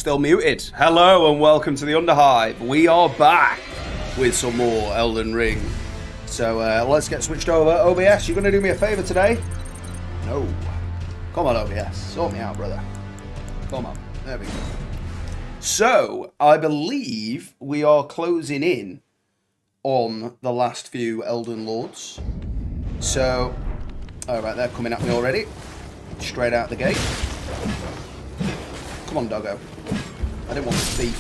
Still muted. Hello and welcome to the Underhive. We are back with some more Elden Ring. So let's get switched over. OBS, you going to do me a favor today? No. Come on, OBS. Sort me out, brother. Come on. There we go. So, I believe we are closing in on the last few Elden Lords. So, alright, they're coming at me already. Straight out the gate. Come on, doggo. I didn't want this beef.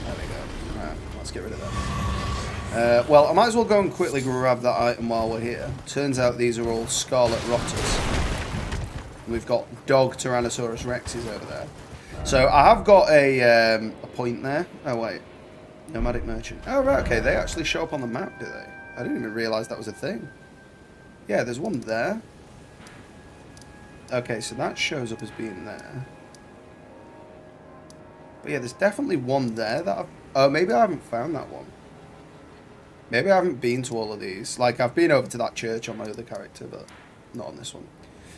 There we go. Right, let's get rid of that. Well, I might as well go and quickly grab that item while we're here. Turns out these are all Scarlet Rotters. We've got dog Tyrannosaurus Rexes over there. So I have got a point there. Oh, wait. Nomadic Merchant. Oh, right, okay. They actually show up on the map, do they? I didn't even realise that was a thing. Yeah, there's one there. Okay, so that shows up as being there. But yeah, there's definitely one there that I've... Oh, maybe I haven't found that one. Maybe I haven't been to all of these. Like, I've been over to that church on my other character, but not on this one.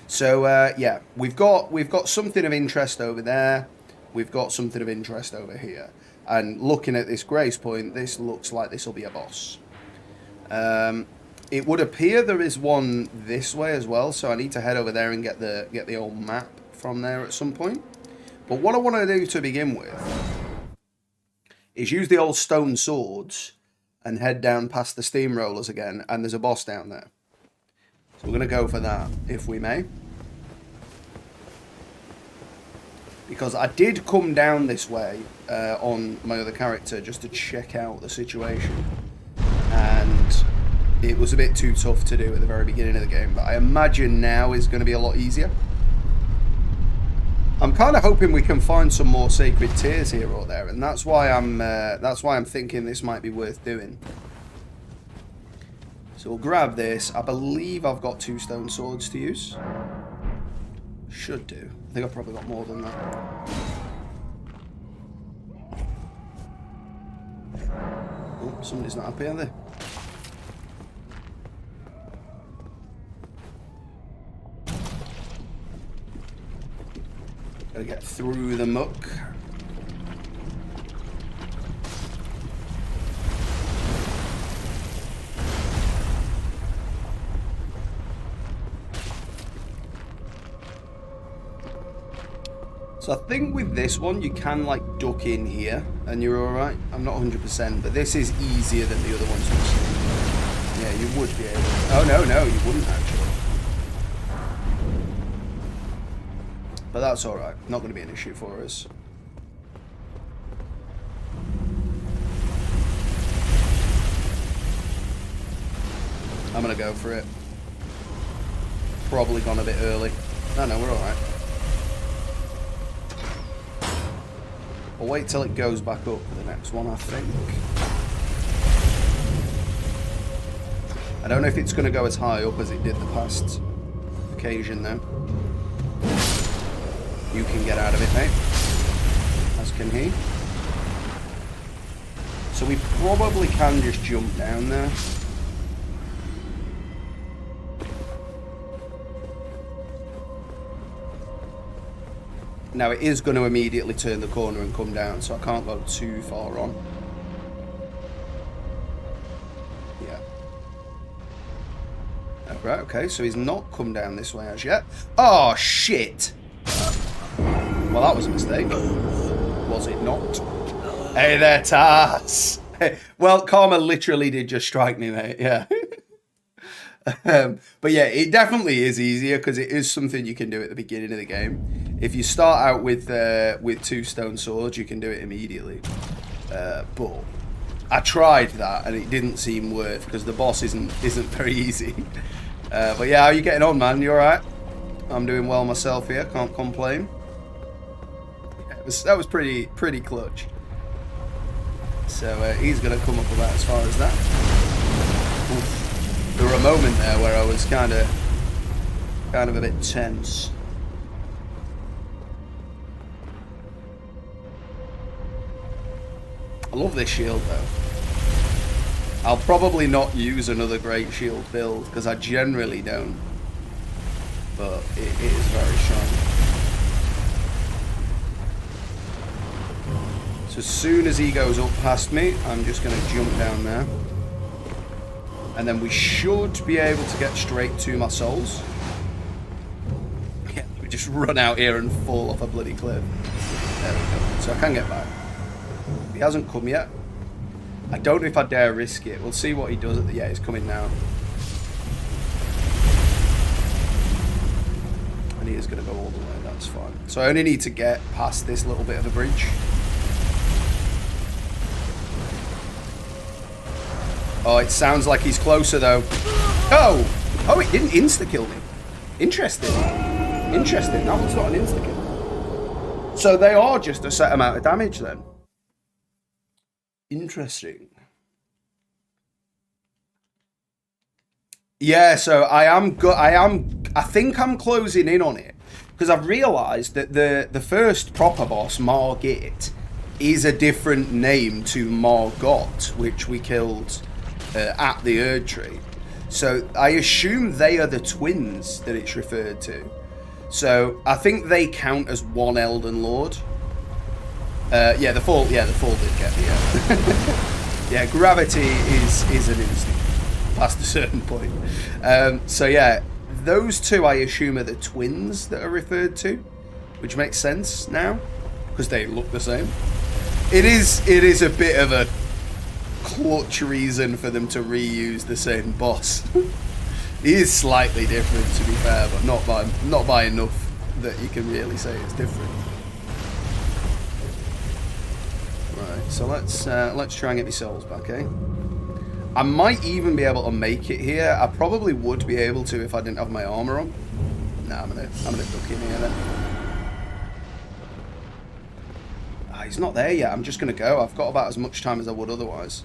So, yeah, we've got something of interest over there. We've got something of interest over here. And looking at this grace point, this looks like this will be a boss. It would appear there is one this way as well, so I need to head over there and get the old map from there at some point. But what I want to do to begin with is use the old stone swords and head down past the steamrollers again, and there's a boss down there. So we're going to go for that, if we may. Because I did come down this way on my other character just to check out the situation. And it was a bit too tough to do at the very beginning of the game, but I imagine now is going to be a lot easier. I'm kind of hoping we can find some more sacred tears here or there, and that's why I'm thinking this might be worth doing. So we'll grab this. I believe I've got 2 stone swords to use. Should do. I think I've probably got more than that. Oh, somebody's not happy, are they? Gotta get through the muck. So I think with this one you can like duck in here and you're alright. I'm not 100%, but this is easier than the other ones. Yeah, you would be able to. Oh no, you wouldn't actually. But that's alright, not going to be an issue for us. I'm going to go for it. Probably gone a bit early. No, we're alright. I'll wait till it goes back up for the next one, I think. I don't know if it's going to go as high up as it did the past occasion, though. You can get out of it, mate. As can he. So we probably can just jump down there. Now it is going to immediately turn the corner and come down, so I can't go too far on. Yeah. Oh, right, okay, so he's not come down this way as yet. Oh, shit! Well, that was a mistake. Was it not? Hey there, Tars! Well, karma literally did just strike me, mate, yeah. But yeah, it definitely is easier because it is something you can do at the beginning of the game. If you start out with 2 stone swords, you can do it immediately. But I tried that and it didn't seem worth because the boss isn't very easy. But yeah, how are you getting on, man? You alright? I'm doing well myself here, can't complain. Yeah, that was pretty clutch. So he's gonna come up about as far as that. Oof. There were a moment there where I was kind of a bit tense. I love this shield though. I'll probably not use another great shield build because I generally don't. But it is very strong. So as soon as he goes up past me, I'm just going to jump down there. And then we should be able to get straight to my souls. Yeah, we just run out here and fall off a bloody cliff. There we go. So I can get back. He hasn't come yet. I don't know if I dare risk it. We'll see what he does at the... Yeah, he's coming now. And he is going to go all the way. That's fine. So I only need to get past this little bit of a bridge. Oh, it sounds like he's closer, though. Oh! Oh, it didn't insta-kill me. Interesting. Interesting. That one's not an insta-kill. So they are just a set amount of damage, then. Interesting. Yeah, so I think I'm closing in on it. Because I've realised that the first proper boss, Margit, is a different name to Margot, which we killed... at the Erd Tree. So I assume they are the twins that it's referred to. So I think they count as one Elden Lord. Yeah, the fall did get me. Yeah, gravity is an instinct past a certain point. So yeah, those two I assume are the twins that are referred to, which makes sense now because they look the same. It is a bit of a clutch reason for them to reuse the same boss. He is slightly different, to be fair, but not by enough that you can really say it's different. Right, so let's try and get my souls back, eh? I might even be able to make it here. I probably would be able to if I didn't have my armor on. Nah, I'm gonna duck in here then. He's not there yet. I'm just going to go. I've got about as much time as I would otherwise.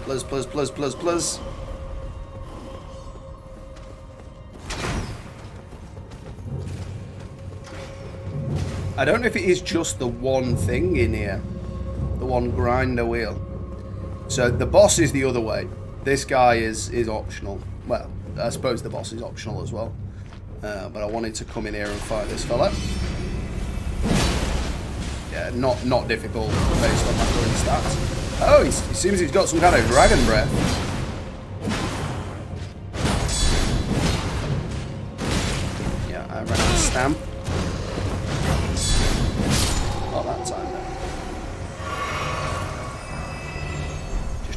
Plus. I don't know if it is just the one thing in here. The one grinder wheel. So the boss is the other way. This guy is optional. Well, I suppose the boss is optional as well. But I wanted to come in here and fight this fella. Yeah, not difficult based on my current stats. Oh, he seems he's got some kind of dragon breath. Yeah, I ran a stamp. Not that time though.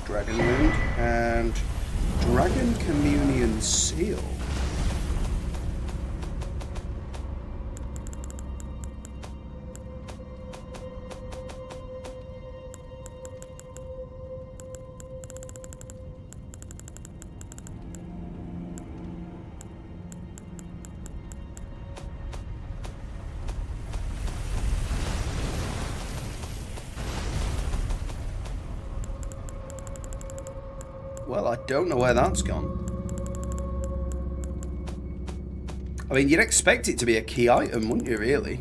Dragon Wound and Dragon Communion Seal. Well, I don't know where that's gone. I mean, you'd expect it to be a key item, wouldn't you, really?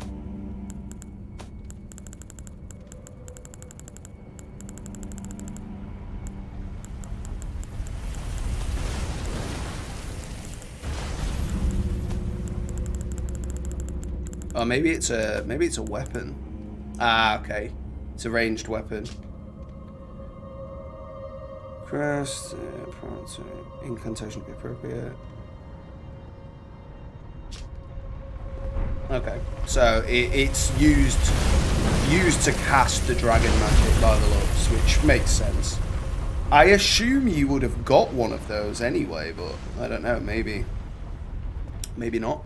Oh, maybe it's a weapon. Ah, okay. It's a ranged weapon. Crest, incantation would be appropriate. Okay, so it's used to cast the dragon magic by the looks, which makes sense. I assume you would have got one of those anyway, but I don't know, maybe not.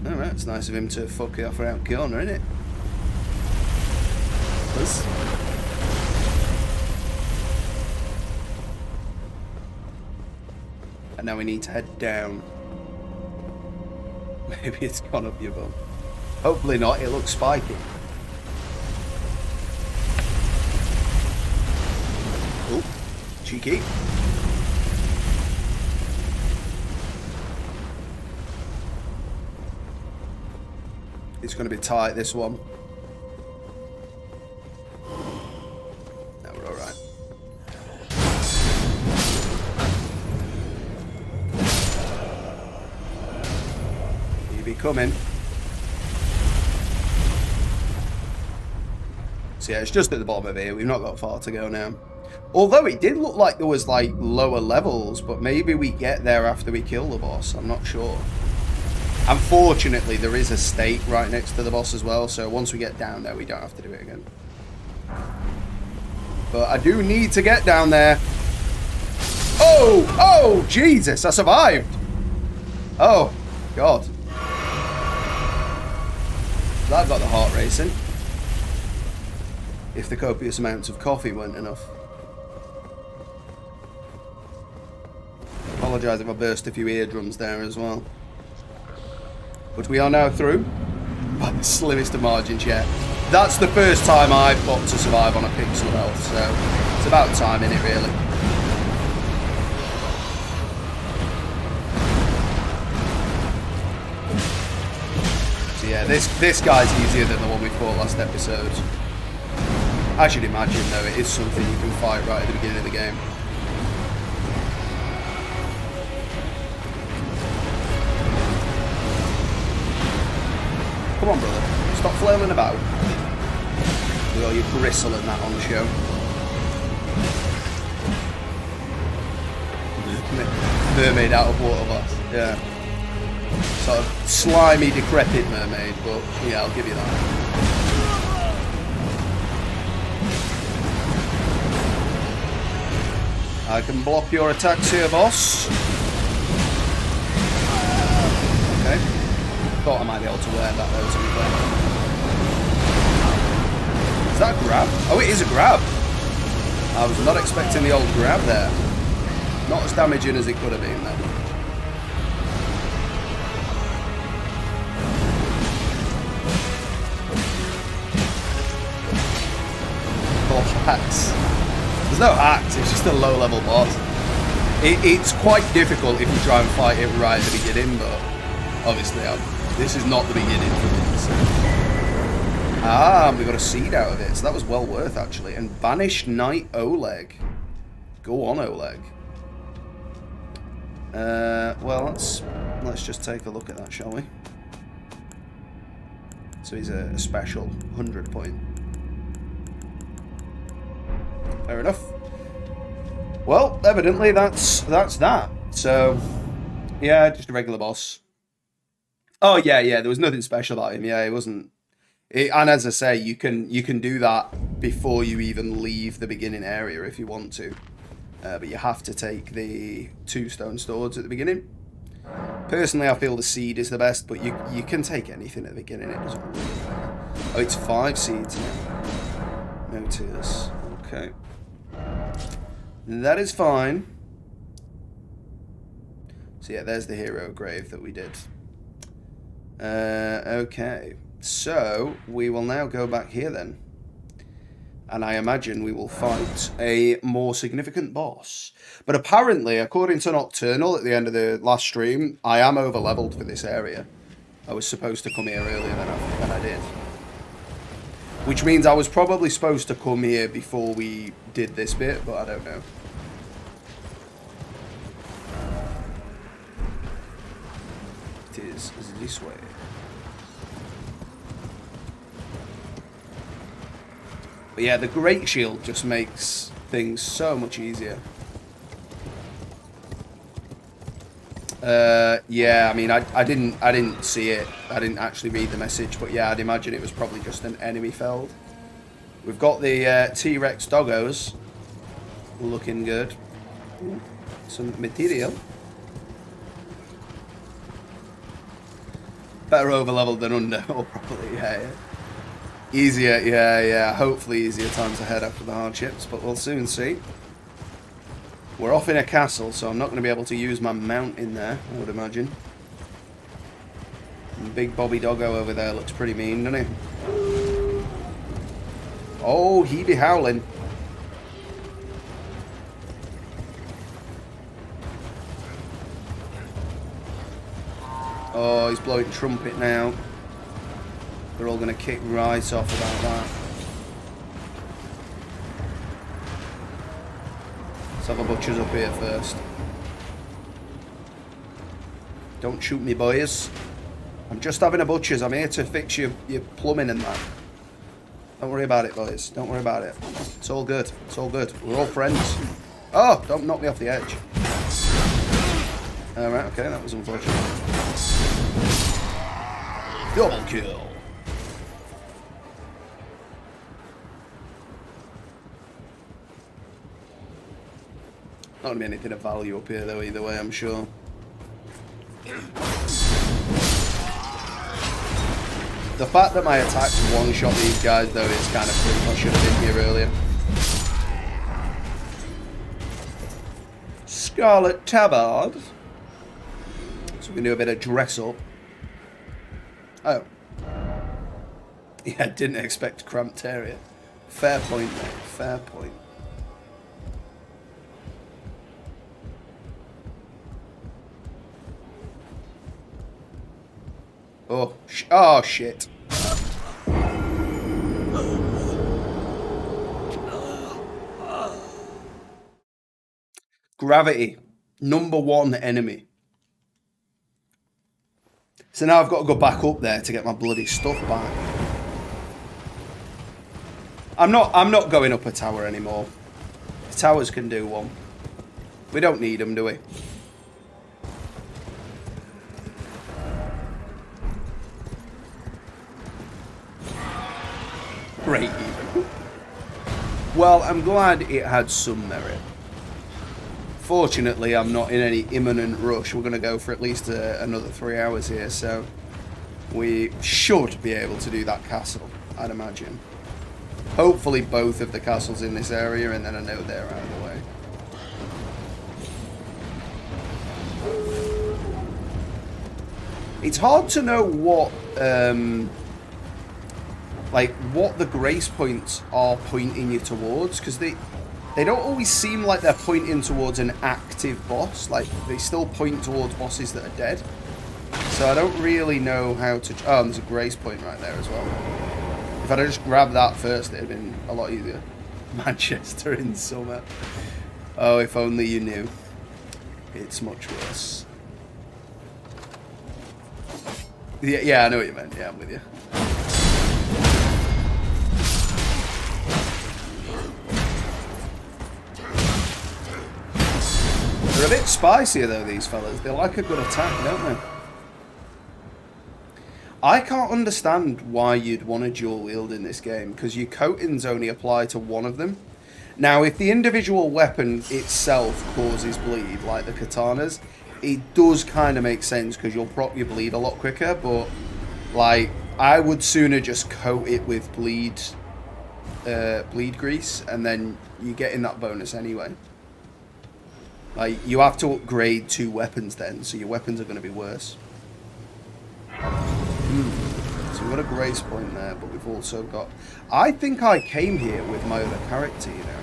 Alright, it's nice of him to fuck it off around corner, isn't it? Plus. And now we need to head down. Maybe it's gone up your bum. Hopefully not, it looks spiky. Oh, cheeky. It's going to be tight, this one. No, we're alright. coming. So yeah, it's just at the bottom of here. We've not got far to go now. Although it did look like there was like lower levels, but maybe we get there after we kill the boss. I'm not sure. Unfortunately, there is a stake right next to the boss as well, so once we get down there, we don't have to do it again. But I do need to get down there. Oh! Oh! Jesus! I survived! Oh, God. That got the heart racing. If the copious amounts of coffee weren't enough. Apologise if I burst a few eardrums there as well. But we are now through by the slimmest of margins yet. That's the first time I've got to survive on a pixel of health, so it's about time, innit, really? So yeah, this guy's easier than the one we fought last episode. I should imagine, though, it is something you can fight right at the beginning of the game. Come on, brother. Stop flailing about. With all your bristle and that on the show. Mermaid out of water glass. Yeah. Sort of slimy, decrepit mermaid, but yeah, I'll give you that. I can block your attacks here, boss. Okay. Thought I might be able to wear that though, to be fair. Is that a grab? Oh, it is a grab. I was not expecting the old grab there. Not as damaging as it could have been then. Oh, hacks. There's no hacks, it's just a low level boss. It's quite difficult if you try and fight it right at the beginning, but obviously this is not the beginning for me. So. Ah, we got a seed out of it, so that was well worth actually. And Banished Knight Oleg. Go on, Oleg. Well, let's just take a look at that, shall we? So he's a special 100 point. Fair enough. Well, evidently that's that. So, yeah, just a regular boss. Oh yeah, there was nothing special about him. Yeah, it wasn't. And as I say, you can do that before you even leave the beginning area if you want to. But you have to take the 2 stone swords at the beginning. Personally, I feel the seed is the best, but you can take anything at the beginning. It doesn't really matter. Oh, it's 5 seeds now. No tears. Okay. That is fine. So yeah, there's the hero grave that we did. Okay. So, we will now go back here then. And I imagine we will fight a more significant boss. But apparently, according to Nocturnal at the end of the last stream, I am over-leveled for this area. I was supposed to come here earlier than I did. Which means I was probably supposed to come here before we did this bit, but I don't know. It is this way. But yeah, the Great Shield just makes things so much easier. Yeah, I mean, I didn't see it. I didn't actually read the message, but yeah, I'd imagine it was probably just an enemy felled. We've got the T-Rex doggos looking good. Some material. Better over leveled than under, or probably, yeah. Easier, yeah. Hopefully easier times ahead after the hardships, but we'll soon see. We're off in a castle, so I'm not going to be able to use my mount in there, I would imagine. And big Bobby Doggo over there looks pretty mean, doesn't he? Oh, he be howling. Oh, he's blowing trumpet now. They're all going to kick right off about that. Let's have a butchers up here first. Don't shoot me, boys. I'm just having a butcher's. I'm here to fix your plumbing and that. Don't worry about it, boys. Don't worry about it. It's all good. It's all good. We're all friends. Oh, don't knock me off the edge. Alright, okay, that was unfortunate. Double kill. Not going to be anything of value up here, though, either way, I'm sure. The fact that my attacks one-shot these guys, though, is kind of proof I should have been here earlier. Scarlet Tabard. So we can do a bit of dress-up. Oh. Yeah, didn't expect Cramped Area. Fair point, mate. Fair point. Oh, oh shit. Gravity. #1 enemy. So now I've got to go back up there to get my bloody stuff back. I'm not going up a tower anymore. The towers can do one. We don't need them, do we? Great even. Well, I'm glad it had some merit. Fortunately, I'm not in any imminent rush. We're going to go for at least another 3 hours here, so we should be able to do that castle, I'd imagine. Hopefully both of the castles in this area, and then I know they're out of the way. It's hard to know what what the grace points are pointing you towards, because they don't always seem like they're pointing towards an active boss. Like, they still point towards bosses that are dead. So I don't really know how to... Oh, and there's a grace point right there as well. If I'd have just grabbed that first, it'd have been a lot easier. Manchester in summer. Oh, if only you knew. It's much worse. Yeah, I know what you meant. Yeah, I'm with you. They're a bit spicier though, these fellas. They like a good attack, don't they? I can't understand why you'd want to dual wield in this game, because your coatings only apply to one of them. Now, if the individual weapon itself causes bleed, like the katanas, it does kind of make sense, because you'll prop your bleed a lot quicker, but, like, I would sooner just coat it with bleed grease, and then you get in that bonus anyway. Like, you have to upgrade 2 weapons then, so your weapons are going to be worse. So we've got a grace point there, but we've also got... I think I came here with my other character, you know.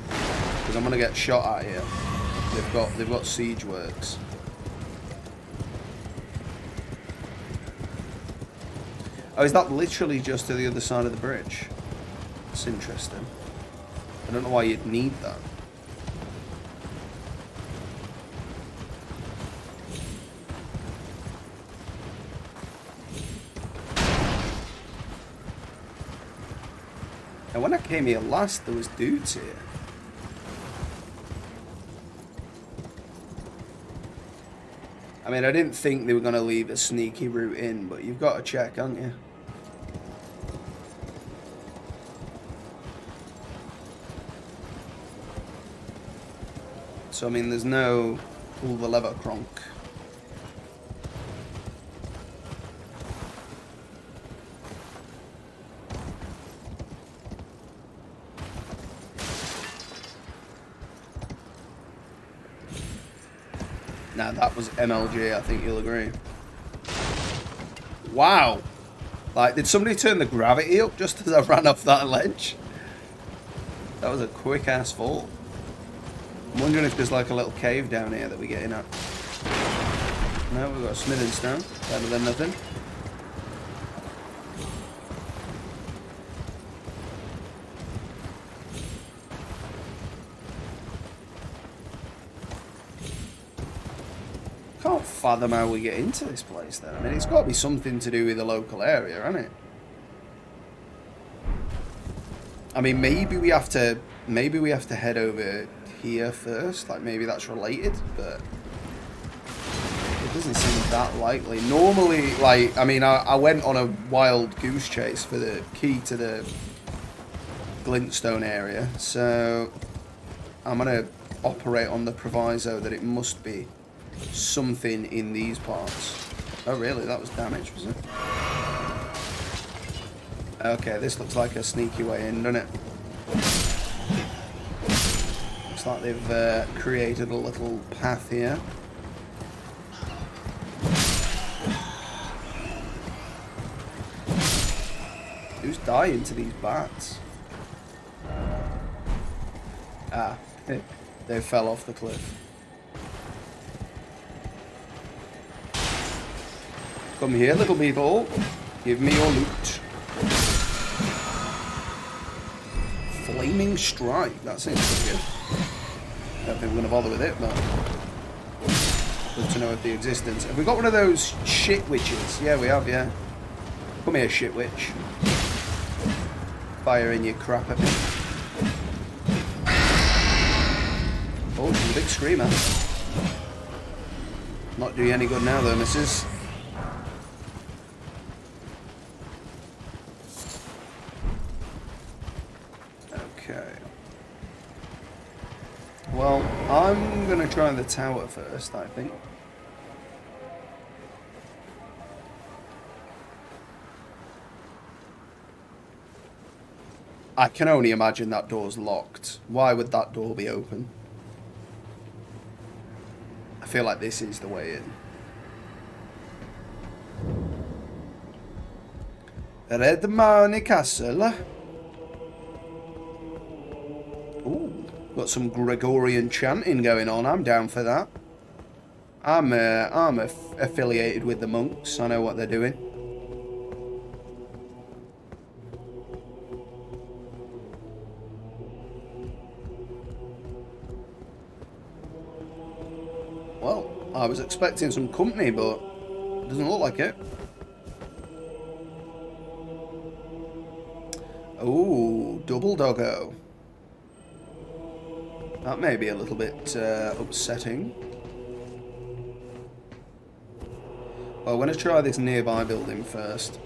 Because I'm going to get shot at here. They've got siege works. Oh, is that literally just to the other side of the bridge? That's interesting. I don't know why you'd need that. And when I came here last, there was dudes here. I mean, I didn't think they were going to leave a sneaky route in, but you've got to check, haven't you? So, I mean, there's no pull the lever Gronk. Now, that was MLG, I think you'll agree. Wow. Like, did somebody turn the gravity up just as I ran off that ledge? That was a quick-ass fall. I'm wondering if there's like a little cave down here that we get in at. No, we've got a smithing stone. Better than nothing. Can't fathom how we get into this place, though. I mean, it's got to be something to do with the local area, hasn't it? I mean, maybe we have to head over here first. Like, maybe that's related, but it doesn't seem that likely. Normally, like, I mean, I went on a wild goose chase for the key to the glintstone area, so I'm gonna operate on the proviso that it must be something in these parts. Oh, really? That was damage, was it? Okay, this looks like a sneaky way in, doesn't it? Looks like they've created a little path here. Who's dying to these bats? Ah, they fell off the cliff. Come here, little people. Give me your loot. Flaming Strike. That seems pretty good. Don't think we're going to bother with it, but good to know of the existence. Have we got one of those shit witches? Yeah, we have, yeah. Come here, shit witch. Fire in your crap at me. Oh, she's a big screamer. Not doing any good now, though, missus. Okay. Well, I'm going to try the tower first, I think. I can only imagine that door's locked. Why would that door be open? I feel like this is the way in. Red Marnie Castle. Ooh, got some Gregorian chanting going on. I'm down for that. I'm affiliated with the monks. I know what they're doing. Well, I was expecting some company, but it doesn't look like it. Ooh, double doggo. That may be a little bit upsetting. Well, I'm going to try this nearby building first.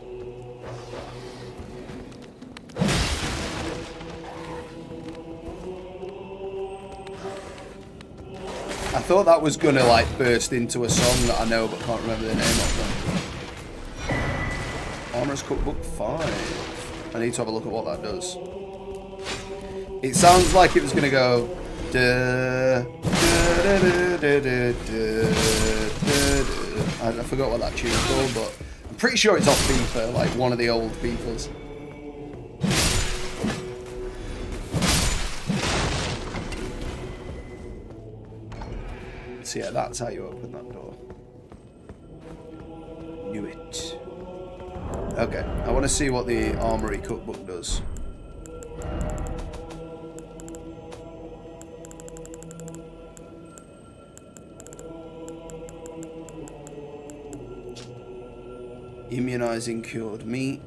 I thought that was going to like burst into a song that I know but can't remember the name of them. Armorer's Cookbook 5. I need to have a look at what that does. It sounds like it was going to go... I forgot what that tune's called, but I'm pretty sure it's off FIFA, like one of the old FIFAs. So yeah, that's how you open that door. Knew it. Okay, I want to see what the Armory Cookbook does. Immunizing cured meat,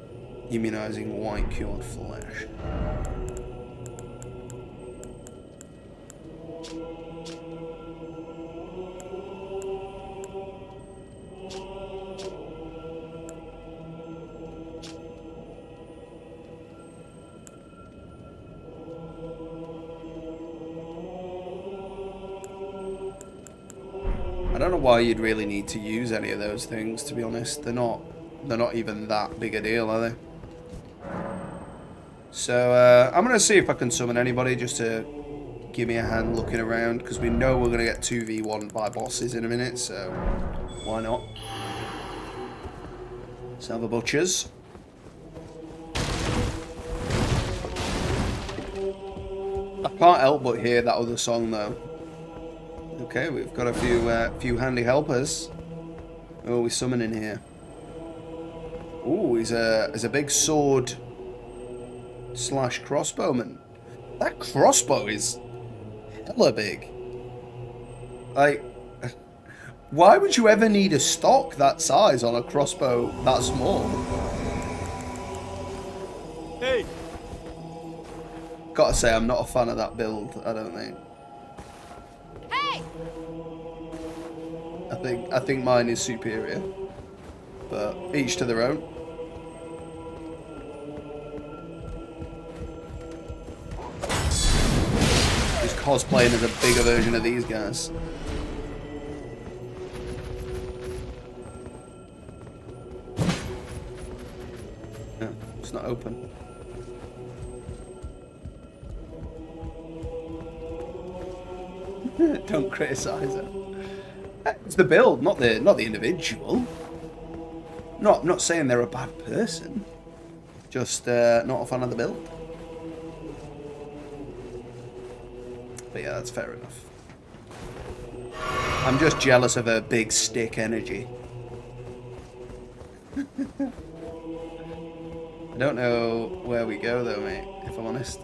immunizing white cured flesh. I don't know why you'd really need to use any of those things, to be honest. They're not even that big a deal, are they? So, I'm going to see if I can summon anybody just to give me a hand looking around, because we know we're going to get 2v1 by bosses in a minute, so why not? Let's have a butchers. I can't help but hear that other song, though. Okay, we've got a few handy helpers. Who are we summoning here? Ooh, he's a big sword / crossbowman. That crossbow is hella big. Like, Why would you ever need a stock that size on a crossbow that small? Hey! Gotta say, I'm not a fan of that build, I don't think. Hey! I think mine is superior. But each to their own. Just cosplaying as a bigger version of these guys. Yeah, it's not open. Don't criticize it. It's the build, not the individual. I'm not saying they're a bad person. Just not a fan of the build. But yeah, that's fair enough. I'm just jealous of her big stick energy. I don't know where we go though, mate, if I'm honest.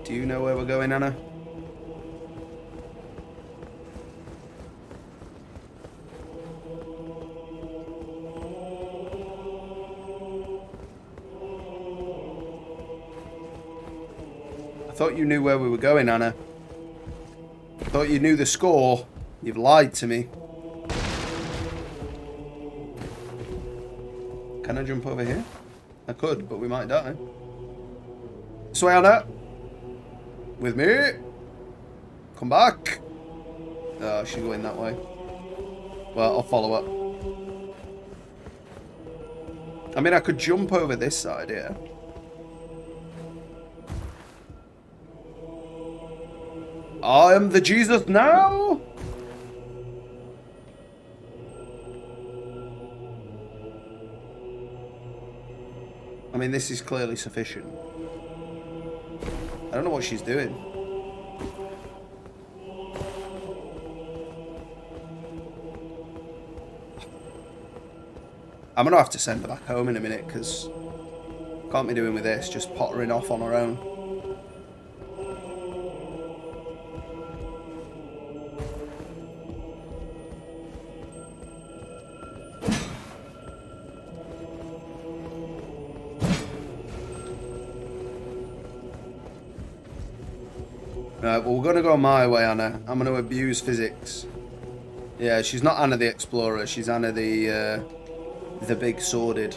Do you know where we're going, Anna? I thought you knew where we were going, Anna. I thought you knew the score. You've lied to me. Can I jump over here? I could, but we might die. This way, Anna. With me. Come back. Oh, she's going that way. Well, I'll follow her. I mean, I could jump over this side here. I am the Jesus now. I mean, this is clearly sufficient. I don't know what she's doing. I'm gonna have to send her back home in a minute because can't be doing with this, just pottering off on her own. Right, well, we're going to go my way, Anna. I'm going to abuse physics. Yeah, she's not Anna the Explorer. She's Anna the big sworded.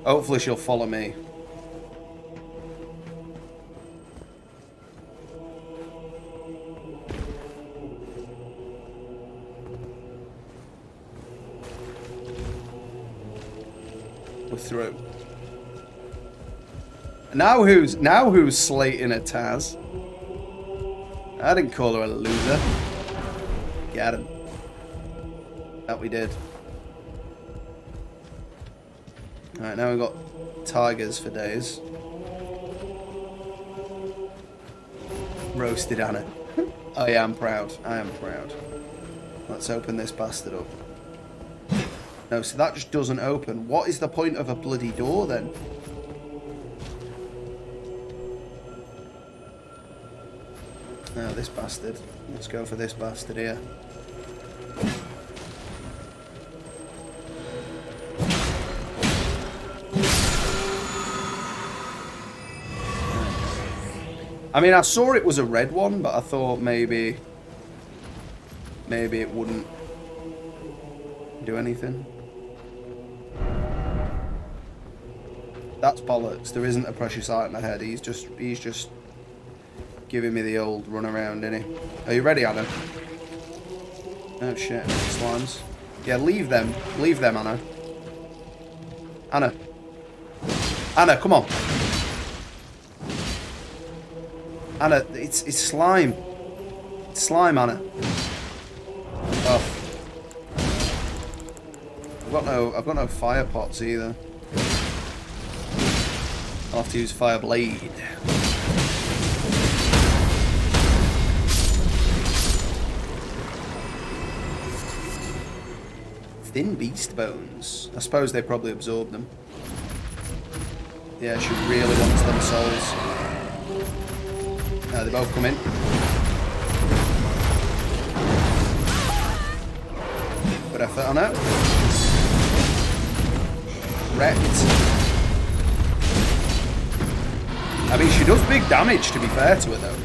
Hopefully she'll follow me. We're through. Now who's slating a Taz? I didn't call her a loser. Got him. That we did. Alright, now we've got tigers for days. Roasted Anna. Oh yeah, I'm proud. I am proud. Let's open this bastard up. No, so that just doesn't open. What is the point of a bloody door then? Now this bastard. Let's go for this bastard here. I mean, I saw it was a red one, but I thought maybe it wouldn't do anything. That's bollocks. There isn't a precious item ahead. He's just giving me the old run around, isn't he? Are you ready, Anna? Oh shit, slimes. Yeah, leave them. Leave them, Anna. Anna. Anna, come on. Anna, it's slime. It's slime, Anna. Oh. I've got no fire pots either. I'll have to use fire blade. Thin beast bones. I suppose they probably absorb them. Yeah, she really wants them souls. They both come in. Good effort on her. Wrecked. I mean, she does big damage, to be fair to her, though.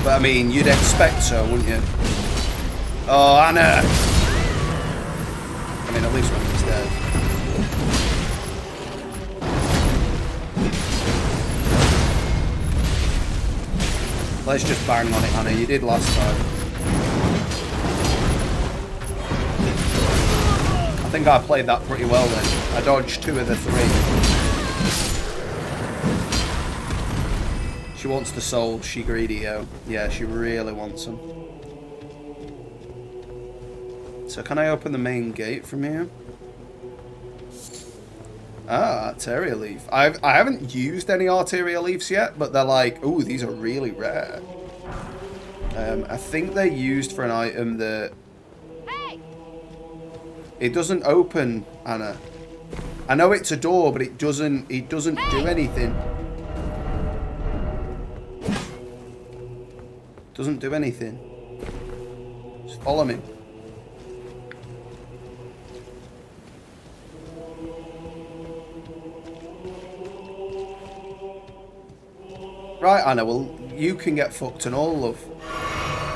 But, I mean, you'd expect so, wouldn't you? Oh, Anna! I mean, at least one was dead. Let's just bang on it, Anna. You did last time. I think I played that pretty well then. I dodged 2 of the 3. She wants the soul, she greedy, yo. Yeah, she really wants them. So can I open the main gate from here? Ah, Arteria leaf. I haven't used any Arteria leaves yet, but they're like, ooh, these are really rare. I think they're used for an item that... Hey! It doesn't open, Anna. I know it's a door, but it doesn't do anything. Doesn't do anything. Just follow me. Right, Anna, well, you can get fucked and all, love.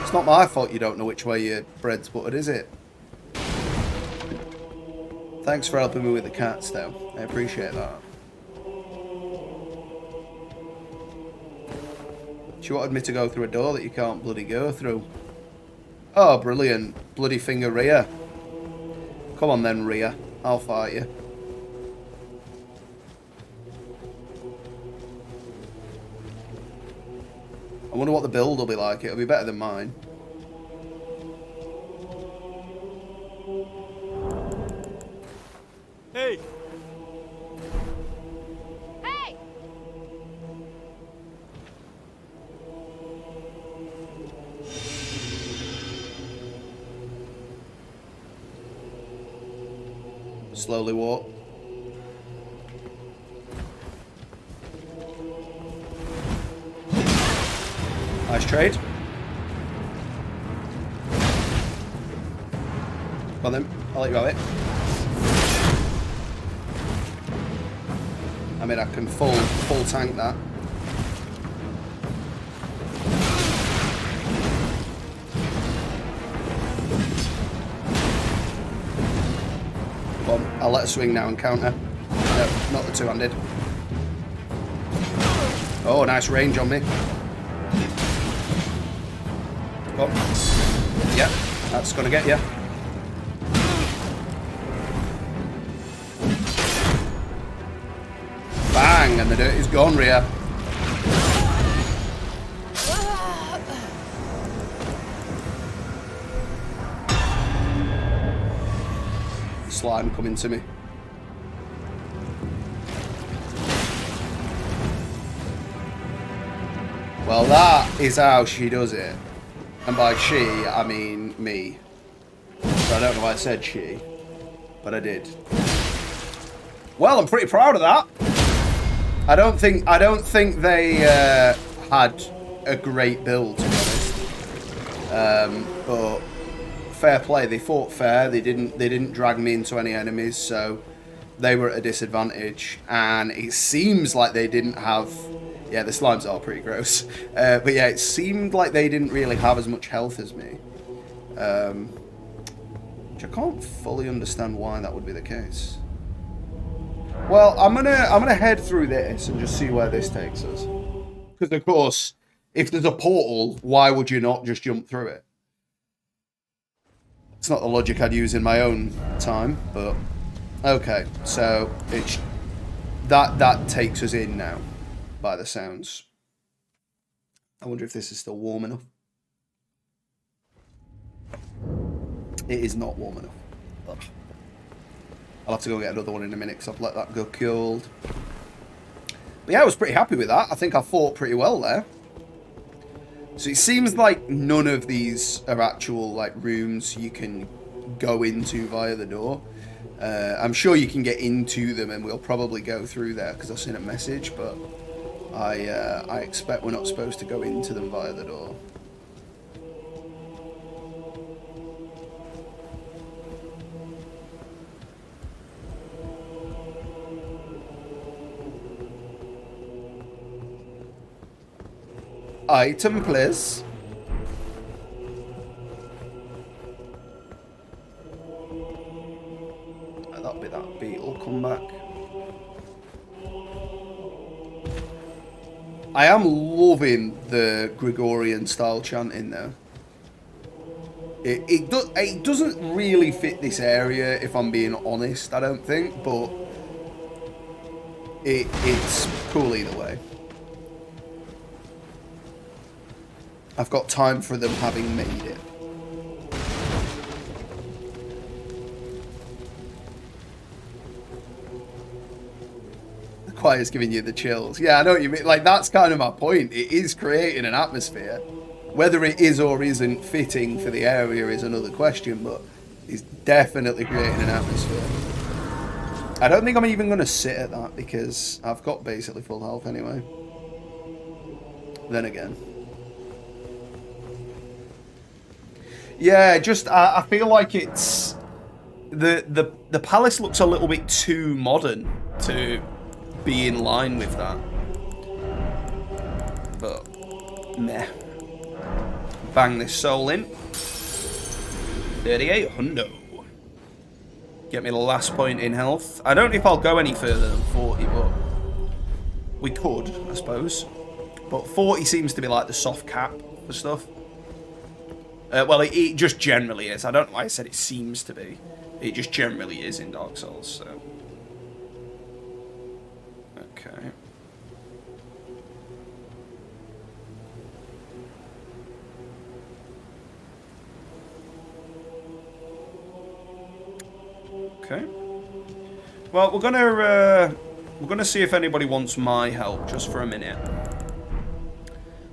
It's not my fault you don't know which way your bread's buttered, is it? Thanks for helping me with the cats, though. I appreciate that. She wanted me to go through a door that you can't bloody go through. Oh, brilliant. Bloody finger Rhea. Come on then, Rhea. I'll fight you. I wonder what the build will be like. It'll be better than mine. Hey! Hey! Slowly walk. Nice trade. Go on then, I'll let you have it. I mean, I can full tank that. Come on, I'll let her swing now and counter. No, not the two-handed. Oh, nice range on me. Come on. Yep, that's gonna get you. Bang, and the dirt is gone, Rhea. Slime coming to me. Well, that is how she does it. And by she, I mean me. So I don't know why I said she, but I did. Well, I'm pretty proud of that. I don't think they had a great build, to be honest. But fair play. They fought fair. They didn't drag me into any enemies, so they were at a disadvantage. And it seems like they didn't have. Yeah, the slimes are pretty gross. But yeah, it seemed like they didn't really have as much health as me. Which I can't fully understand why that would be the case. Well, I'm gonna head through this and just see where this takes us. Because of course, if there's a portal, why would you not just jump through it? It's not the logic I'd use in my own time, but okay. So it's that takes us in now, by the sounds. I wonder if this is still warm enough. It is not warm enough. Ugh. I'll have to go get another one in a minute because I've let that go cold. But yeah, I was pretty happy with that. I think I fought pretty well there. So it seems like none of these are actual like rooms you can go into via the door. I'm sure you can get into them and we'll probably go through there because I've seen a message, but I expect we're not supposed to go into them via the door. Item, please. That'll be that beetle come back. I am loving the Gregorian style chanting though. It doesn't really fit this area, if I'm being honest, I don't think, but it's cool either way. I've got time for them having made it. The choir's giving you the chills. Yeah, I know what you mean. Like, that's kind of my point. It is creating an atmosphere. Whether it is or isn't fitting for the area is another question, but it's definitely creating an atmosphere. I don't think I'm even going to sit at that because I've got basically full health anyway. Then again. Yeah, just I feel like it's the palace looks a little bit too modern to be in line with that. But meh. Bang this soul in. 3800. Get me the last point in health. I don't know if I'll go any further than 40, but we could, I suppose. But 40 seems to be like the soft cap for stuff. Well, it just generally is. I don't know why I said it seems to be. It just generally is in Dark Souls, so. Okay. Okay. Well, we're gonna see if anybody wants my help just for a minute.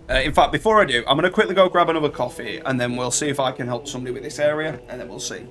In fact, before I do, I'm going to quickly go grab another coffee, and then we'll see if I can help somebody with this area, and then we'll see.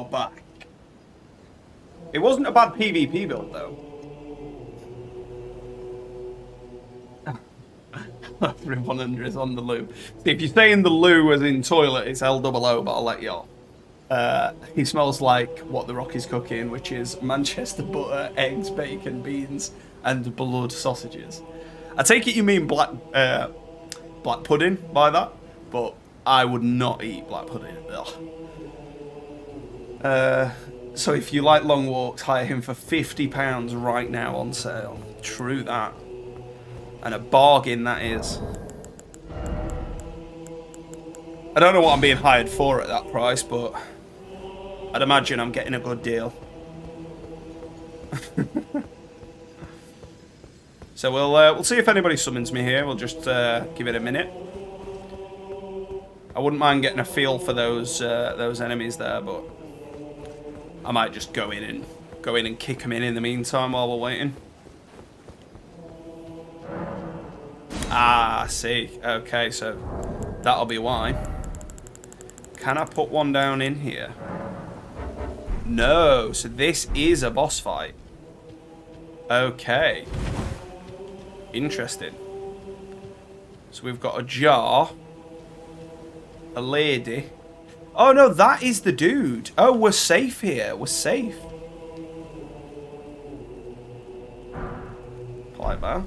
are back. It wasn't a bad PvP build, though. 100 is on the loo. See, if you stay in the loo as in toilet, it's L-O-O, but I'll let you off. He smells like what the Rock is cooking, which is Manchester butter, eggs, bacon, beans, and blood sausages. I take it you mean black pudding by that, but I would not eat black pudding. So if you like long walks, hire him for £50 right now on sale. True that. And a bargain that is. I don't know what I'm being hired for at that price, but I'd imagine I'm getting a good deal. So we'll see if anybody summons me here. We'll just give it a minute. I wouldn't mind getting a feel for those enemies there, but I might just go in and kick them in the meantime while we're waiting. Ah, I see. Okay, so that'll be why. Can I put one down in here? No, so this is a boss fight. Okay. Interesting. So we've got a jar. A lady. Oh no, that is the dude. Oh, we're safe here. We're safe. Polite bow.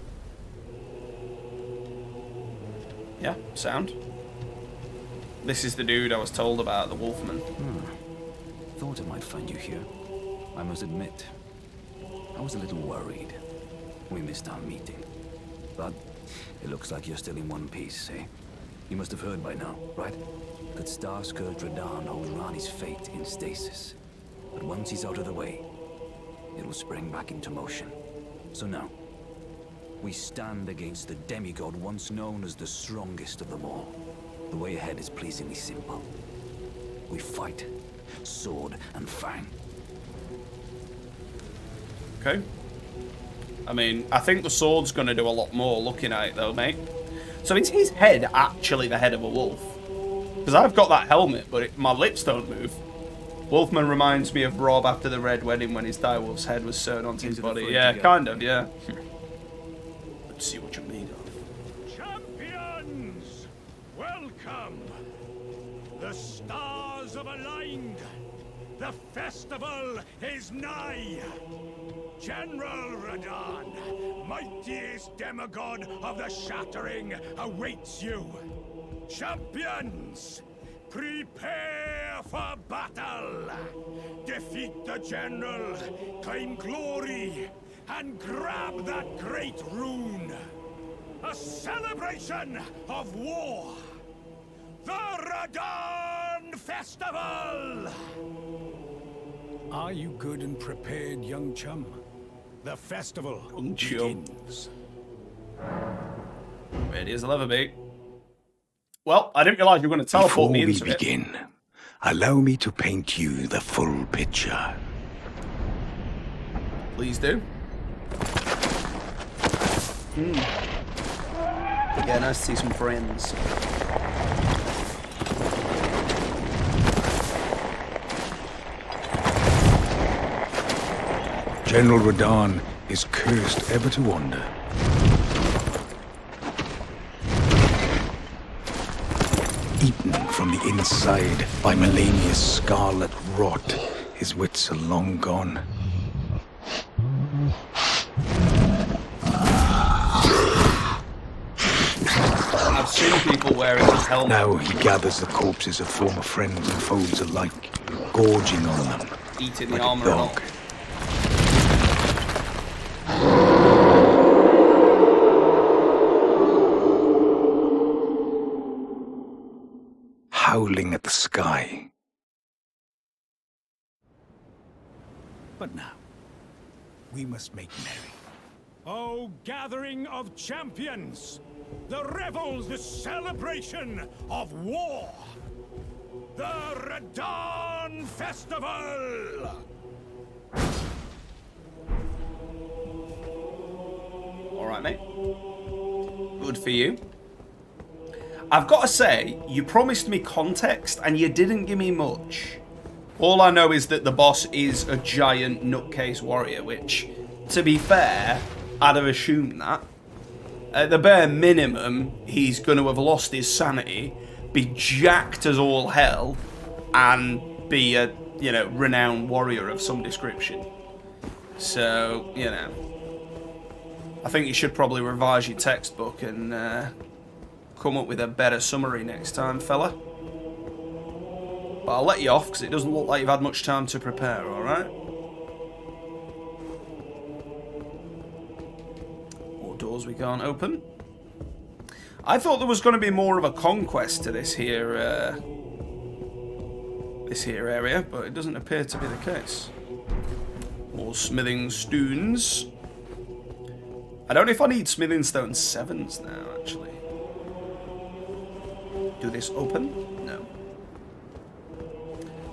Yeah, sound. This is the dude I was told about, the Wolfman. Thought I might find you here. I must admit, I was a little worried. We missed our meeting. But it looks like you're still in one piece, eh? You must have heard by now, right? That Star-Scourge Radahn holds Ranni's fate in stasis. But once he's out of the way, it will spring back into motion. So now, we stand against the demigod once known as the strongest of them all. The way ahead is pleasingly simple. We fight, sword and fang. Okay. I mean, I think the sword's going to do a lot more looking at it though, mate. So is his head actually the head of a wolf? Because I've got that helmet, but my lips don't move. Wolfman reminds me of Rob after the Red Wedding when his direwolf's head was sewn onto his body. Yeah, kind of, yeah. Let's see what you're made of. Champions! Welcome! The stars have aligned. The festival is nigh. General Radahn, mightiest demigod of the Shattering, awaits you. Champions, prepare for battle. Defeat the General, claim glory, and grab that great rune. A celebration of war. The Radahn Festival! Are you good and prepared, young chum? The festival begins. Ready as I'll ever be. Well, I didn't realise you were going to teleport me into it. Before we begin, allow me to paint you the full picture. Please do. Yeah, nice to see some friends. General Radahn is cursed ever to wander. Eaten from the inside by Melania's scarlet rot, his wits are long gone. I've seen people wearing his helmet. Now he gathers the corpses of former friends and foes alike, gorging on them Eating the like a armour and all. dog. Howling at the sky. But now, we must make merry. Oh, gathering of champions! The revels, the celebration of war! The Radahn Festival! Alright, mate. Good for you. I've got to say, you promised me context and you didn't give me much. All I know is that the boss is a giant nutcase warrior, which, to be fair, I'd have assumed that. At the bare minimum, he's going to have lost his sanity, be jacked as all hell, and be a, you know, renowned warrior of some description. So, you know, I think you should probably revise your textbook and come up with a better summary next time, fella. But I'll let you off because it doesn't look like you've had much time to prepare, alright? More doors we can't open. I thought there was going to be more of a conquest to this here area, but it doesn't appear to be the case. More smithing stones. I don't know if I need smithing stone 7s now, actually. Do this open? No.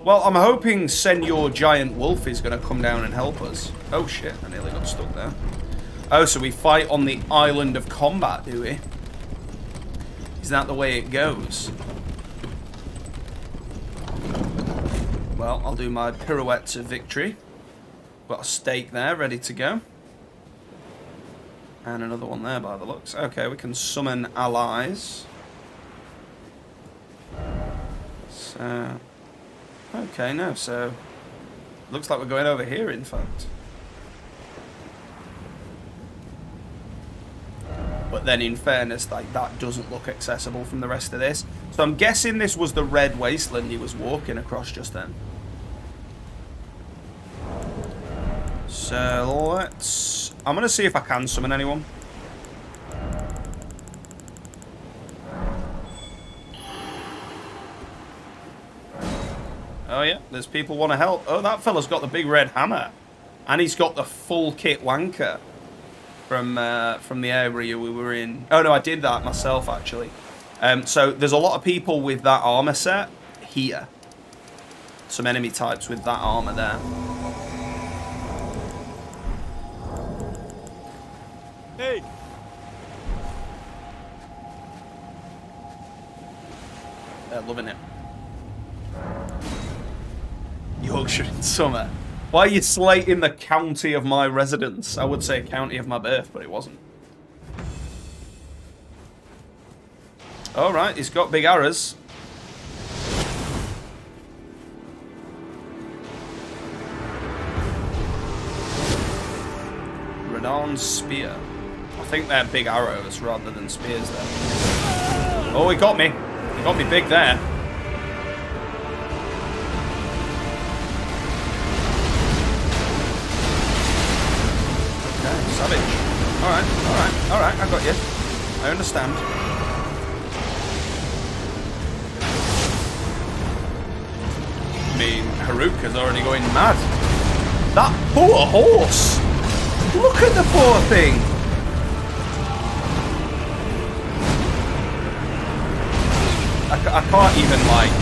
Well, I'm hoping Senor Giant Wolf is going to come down and help us. Oh shit, I nearly got stuck there. Oh, so we fight on the island of combat, do we? Is that the way it goes? Well, I'll do my pirouettes of victory. Got a stake there, ready to go. And another one there by the looks. Okay, we can summon allies. So... okay, no, so... looks like we're going over here, in fact. But then, in fairness, like, that doesn't look accessible from the rest of this. So I'm guessing this was the red wasteland he was walking across just then. So let's... I'm going to see if I can summon anyone. Oh yeah, there's people want to help. Oh, that fella's got the big red hammer. And he's got the full kit wanker from the area we were in. Oh no, I did that myself actually. So there's a lot of people with that armor set here. Some enemy types with that armor there. Hey! They're loving it. Yorkshire in summer. Why are you slating the county of my residence? I would say county of my birth, but it wasn't. Alright, he's got big arrows. Renowned spear. I think they're big arrows rather than spears there. Oh, he got me. He got me big there. Savage. Alright, alright, alright, I got you. I understand. I mean, Haruka's already going mad. That poor horse! Look at the poor thing! I can't even, like,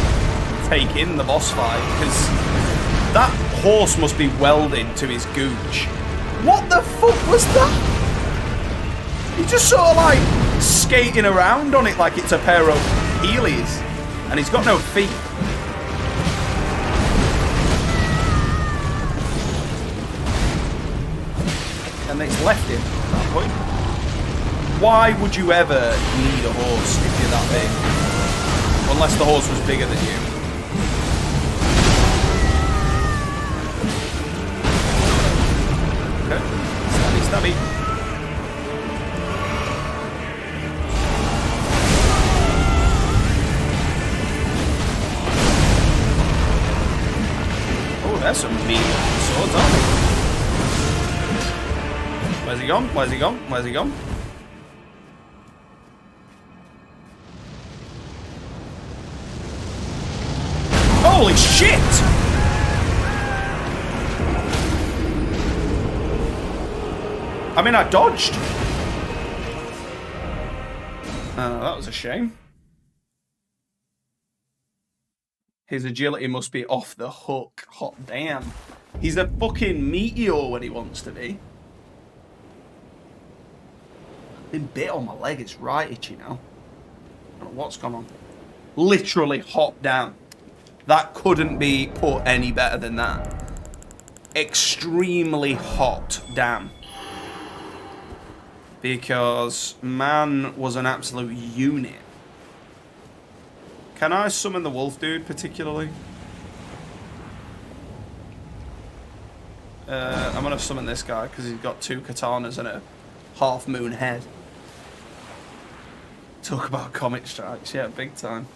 take in the boss fight, because that horse must be welded to his gooch. What the fuck was that? He's just sort of like skating around on it like it's a pair of Heelys. And he's got no feet. And it's left him at that point. Why would you ever need a horse if you're that big? Unless the horse was bigger than you. Stabby. Oh, there's some mean swords, aren't they? Where's he gone? Where's he gone? Where's he gone? Holy shit! I mean, I dodged. That was a shame. His agility must be off the hook. Hot damn. He's a fucking meteor when he wants to be. Been bit on my leg. It's right itchy now. I don't know what's gone on. Literally hop down. That couldn't be put any better than that. Extremely hot, damn. Because man was an absolute unit. Can I summon the wolf dude particularly? I'm gonna summon this guy because he's got 2 katanas and a half moon head. Talk about comic strikes, yeah, big time.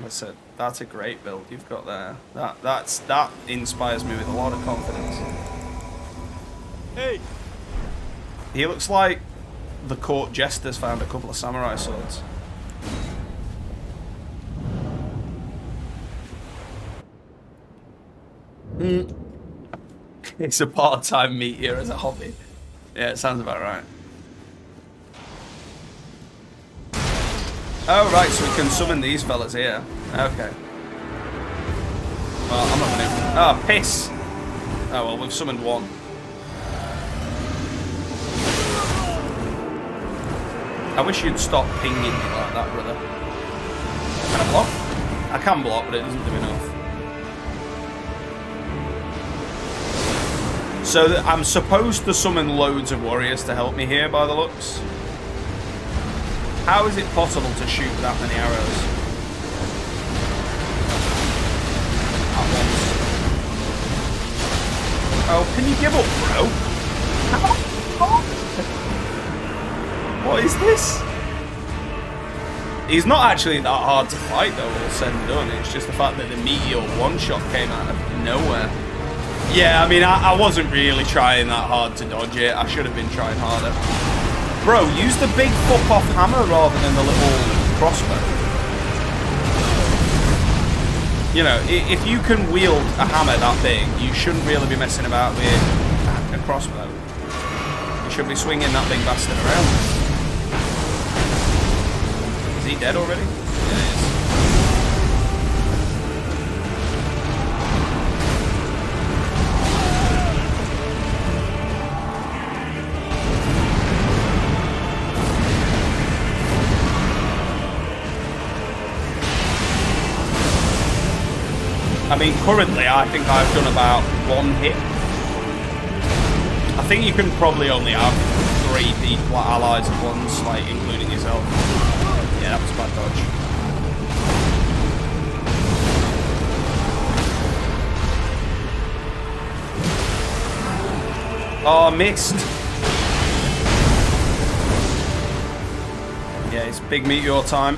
Listen, that's a great build you've got there. That inspires me with a lot of confidence. Hey! He looks like the court jester's found a couple of samurai swords. It's a part-time meteor as a hobby. Yeah, it sounds about right. Oh, right, so we can summon these fellas here. Okay. Well, I'm not gonna... Oh, piss! Oh, well, we've summoned one. I wish you'd stop pinging me like that, brother. Can I block? I can block, but it doesn't do enough. So I'm supposed to summon loads of warriors to help me here, by the looks. How is it possible to shoot that many arrows at once? Oh, can you give up, bro? What is this? He's not actually that hard to fight, though, all said and done. It's just the fact that the meteor one-shot came out of nowhere. Yeah, I mean, I wasn't really trying that hard to dodge it. I should have been trying harder. Bro, use the big fuck-off hammer rather than the little crossbow. You know, if you can wield a hammer that big, you shouldn't really be messing about with a crossbow. You should be swinging that big bastard around. Is he dead already? Yeah, he is. I mean, currently, I think I've done about 1 hit. I think you can probably only have 3 people, allies at once, like, including yourself. Yeah, that was a bad dodge. Oh, missed. Yeah, it's big meteor time.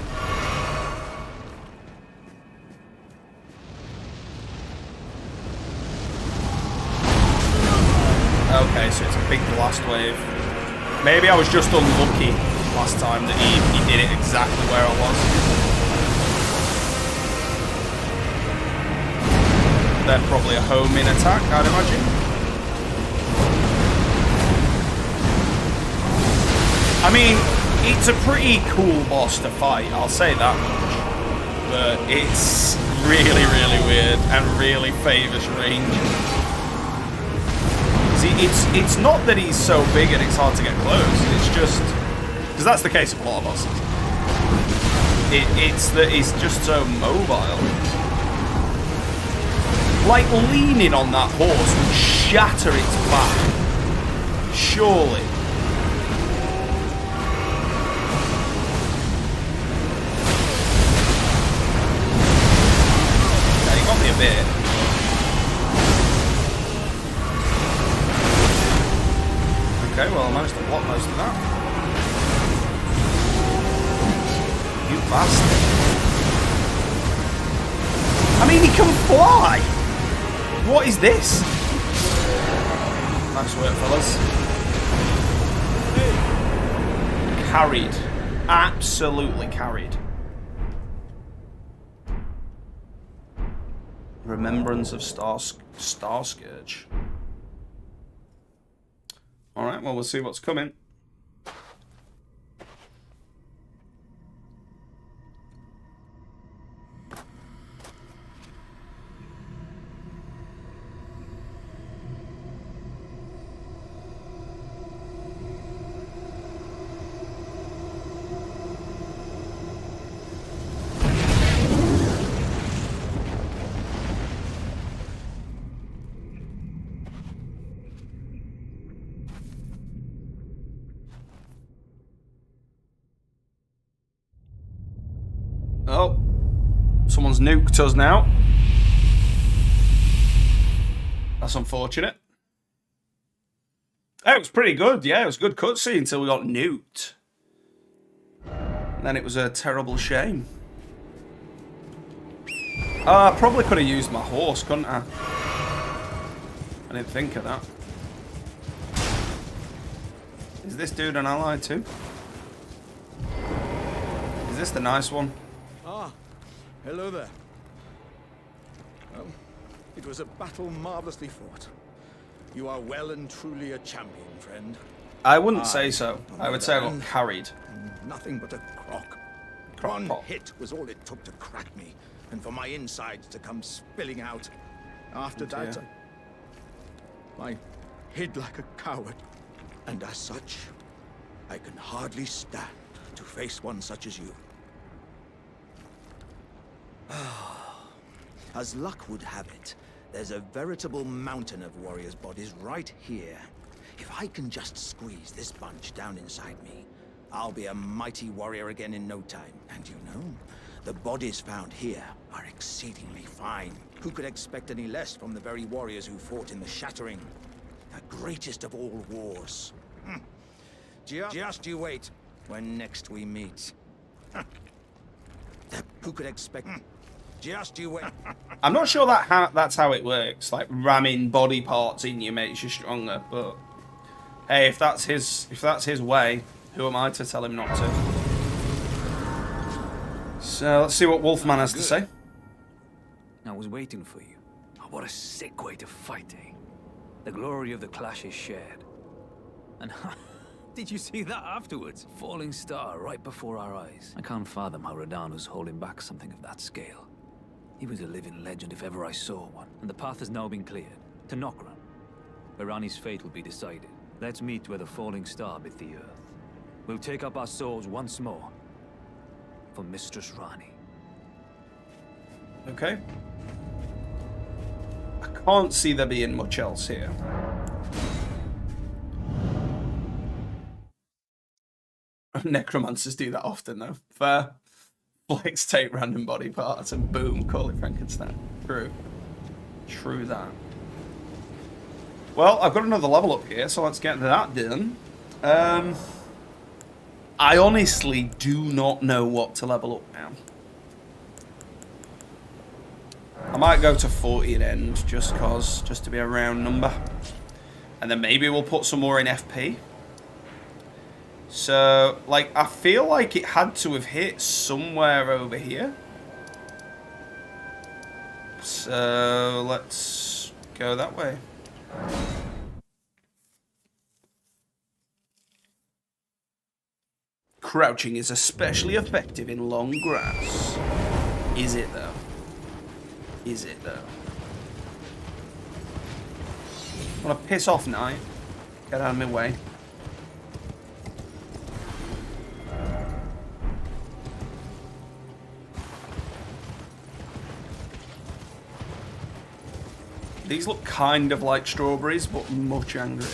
Okay, so it's a big blast wave. Maybe I was just unlucky last time that he did it exactly where I was. Then probably a home-in attack, I'd imagine. I mean, it's a pretty cool boss to fight, I'll say that much. But it's really, really weird and really favours range. It's not that he's so big and it's hard to get close. It's just because that's the case of a lot of bosses. It's that he's just so mobile. Like leaning on that horse would shatter its back. Surely. Yeah, he got me a bit. Okay, well, I managed to block most of that. You bastard. I mean, he can fly! What is this? Nice work, fellas. Carried. Absolutely carried. Remembrance of Star Scourge. Alright, well, we'll see what's coming. Oh, someone's nuked us now. That's unfortunate. It was pretty good, yeah. It was a good cutscene until we got nuked. And then it was a terrible shame. I probably could have used my horse, couldn't I? I didn't think of that. Is this dude an ally too? Is this the nice one? Ah, hello there. Well, it was a battle marvelously fought. You are well and truly a champion, friend. I wouldn't say so. I would say I got carried. Nothing but a crock. One hit was all it took to crack me, and for my insides to come spilling out. After that, I hid like a coward. And as such, I can hardly stand to face one such as you. As luck would have it, there's a veritable mountain of warriors' bodies right here. If I can just squeeze this bunch down inside me, I'll be a mighty warrior again in no time. And you know, the bodies found here are exceedingly fine. Who could expect any less from the very warriors who fought in the Shattering? The greatest of all wars. Just you wait when next we meet. Who could expect... Just you wait. I'm not sure that's how it works. Like ramming body parts in you makes you stronger, but hey, if that's his way, who am I to tell him not to? So let's see what Wolfman has to say. I was waiting for you. Oh, what a sick way to fight, eh? The glory of the clash is shared. And did you see that afterwards? Falling star right before our eyes. I can't fathom how Radahn was holding back something of that scale. He was a living legend if ever I saw one. And the path has now been cleared. To Nokran, where Ranni's fate will be decided. Let's meet where the falling star bit the earth. We'll take up our swords once more. For Mistress Ranni. Okay. I can't see there being much else here. Necromancers do that often, though. Fair. Flakes take random body parts and boom, call it Frankenstein. True. True that. Well, I've got another level up here, so let's get that done. I honestly do not know what to level up now. I might go to 40 at end, just to be a round number. And then maybe we'll put some more in FP. So, like, I feel like it had to have hit somewhere over here. So, let's go that way. Crouching is especially effective in long grass. Is it, though? Is it, though? I want to piss off, Knight. Get out of my way. These look kind of like strawberries, but much angrier.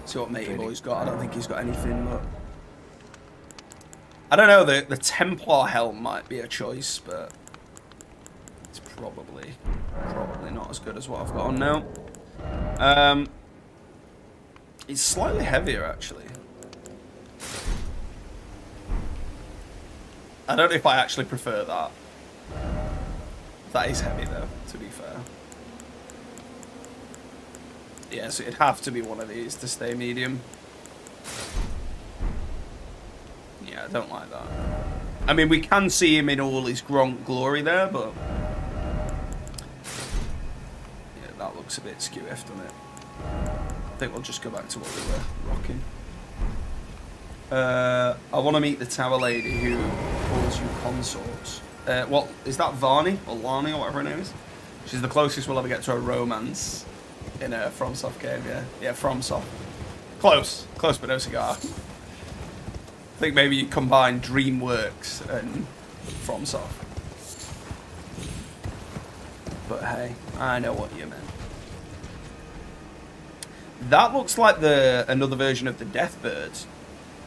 See what Matey Boy's got. I don't think he's got anything, but... I don't know, the Templar helm might be a choice, but... it's probably not as good as what I've got on now. It's slightly heavier, actually. I don't know if I actually prefer that. That is heavy, though, to be fair. Yeah, so it'd have to be one of these to stay medium. Yeah, I don't like that. I mean, we can see him in all his Gronk glory there, but... yeah, that looks a bit skew-effed, doesn't it? I think we'll just go back to what we were rocking. I want to meet the tower lady who calls you consorts. What, is that Varney? Or Lani, or whatever her name is? She's the closest we'll ever get to a romance in a FromSoft game, yeah. Yeah, FromSoft. Close, but no cigar. I think maybe you combine DreamWorks and FromSoft. But hey, I know what you meant. That looks like another version of the Deathbirds.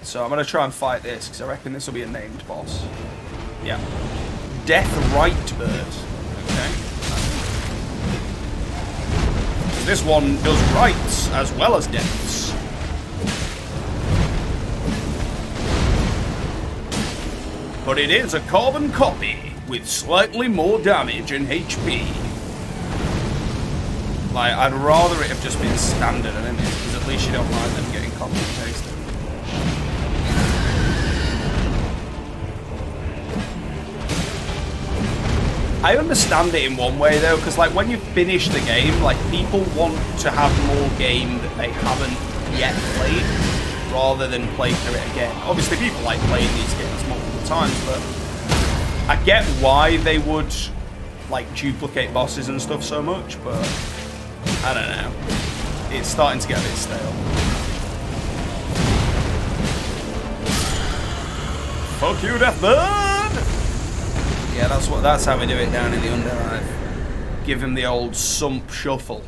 So I'm going to try and fight this, because I reckon this will be a named boss. Yeah. Death Right Bird. Okay. This one does rights as well as deaths. But it is a carbon copy with slightly more damage and HP. Like, I'd rather it have just been standard enemies, because at least you don't mind them getting copy and pasted. I understand it in one way though, because like when you finish the game, like people want to have more game that they haven't yet played, rather than play through it again. Obviously people like playing these games multiple times, but I get why they would like duplicate bosses and stuff so much, but I don't know. It's starting to get a bit stale. Fuck you, Deathbird! Yeah, that's how we do it down in the Underlife. Give him the old sump shuffle.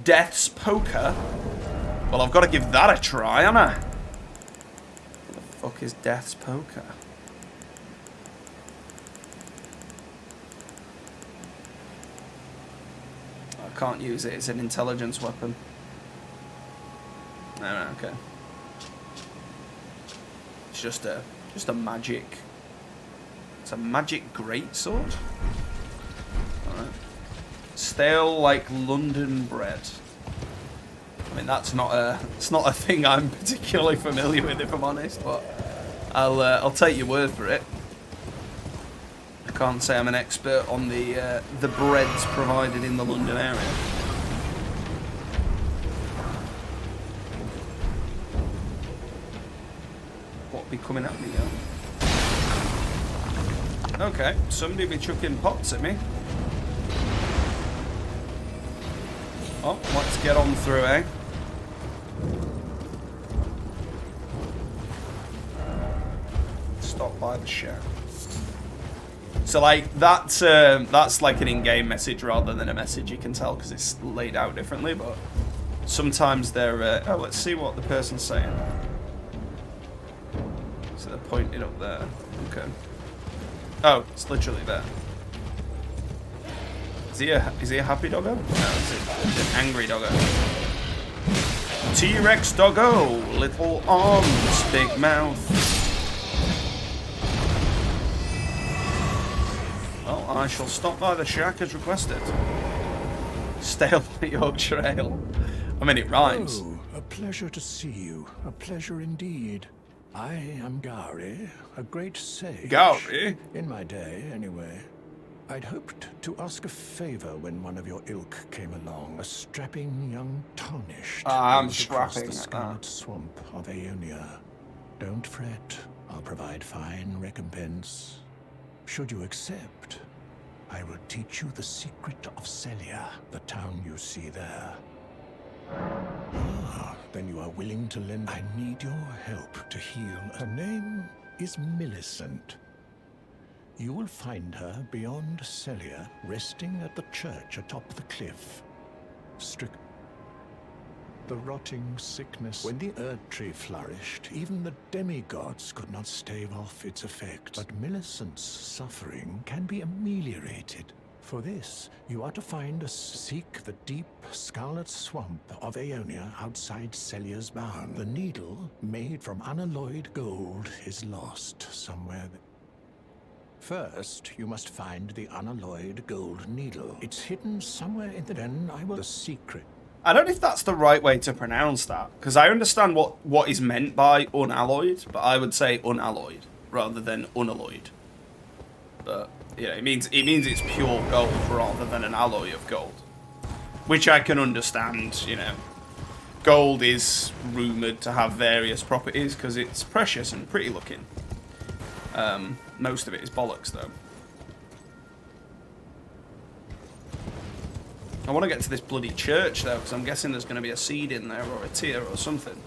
Death's Poker? Well, I've got to give that a try, haven't I? What the fuck is Death's Poker? I can't use it, it's an intelligence weapon. No, okay. It's just a magic... It's a magic greatsword. Alright. Stale like London bread. I mean it's not a thing I'm particularly familiar with, if I'm honest, but I'll take your word for it. I can't say I'm an expert on the breads provided in the London area. What be coming at me, yo? Okay, somebody be chucking pots at me. Oh, let's get on through, eh? Stop by the shack. So, like, that's like an in-game message rather than a message, you can tell, because it's laid out differently, but sometimes they're... oh, let's see what the person's saying. So they're pointing up there. Okay. Oh, it's literally there. Is he a happy doggo? No, it's an angry doggo. T-Rex doggo, little arms, big mouth. Well, I shall stop by the shack as requested. Stale Yorkshire ale. I mean, it rhymes. Oh, a pleasure to see you. A pleasure indeed. I am Gari, a great sage. Gari? In my day, anyway. I'd hoped to ask a favor when one of your ilk came along. A strapping young tarnished. I'm across strapping. the scarlet swamp of Aeonia. Don't fret. I'll provide fine recompense. Should you accept, I will teach you the secret of Celia, the town you see there. Ah, then you are willing to lend... I need your help to heal. Her name is Millicent. You will find her beyond Celia, resting at the church atop the cliff. The rotting sickness. When the Erd tree flourished, even the demigods could not stave off its effects. But Millicent's suffering can be ameliorated. For this, you are to seek the deep scarlet swamp of Aeonia outside Celia's barn. The needle, made from unalloyed gold, is lost somewhere. First, you must find the unalloyed gold needle. It's hidden somewhere in the den. The secret. I don't know if that's the right way to pronounce that, because I understand what is meant by unalloyed, but I would say unalloyed rather than unalloyed. But yeah, it means it's pure gold rather than an alloy of gold, which I can understand. You know, gold is rumored to have various properties because it's precious and pretty looking. Most of it is bollocks, though. I want to get to this bloody church, though, because I'm guessing there's going to be a seed in there or a tear or something.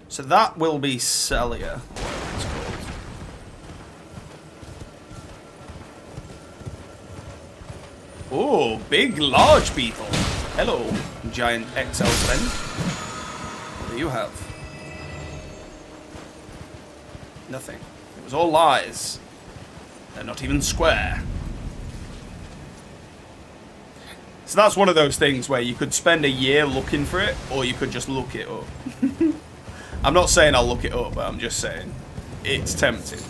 So that will be Celia. Oh, big, large beetle. Hello, giant XL friend. What do you have? Nothing. It was all lies. They're not even square. So that's one of those things where you could spend a year looking for it, or you could just look it up. I'm not saying I'll look it up, but I'm just saying it's tempting.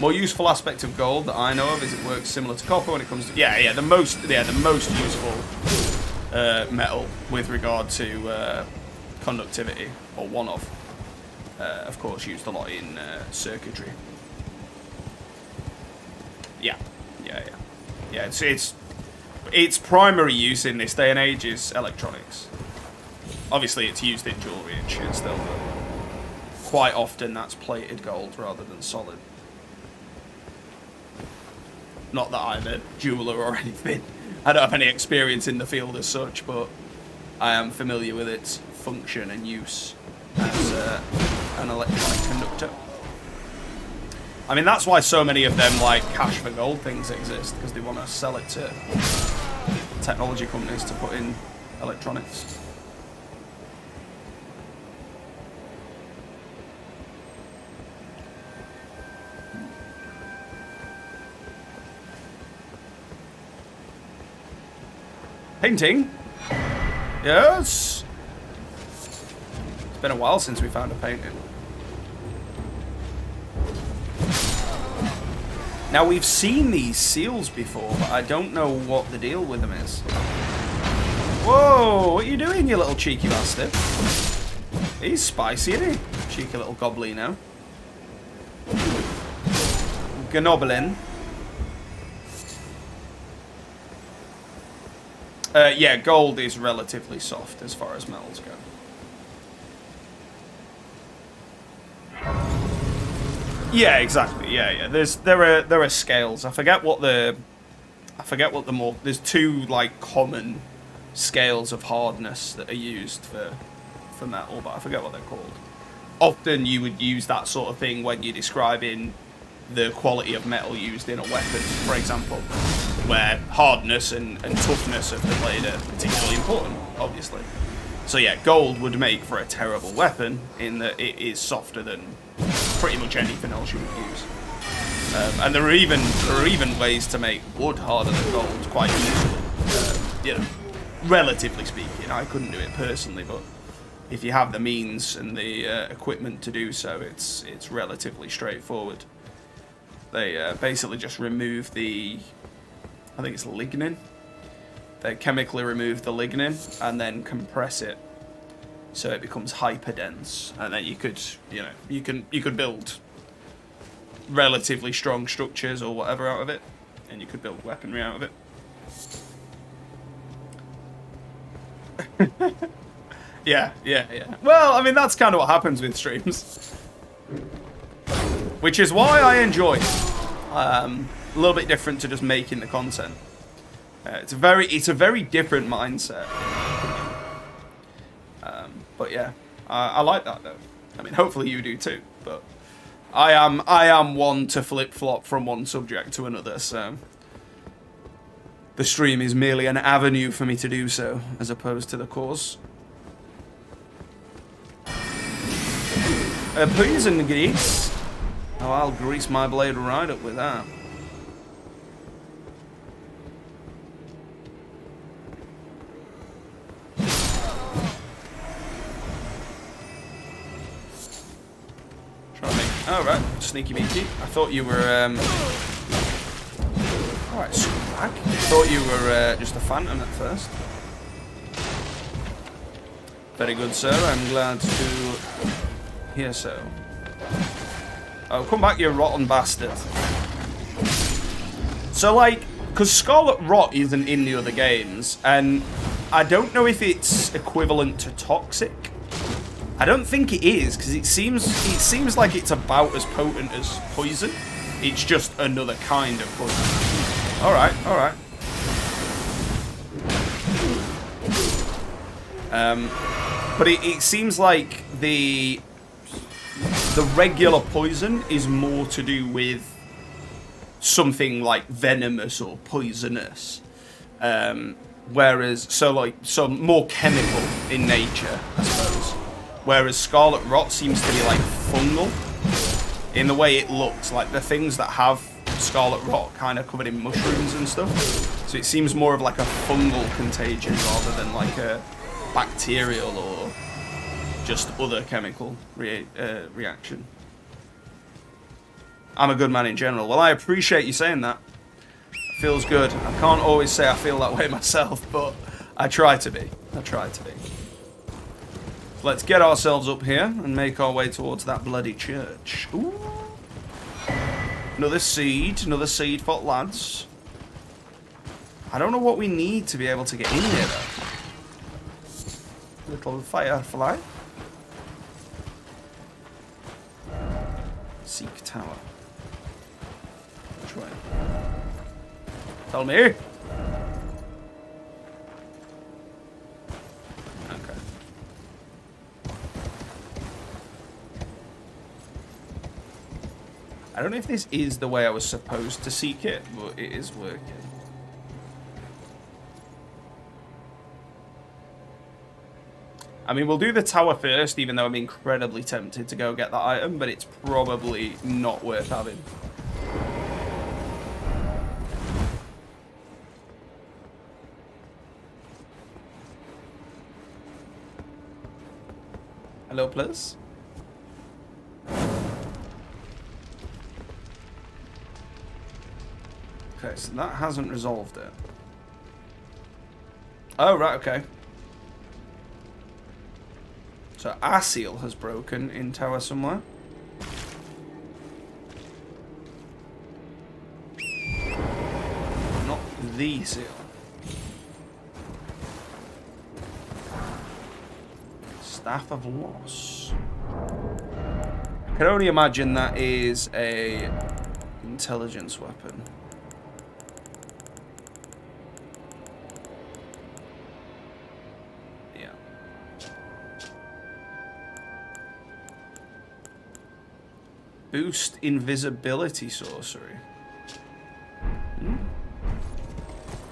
More useful aspect of gold that I know of is it works similar to copper when it comes to the most useful metal with regard to conductivity, or one of course used a lot in circuitry. Yeah. Its primary use in this day and age is electronics. Obviously, it's used in jewelry and shit still, but quite often that's plated gold rather than solid. Not that I'm a jeweler or anything. I don't have any experience in the field as such, but I am familiar with its function and use as an electronic conductor. I mean, that's why so many of them, like, cash for gold things exist, because they want to sell it to technology companies to put in electronics. Painting? Yes? It's been a while since we found a painting. Now, we've seen these seals before, but I don't know what the deal with them is. Whoa, what are you doing, you little cheeky bastard? He's spicy, isn't he? Cheeky little goblino. Gnoblin. Yeah, gold is relatively soft as far as metals go. Yeah, exactly. Yeah. There are scales. I forget what the more. There's two like common scales of hardness that are used for metal, but I forget what they're called. Often you would use that sort of thing when you're describing the quality of metal used in a weapon, for example, where hardness and toughness of the blade are particularly important, obviously. So yeah, gold would make for a terrible weapon in that it is softer than pretty much anything else you would use. And there are even ways to make wood harder than gold quite easily. Relatively speaking, I couldn't do it personally, but if you have the means and the equipment to do so, it's relatively straightforward. They basically just remove the, I think it's lignin. They chemically remove the lignin and then compress it so it becomes hyper dense, and then you could build relatively strong structures or whatever out of it, and you could build weaponry out of it. Yeah. Well, I mean, that's kind of what happens with streams, which is why I enjoy it. A little bit different to just making the content. It's a very different mindset. But yeah, I like that though. I mean, hopefully you do too. But I am one to flip flop from one subject to another. So the stream is merely an avenue for me to do so, as opposed to the cause. Poison grease. Oh, I'll grease my blade right up with that. Alright, sneaky beaky. I thought you were, Alright, swag. I thought you were just a phantom at first. Very good, sir. I'm glad to hear so. Oh, come back, you rotten bastard. So, like, because Scarlet Rot isn't in the other games, and I don't know if it's equivalent to Toxic. I don't think it is, because it seems like it's about as potent as poison. It's just another kind of poison. Alright. But it seems like the The regular poison is more to do with something like venomous or poisonous. Whereas, so more chemical in nature, I suppose. Whereas Scarlet Rot seems to be like fungal in the way it looks. Like the things that have Scarlet Rot kind of covered in mushrooms and stuff. So it seems more of like a fungal contagion rather than like a bacterial or just other chemical reaction. I'm a good man in general. Well, I appreciate you saying that. It feels good. I can't always say I feel that way myself, but I try to be. I try to be. Let's get ourselves up here and make our way towards that bloody church. Ooh. Another seed for lads. I don't know what we need to be able to get in here though. Little firefly. Seek tower. Which way? Tell me. Okay. I don't know if this is the way I was supposed to seek it, but it is working. I mean, we'll do the tower first, even though I'm incredibly tempted to go get that item, but it's probably not worth having. Hello, please. Okay, so that hasn't resolved it. Oh, right, okay. So our seal has broken in tower somewhere. Not the seal. Staff of Loss. I can only imagine that is a intelligence weapon. Boost invisibility sorcery.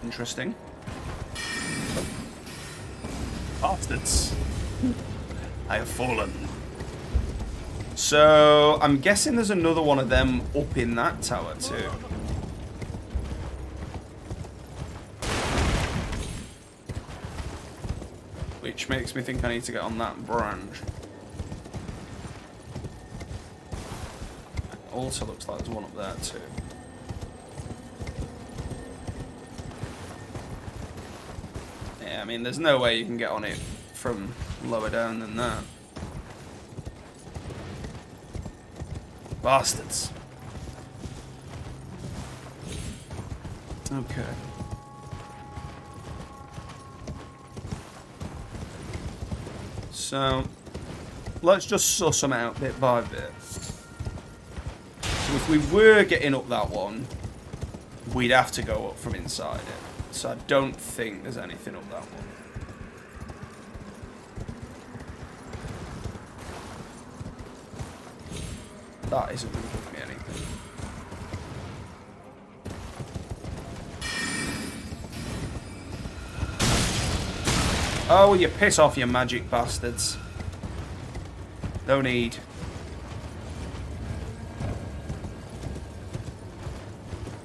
Interesting. Bastards. I have fallen. So, I'm guessing there's another one of them up in that tower too. Which makes me think I need to get on that branch. Also looks like there's one up there too. Yeah, I mean, there's no way you can get on it from lower down than that. Bastards. Okay. So, let's just suss them out bit by bit. So if we were getting up that one, we'd have to go up from inside it. So I don't think there's anything up that one. That isn't going to give me anything. Oh, you piss off, you magic bastards. No need.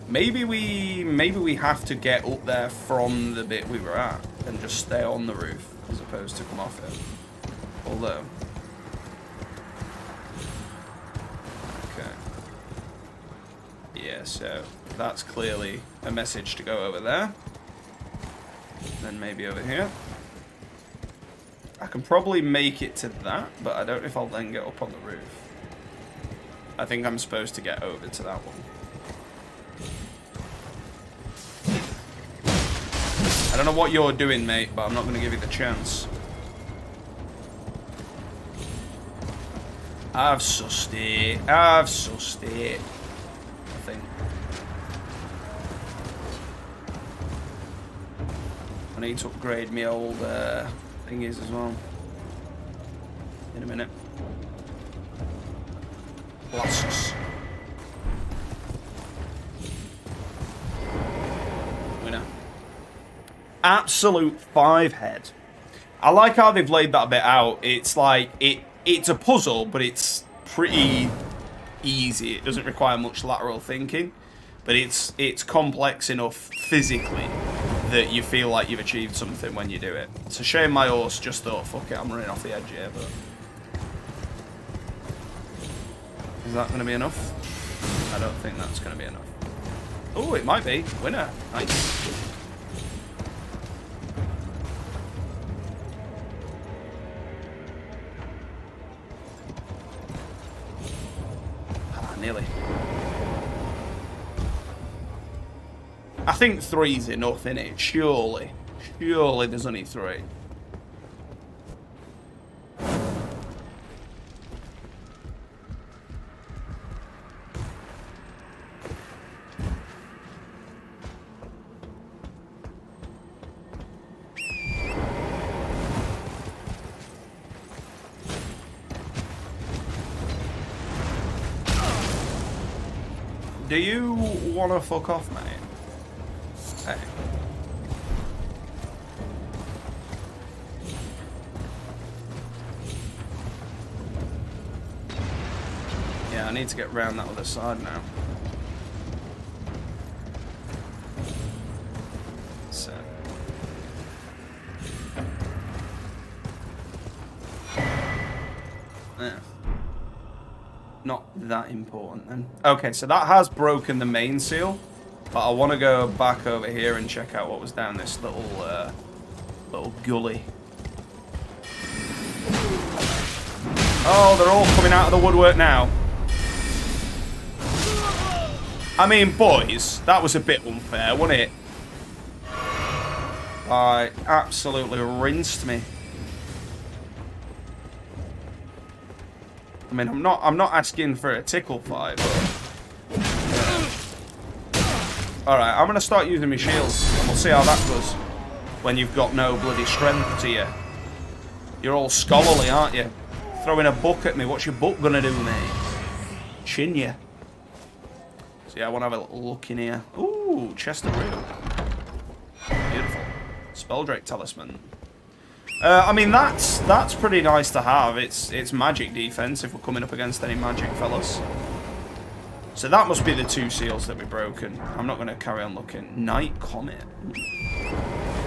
Maybe we have to get up there from the bit we were at and just stay on the roof as opposed to come off it. Although. Okay. Yeah, so that's clearly a message to go over there. Then maybe over here. I can probably make it to that, but I don't know if I'll then get up on the roof. I think I'm supposed to get over to that one. I don't know what you're doing, mate, but I'm not going to give you the chance. I've sussed it. I've sussed it. I think. I need to upgrade my old thingies as well. In a minute. Blasts. Winner. Absolute 5 head. I like how they've laid that bit out. It's like, it's a puzzle, but it's pretty easy. It doesn't require much lateral thinking, but it's complex enough physically that you feel like you've achieved something when you do it. It's a shame my horse just thought, fuck it, I'm running off the edge here, but... Is that going to be enough? I don't think that's going to be enough. Oh, it might be. Winner. Nice. Ah, nearly. I think 3's enough, innit? Surely. Surely there's only 3. Do you want to fuck off, mate? Hey. Yeah, I need to get round that other side now. So. Yeah. Not that important then. Okay, so that has broken the main seal, but I want to go back over here and check out what was down this little gully. Oh, they're all coming out of the woodwork now. I mean, boys, that was a bit unfair, wasn't it? Absolutely rinsed me. I mean, I'm not asking for a tickle fight, but alright, I'm gonna start using my shields and we'll see how that goes when you've got no bloody strength to you. You're all scholarly, aren't you? Throwing a book at me, what's your book gonna do, mate? Chin ya. So yeah, I wanna have a little look in here. Ooh, chest of root. Beautiful. Spelldrake talisman. I mean, that's pretty nice to have. It's magic defense if we're coming up against any magic fellas. So that must be the 2 seals that we've broken. I'm not going to carry on looking. Night Comet.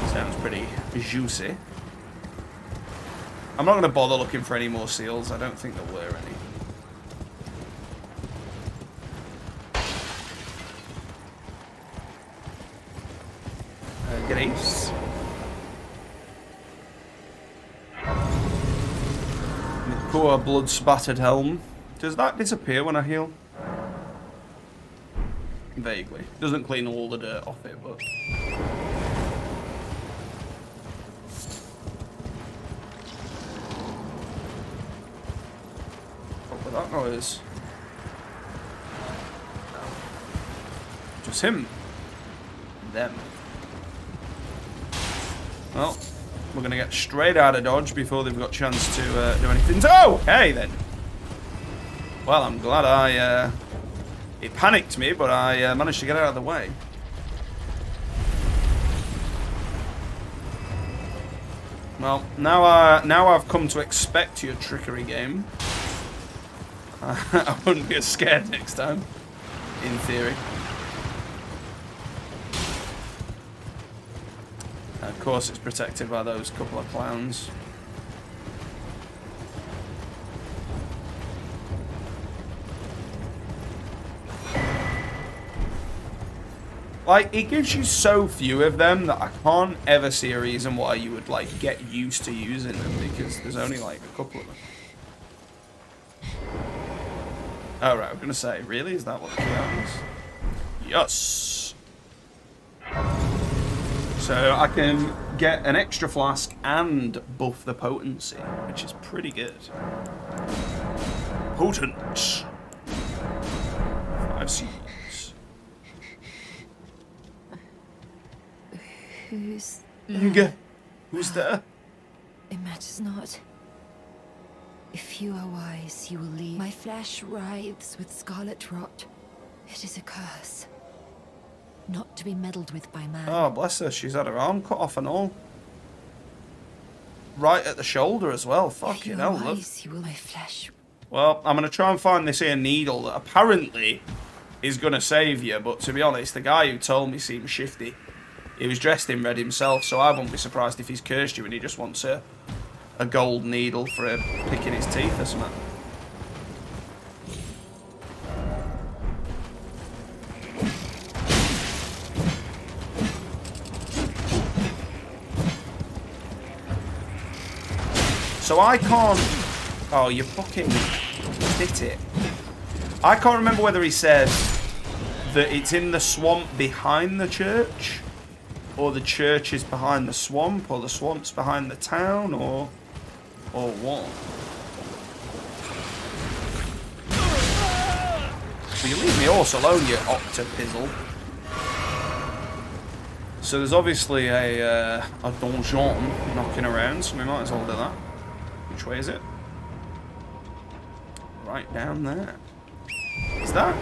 Sounds pretty juicy. I'm not going to bother looking for any more seals. I don't think there were any. Grace. Poor blood-spattered helm. Does that disappear when I heal? Vaguely. Doesn't clean all the dirt off it, but... What was that noise? Just him. Them. Well... We're going to get straight out of dodge before they've got a chance to do anything. Oh, hey then. Well, I'm glad it panicked me, but I managed to get out of the way. Well, now I've come to expect your trickery game. I wouldn't be as scared next time, in theory. Of course, it's protected by those couple of clowns. Like, it gives you so few of them that I can't ever see a reason why you would, like, get used to using them, because there's only, like, a couple of them. Oh, right, I'm gonna say, really? Is that what the key item is? Yes! So I can get an extra flask and buff the potency, which is pretty good. Potent. 5 seeds. Who's Inga. Who's there? It matters not. If you are wise, you will leave. My flesh writhes with scarlet rot. It is a curse. Not to be meddled with by man. Oh, bless her. She's had her arm cut off and all. Right at the shoulder as well. Fucking hell, love. You will my flesh. Well, I'm going to try and find this here needle that apparently is going to save you. But to be honest, the guy who told me seemed shifty. He was dressed in red himself, so I wouldn't be surprised if he's cursed you and he just wants a gold needle for picking his teeth or something. So I can't... Oh, you fucking hit it. I can't remember whether he said that it's in the swamp behind the church, or the church is behind the swamp, or the swamp's behind the town, or what. So you leave me horse alone, you octopizzle. So there's obviously a donjon knocking around, so we might as well do that. Which way is it? Right down there. Is that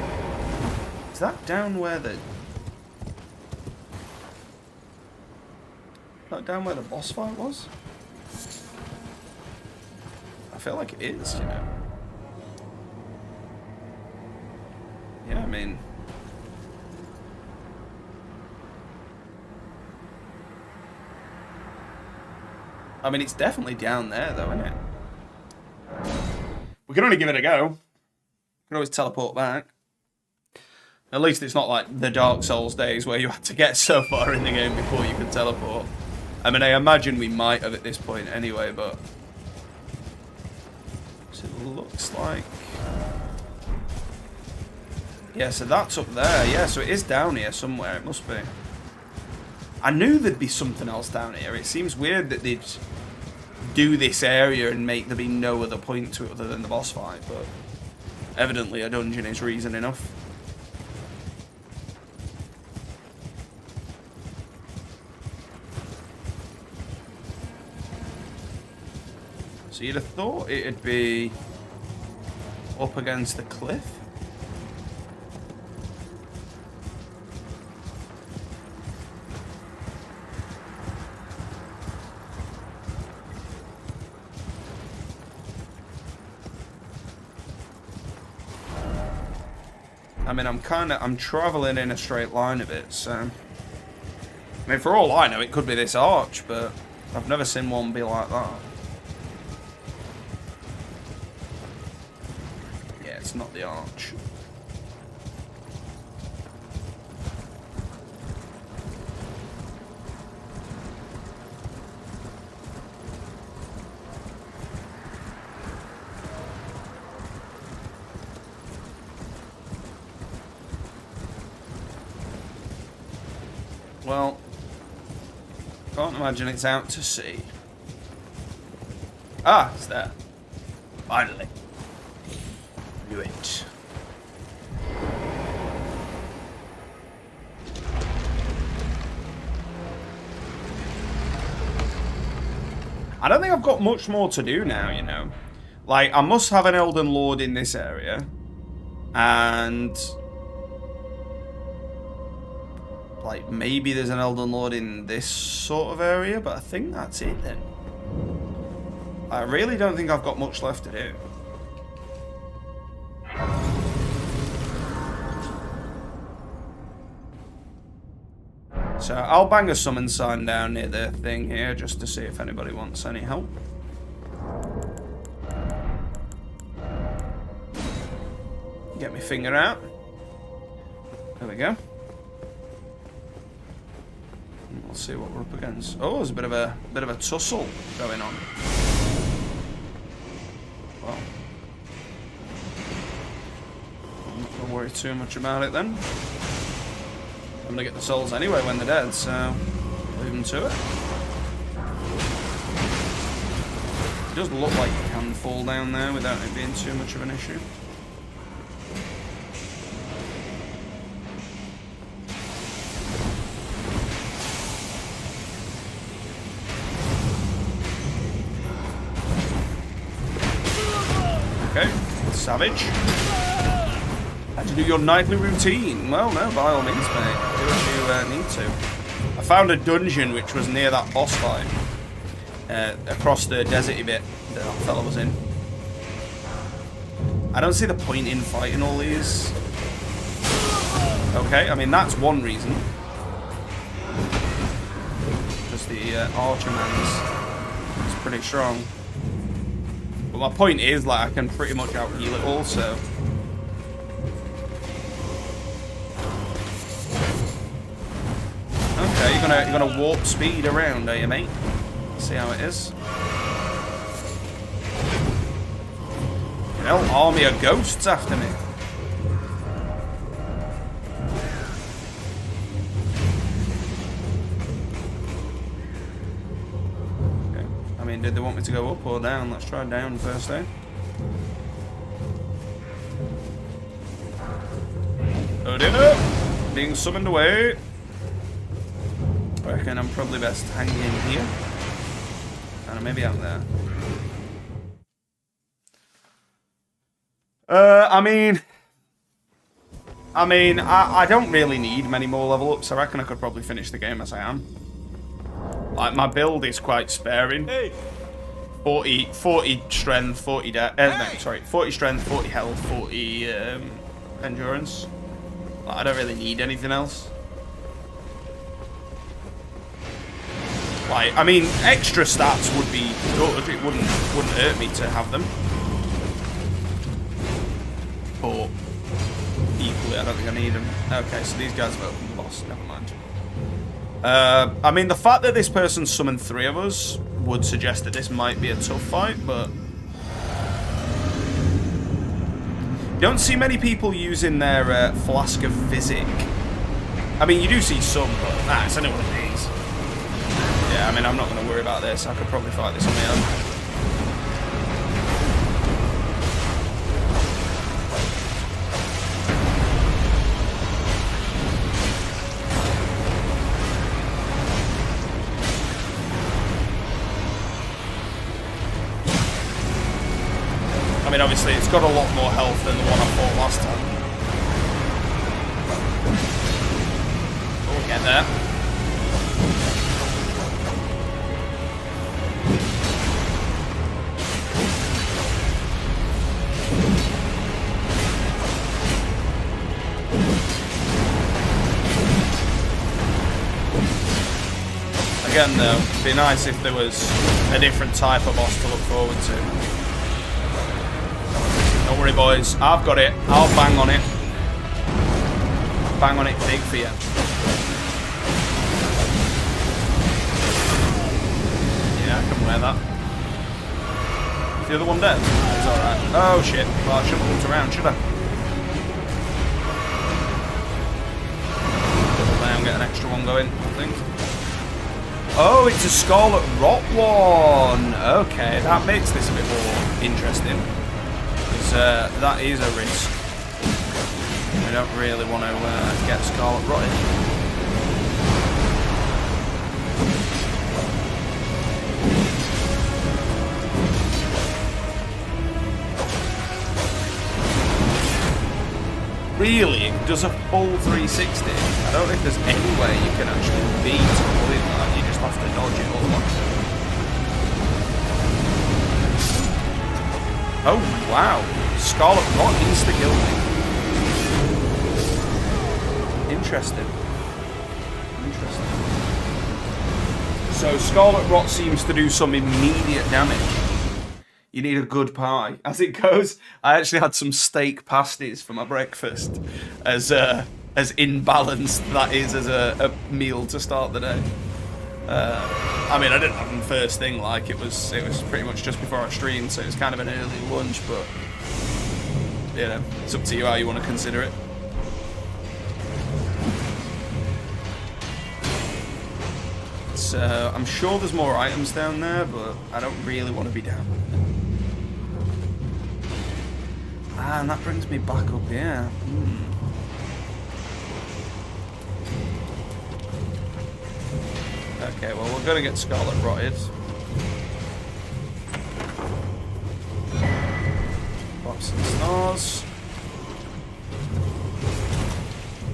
down where the... Is that down where the boss fight was? I feel like it is, you know. Yeah, I mean... it's definitely down there, though, isn't it? We can only give it a go. We can always teleport back. At least it's not like the Dark Souls days where you had to get so far in the game before you could teleport. I mean, I imagine we might have at this point anyway, but... So it looks like... Yeah, so that's up there. Yeah, so it is down here somewhere. It must be. I knew there'd be something else down here. It seems weird that they'd do this area and make there be no other point to it other than the boss fight, but evidently a dungeon is reason enough. So you'd have thought it'd be up against the cliff. I mean, I'm travelling in a straight line a bit, so... I mean, for all I know, it could be this arch, but I've never seen one be like that. Yeah, it's not the arch. Well, can't imagine it's out to sea. Ah, it's there. Finally. Knew it. I don't think I've got much more to do now, you know. Like, I must have an Elden Lord in this area. And... like, maybe there's an Elden Lord in this sort of area, but I think that's it then. I really don't think I've got much left to do. So I'll bang a summon sign down near the thing here just to see if anybody wants any help. Get my finger out. There we go. We'll see what we're up against. Oh, there's a bit of a tussle going on. Well, I'm not gonna worry too much about it then. I'm gonna get the souls anyway when they're dead, so leave them to it. It does look like it can fall down there without it being too much of an issue. Okay, savage. Had to do your nightly routine. Well, no, by all means, mate. Do what you need to. I found a dungeon which was near that boss fight. Across the deserty bit that fella was in. I don't see the point in fighting all these. Okay, I mean, that's one reason. Just the archer man's pretty strong. But my point is, like, I can pretty much out-heal it also. Okay, you're gonna warp speed around, are you, mate? See how it is. You know, army of ghosts after me. Okay. I mean, did they want me to go up or down? Let's try down first, eh? Oh dear! Being summoned away. I reckon I'm probably best hanging in here. And maybe out there. I don't really need many more level ups. I reckon I could probably finish the game as I am. Like, my build is quite sparing. Hey. 40 strength, 40 40 strength, 40 health, 40 endurance. Like, I don't really need anything else. Like, I mean, extra stats would be good. It wouldn't hurt me to have them. But equally, I don't think I need them. Okay, so these guys have opened the boss. Never mind. I mean, the fact that this person summoned 3 of us would suggest that this might be a tough fight, but you don't see many people using their Flask of Physic. I mean, you do see some, but it's only one of these. Yeah, I mean, I'm not going to worry about this. I could probably fight this on my own. I mean, obviously, it's got a lot more health than the one I fought last time. We'll get there. Again, though, it'd be nice if there was a different type of boss to look forward to. Don't worry, boys. I've got it. I'll bang on it. Bang on it big for you. Yeah, I can wear that. Is the other one dead? He's alright. Oh, shit. Well, I shouldn't have looked around, should I? I'm getting an extra one going, I think. Oh, it's a Scarlet Rot one. Okay, that makes this a bit more interesting. Because that is a risk. We don't really want to get Scarlet Rotted. Really? It does a full 360? I don't think there's any way you can actually beat avoid that. You just have to dodge it all. Oh, wow. Scarlet Rot insta-kill me. Interesting. So Scarlet Rot seems to do some immediate damage. You need a good pie. As it goes, I actually had some steak pasties for my breakfast, as imbalanced that is as a meal to start the day. I mean, I didn't have them first thing, like it was pretty much just before I streamed, so it was kind of an early lunch, but you know, it's up to you how you want to consider it. So I'm sure there's more items down there, but I don't really want to be down. Ah, and that brings me back up here. Okay, well, we're going to get Scarlet Rotted. But drops and stars.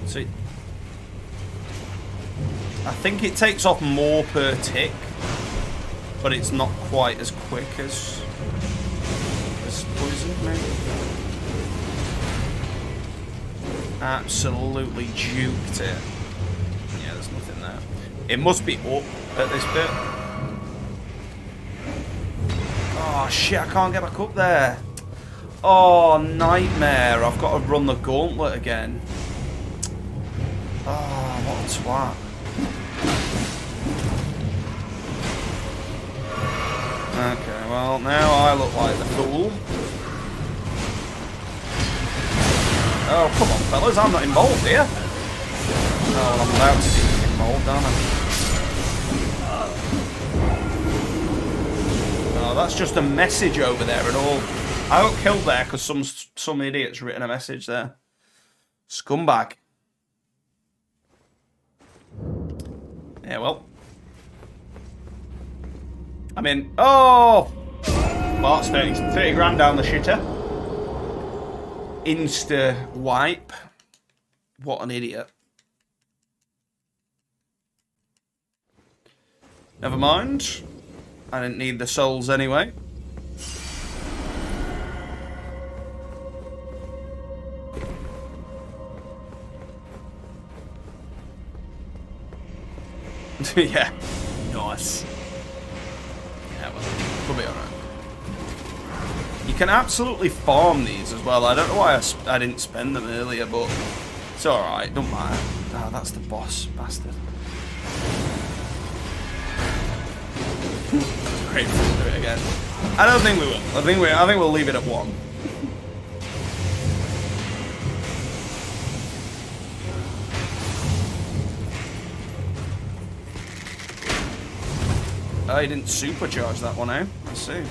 So I think it takes off more per tick, but it's not quite as quick as poison, maybe. Absolutely juked it. Yeah, there's nothing there. It must be up at this bit. Oh shit, I can't get back up there. Oh, nightmare. I've got to run the gauntlet again. Oh, what a twat. Okay, well, now I look like the fool. Oh, come on, fellas, I'm not involved here. Oh, well, I'm about to be involved, aren't I? Oh, that's just a message over there and all. I got killed there because some idiot's written a message there. Scumbag. Yeah, well. I mean, oh! Well, that's 30 grand down the shitter. Insta wipe. What an idiot. Never mind. I didn't need the souls anyway. Yeah. Nice. Yeah, well, we'll be alright. You can absolutely farm these as well. I don't know why I didn't spend them earlier, but it's alright. Don't matter. Ah, that's the boss, bastard. Great, we'll do it again. I don't think we will. I think we'll leave it at 1. I didn't supercharge that one out. I see.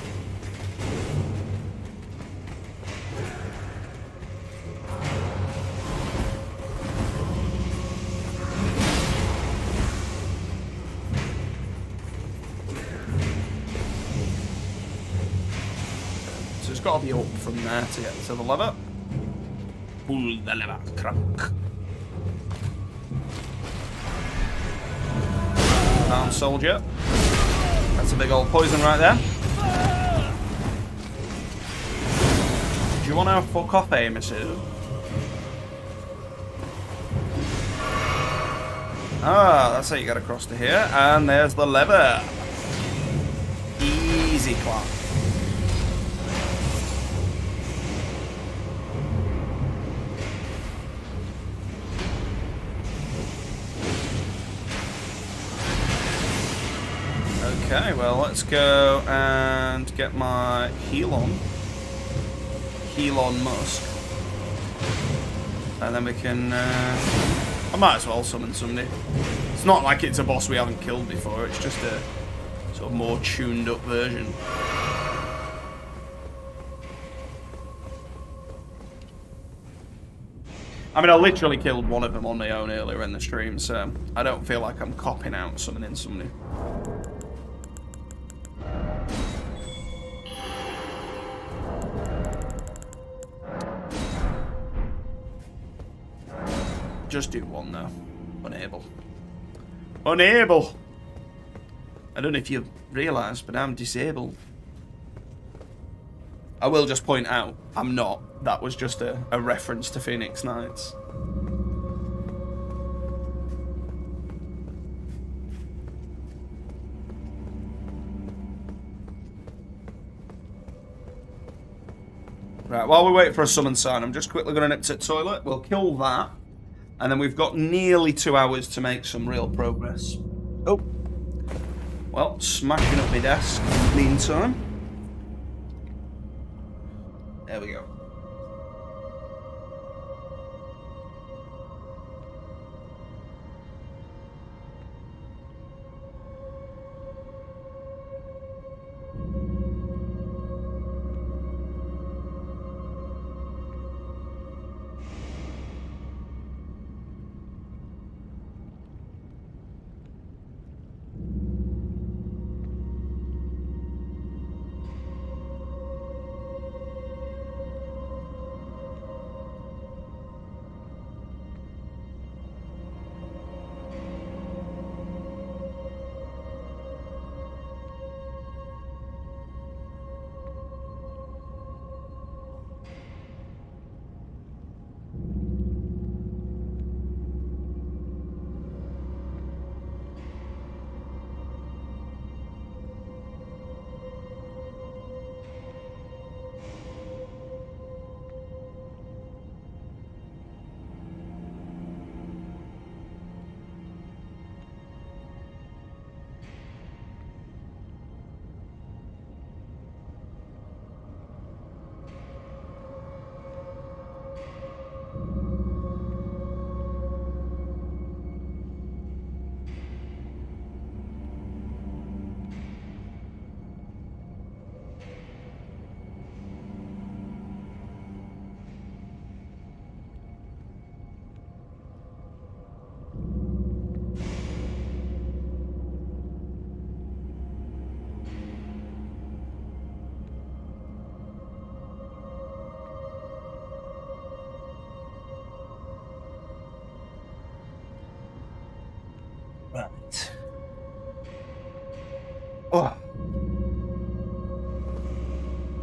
So it's got to be up from there to get to the lever. Pull the lever, crank. Down, soldier. That's a big old poison right there. Do you want to fuck off, Amisu? Ah, that's how you get across to here. And there's the lever. Easy clap. Okay, well, let's go and get my heal on Musk. And then we can, I might as well summon somebody. It's not like it's a boss we haven't killed before, it's just a sort of more tuned up version. I mean, I literally killed one of them on my own earlier in the stream, so I don't feel like I'm copping out summoning somebody. Just do one though. Unable. Unable! I don't know if you realise, but I'm disabled. I will just point out, I'm not. That was just a reference to Phoenix Knights. Right, while we wait for a summon sign, I'm just quickly going to nip to the toilet. We'll kill that. And then we've got nearly 2 hours to make some real progress. Oh. Well, smashing up my desk in the meantime. There we go.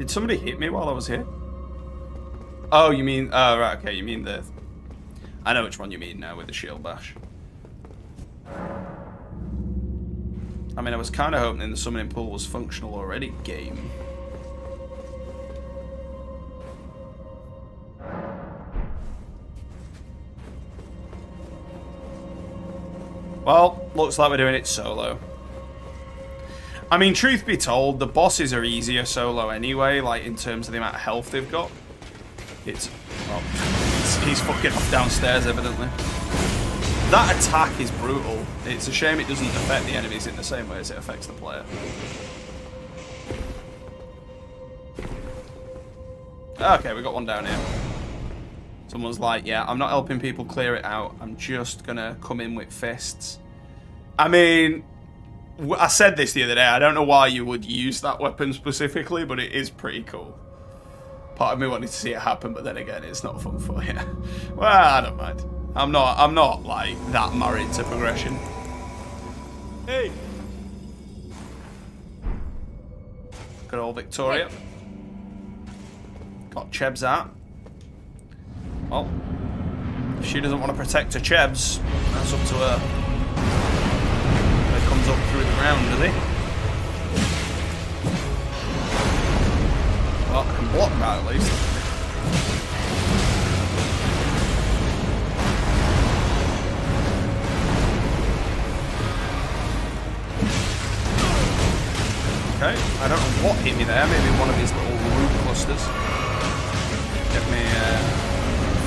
Did somebody hit me while I was here? Oh, you mean... Oh, right, okay, you mean the... I know which one you mean now with the shield bash. I mean, I was kind of hoping the summoning pool was functional already, game. Well, looks like we're doing it solo. I mean, truth be told, the bosses are easier solo anyway, like, in terms of the amount of health they've got. It's... Well, he's fucking off downstairs, evidently. That attack is brutal. It's a shame it doesn't affect the enemies in the same way as it affects the player. Okay, we got one down here. Someone's like, yeah, I'm not helping people clear it out. I'm just gonna come in with fists. I mean, I said this the other day. I don't know why you would use that weapon specifically, but it is pretty cool. Part of me wanted to see it happen, but then again, it's not fun for you. Well, I don't mind. I'm not like that married to progression. Hey! Good old Victoria. Got Chebs out. Well, if she doesn't want to protect her Chebs, that's up to her. He comes up through the ground, does he? Well, I can block that at least. Okay, I don't know what hit me there. Maybe one of his little root clusters. Get me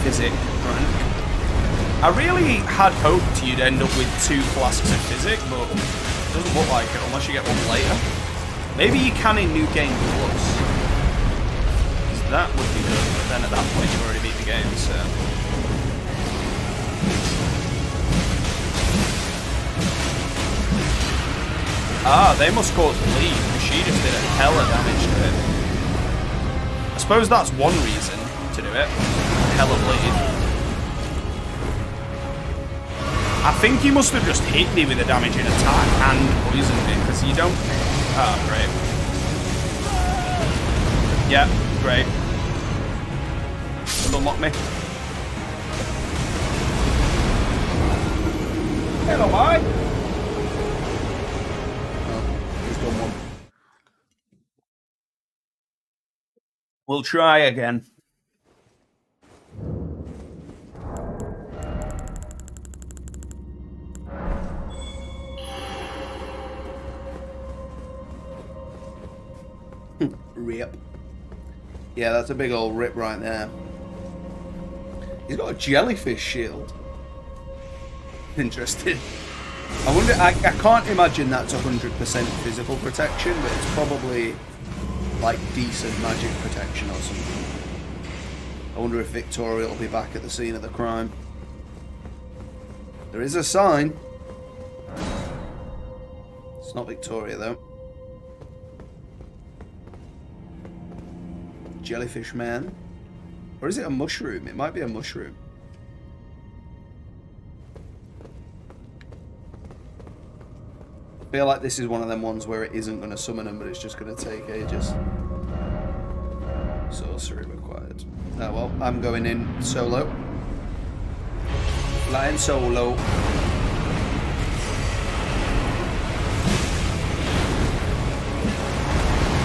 physic rank. I really had hoped you'd end up with 2 flasks of physic, but it doesn't look like it unless you get one later. Maybe you can in New Game Plus. That would be good, but then at that point you've already beat the game, so... Ah, they must cause bleed, because she just did a hell of damage to it. I suppose that's one reason to do it. Hella bleed. I think he must have just hit me with a damaging attack and poisoned me, because you don't... Ah, great. Yeah, great. Unlock me. Hello, bye. We'll try again. Rip. Yeah, that's a big old rip right there. He's got a jellyfish shield. Interesting. I wonder, I can't imagine that's 100% physical protection, but it's probably like decent magic protection or something. I wonder if Victoria will be back at the scene of the crime. There is a sign. It's not Victoria though. Jellyfish man. Or is it a mushroom? It might be a mushroom. I feel like this is one of them ones where it isn't going to summon them, but it's just going to take ages. Sorcery required. Oh well, I'm going in solo. Flying solo.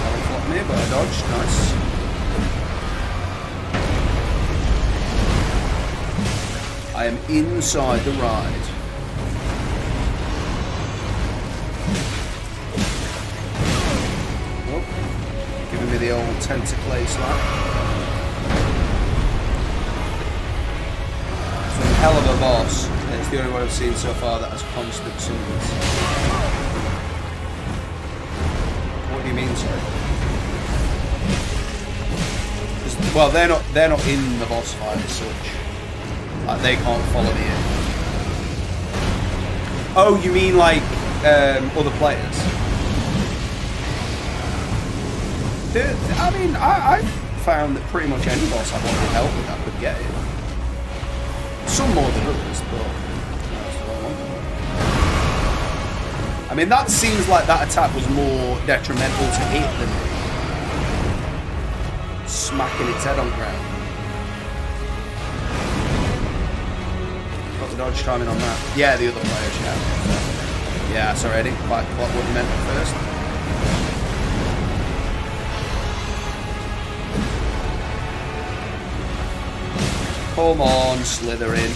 That'll flop me, but I dodged. Nice. I am inside the ride. Oh, giving me the old tentaclay slap. It's one hell of a boss. It's the only one I've seen so far that has constant summons. What do you mean, sorry? Well, they're not in the boss fight as such. Like, they can't follow me in. Oh, you mean like other players? I mean, I found that pretty much any boss I wanted help with, I could get it. Some more than others, but that's what I want. I mean, that seems like that attack was more detrimental to it than me. smacking its head on ground. Got the dodge timing on that. Yeah, the other players, yeah. Yeah, sorry, I didn't quite plot what you meant at first. Come on, Slytherin.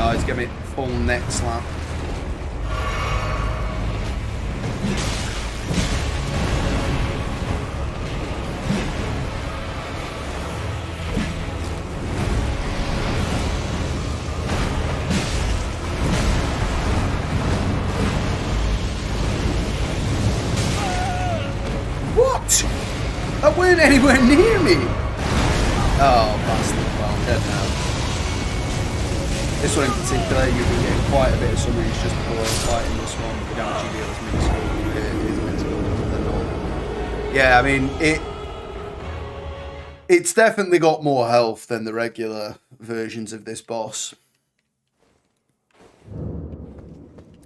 Oh, he's giving me full neck slap. What? That weren't anywhere near me. Oh, bastard. Well, I'm dead now. This one in particular, you've been getting quite a bit of summons just before fighting this one. The damage you deal is minuscule. It is minuscule than normal. Yeah, I mean, it's definitely got more health than the regular versions of this boss.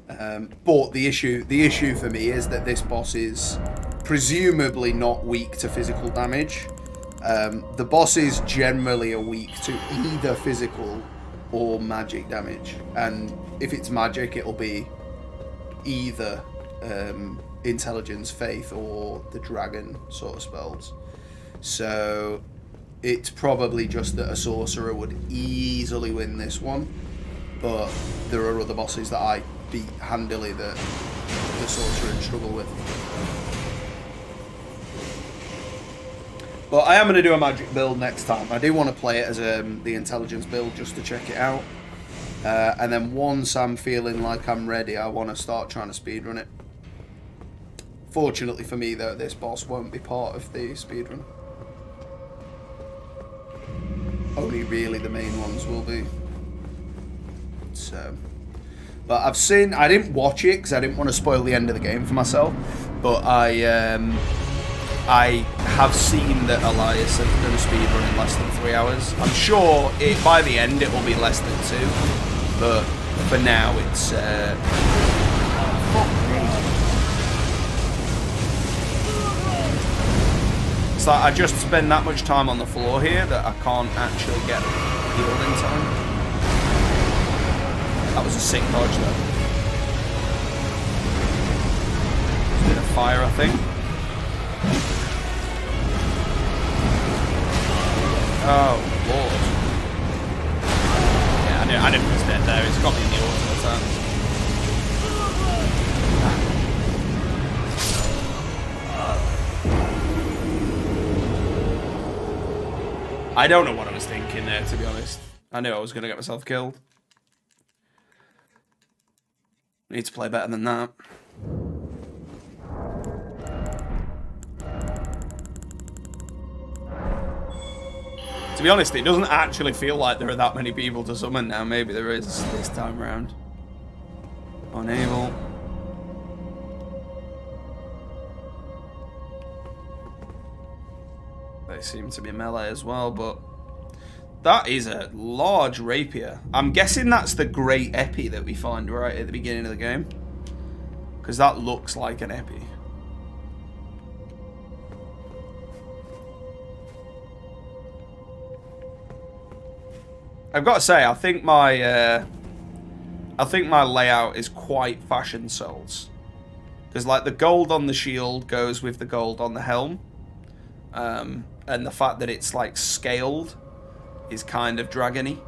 But the issue for me is that this boss is presumably not weak to physical damage. The bosses generally are weak to either physical or magic damage, and if it's magic, it'll be either intelligence, faith, or the dragon sort of spells. So it's probably just that a sorcerer would easily win this one, but there are other bosses that I beat handily that the sorcerer would struggle with. But I am going to do a magic build next time. I do want to play it as the intelligence build just to check it out. And then once I'm feeling like I'm ready, I want to start trying to speedrun it. Fortunately for me, though, this boss won't be part of the speedrun. Only really the main ones will be. So, but I didn't watch it because I didn't want to spoil the end of the game for myself. But I have seen that Elias has done a speedrun in less than 3 hours. I'm sure by the end it will be less than 2, but for now it's... It's like I just spend that much time on the floor here that I can't actually get healed in time. That was a sick dodge though. Just a bit of fire, I think. Oh, Lord. Yeah, I didn't miss dead there. It's got me in the auto attack. I don't know what I was thinking there, to be honest. I knew I was going to get myself killed. I need to play better than that. To be honest, it doesn't actually feel like there are that many people to summon now. Maybe there is this time around. Unable. They seem to be melee as well, but that is a large rapier. I'm guessing that's the great epi that we find right at the beginning of the game, because that looks like an epi. I've got to say, I think my layout is quite Fashion Souls, because like the gold on the shield goes with the gold on the helm, and the fact that it's like scaled is kind of dragony.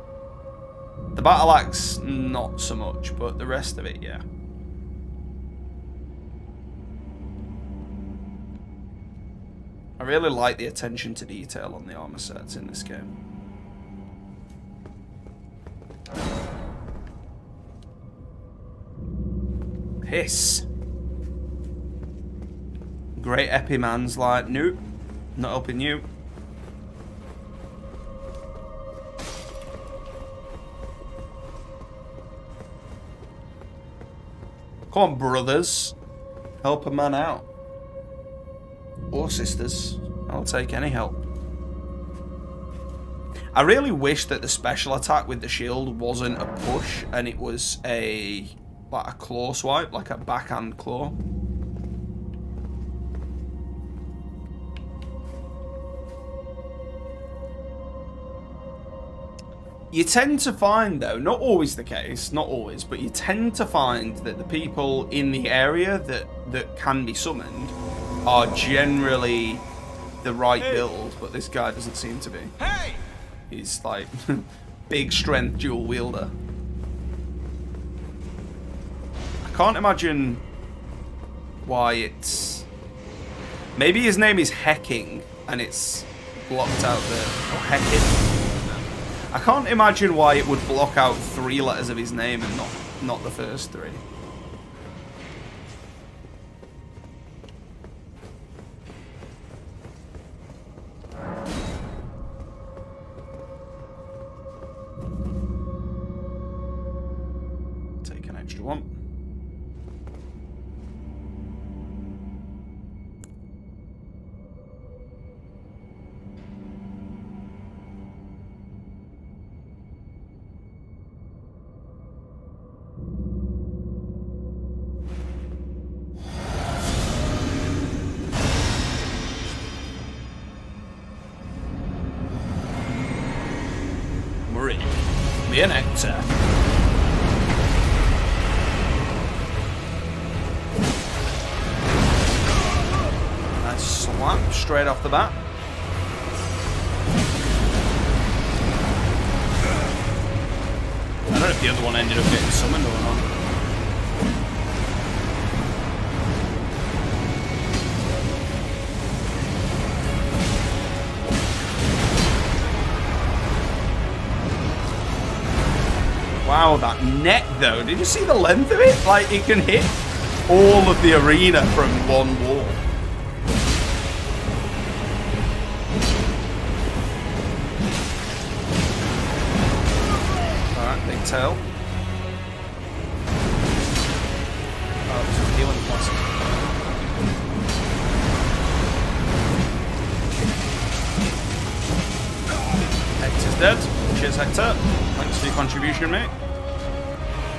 The battle axe not so much, but the rest of it, yeah. I really like the attention to detail on the armor sets in this game. Piss. Great epi man's like, nope, not helping you. Come on, brothers. Help a man out. Or sisters. I'll take any help. I really wish that the special attack with the shield wasn't a push and it was a claw swipe, like a backhand claw. You tend to find, though, not always the case, not always, but you tend to find that the people in the area that can be summoned are generally the right build, but this guy doesn't seem to be. Hey! He's like big strength dual wielder. I can't imagine why it's... Maybe his name is Hecking and it's blocked out the... Oh, Hecking. I can't imagine why it would block out 3 letters of his name and not the first 3. Take an extra one. Be an actor. Nice slap straight off the bat. I don't know if the other one ended up getting summoned or not. Wow, that net though, did you see the length of it? Like, it can hit all of the arena from one wall. Alright, big tail. Oh, it's a healing plus. Hector's dead. Cheers, Hector. Thanks for your contribution, mate.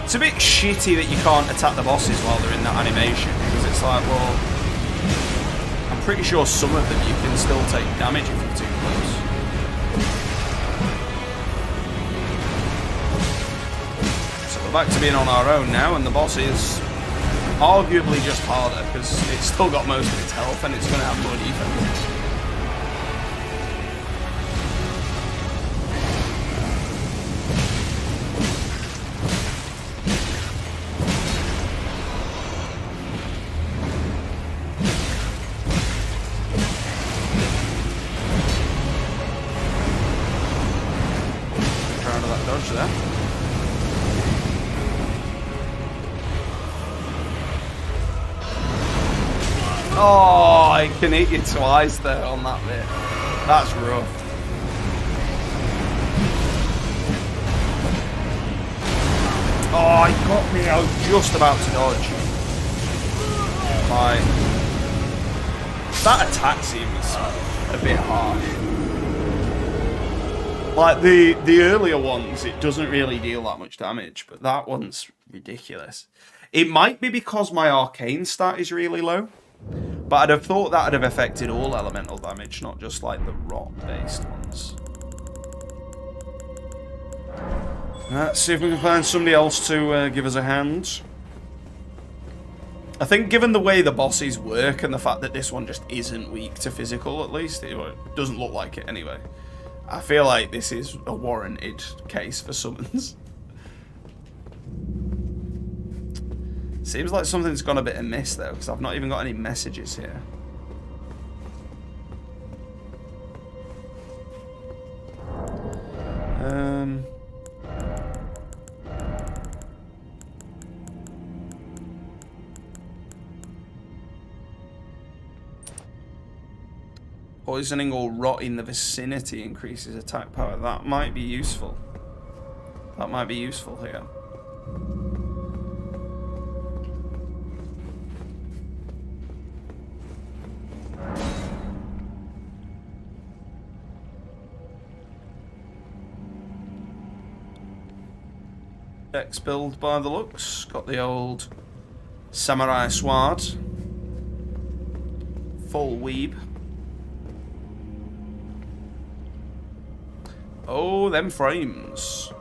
It's a bit shitty that you can't attack the bosses while they're in that animation, because it's like, well, I'm pretty sure some of them you can still take damage if you're too close. So we're back to being on our own now, and the boss is arguably just harder, because it's still got most of its health, and it's going to have more defense. There. Oh, I can hit you twice there on that bit. That's rough. Oh, he got me. I was just about to dodge. Like, that attack seems a bit harsh. Like, the earlier ones, it doesn't really deal that much damage, but that one's ridiculous. It might be because my arcane stat is really low, but I'd have thought that would have affected all elemental damage, not just, like, the rot-based ones. Let's see if we can find somebody else to give us a hand. I think given the way the bosses work and the fact that this one just isn't weak to physical, at least, it doesn't look like it anyway. I feel like this is a warranted case for summons. Seems like something's gone a bit amiss though, because I've not even got any messages here. Poisoning or rot in the vicinity increases attack power. That might be useful. That might be useful here. Dex build by the looks. Got the old samurai sword. Full weeb. Oh, them frames.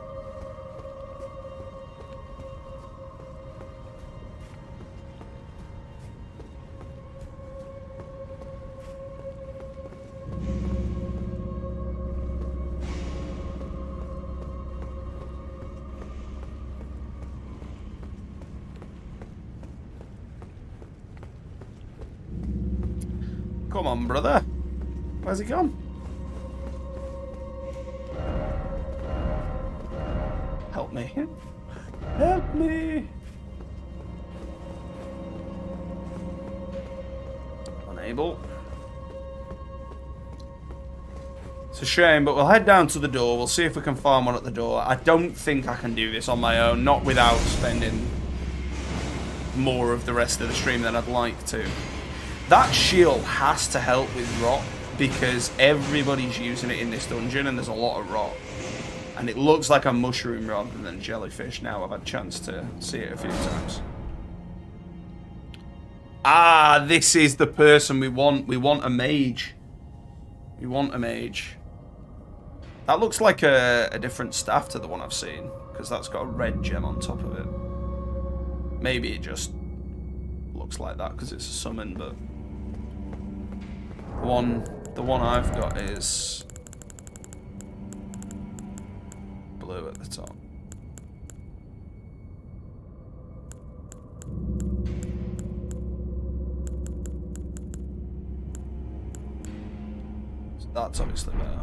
Come on, brother. Where's he gone? Help me. Help me. Unable. It's a shame, but we'll head down to the door. We'll see if we can farm one at the door. I don't think I can do this on my own, not without spending more of the rest of the stream than I'd like to. That shield has to help with rot, because everybody's using it in this dungeon and there's a lot of rot. And it looks like a mushroom rather than jellyfish now. I've had a chance to see it a few times. Ah, this is the person we want. We want a mage. We want a mage. That looks like a different staff to the one I've seen, because that's got a red gem on top of it. Maybe it just looks like that because it's a summon, but the one I've got is blue at the top. So that's obviously better.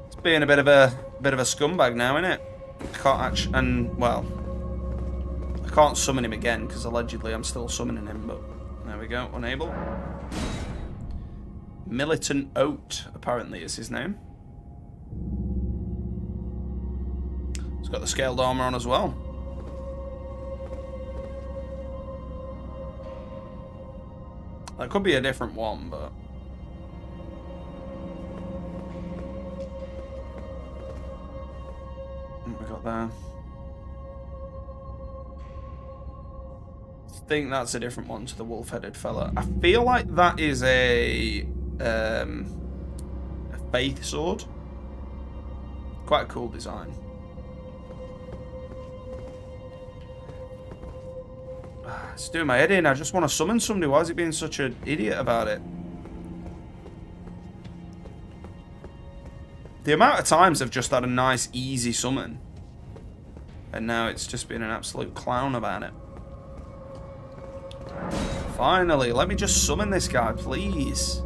It's being a bit of a scumbag now, isn't it? Can't actually, and well, I can't summon him again because allegedly I'm still summoning him, but there we go, unable. Militant Oat, apparently, is his name. He's got the scaled armor on as well. That could be a different one, but what we got there? I think that's a different one to the wolf-headed fella. I feel like that is a faith sword. Quite a cool design. It's doing my head in. I just want to summon somebody. Why is he being such an idiot about it? The amount of times I've just had a nice, easy summon, and now it's just been an absolute clown about it. Finally, let me just summon this guy, please.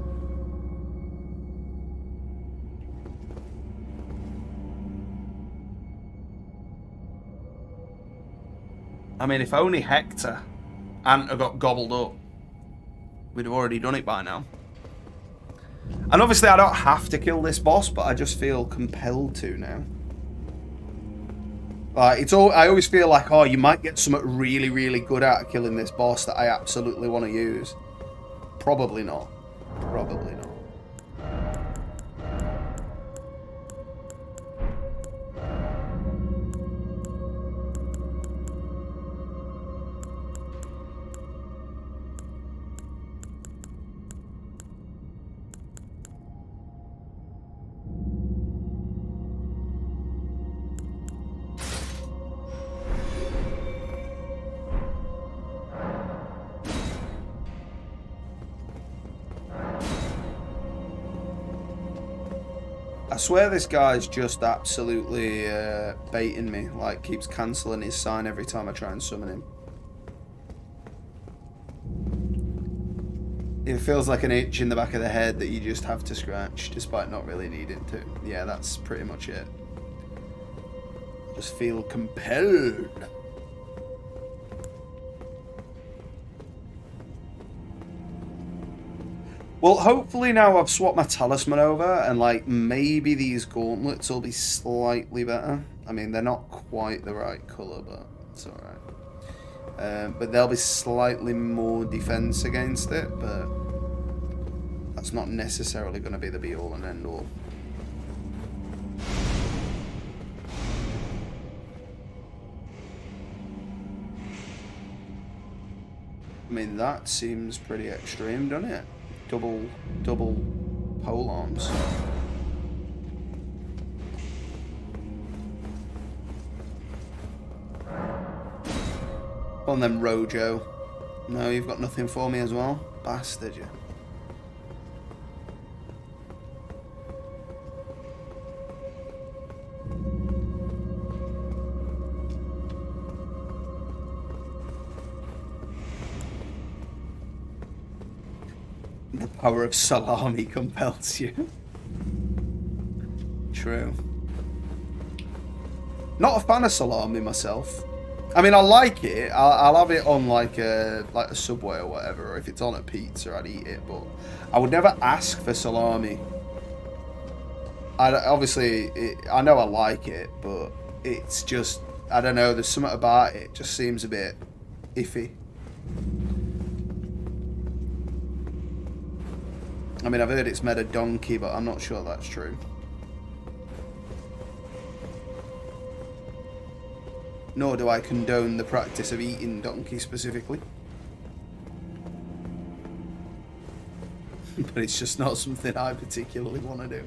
I mean, if only Hector hadn't have got gobbled up, we'd have already done it by now. And obviously I don't have to kill this boss, but I just feel compelled to now. Like, I always feel like, oh, you might get something really, really good at killing this boss that I absolutely want to use. Probably not. Probably not. I swear this guy's just absolutely baiting me, like keeps cancelling his sign every time I try and summon him. It feels like an itch in the back of the head that you just have to scratch despite not really needing to. Yeah, that's pretty much it. Just feel compelled. Well, hopefully now I've swapped my talisman over and like maybe these gauntlets will be slightly better. I mean, they're not quite the right colour, but it's alright. But there'll be slightly more defense against it, but that's not necessarily going to be the be-all and end-all. I mean, that seems pretty extreme, doesn't it? Double pole arms. On then, Rojo. No, you've got nothing for me as well? Bastard, you. The power of salami compels you. True. Not a fan of salami myself. I mean, I like it. I'll have it on like a Subway or whatever, or if it's on a pizza, I'd eat it. But I would never ask for salami. Obviously, I know I like it, but it's just, I don't know. There's something about it just seems a bit iffy. I mean, I've heard it's made of donkey, but I'm not sure that's true. Nor do I condone the practice of eating donkey specifically. But it's just not something I particularly want to do.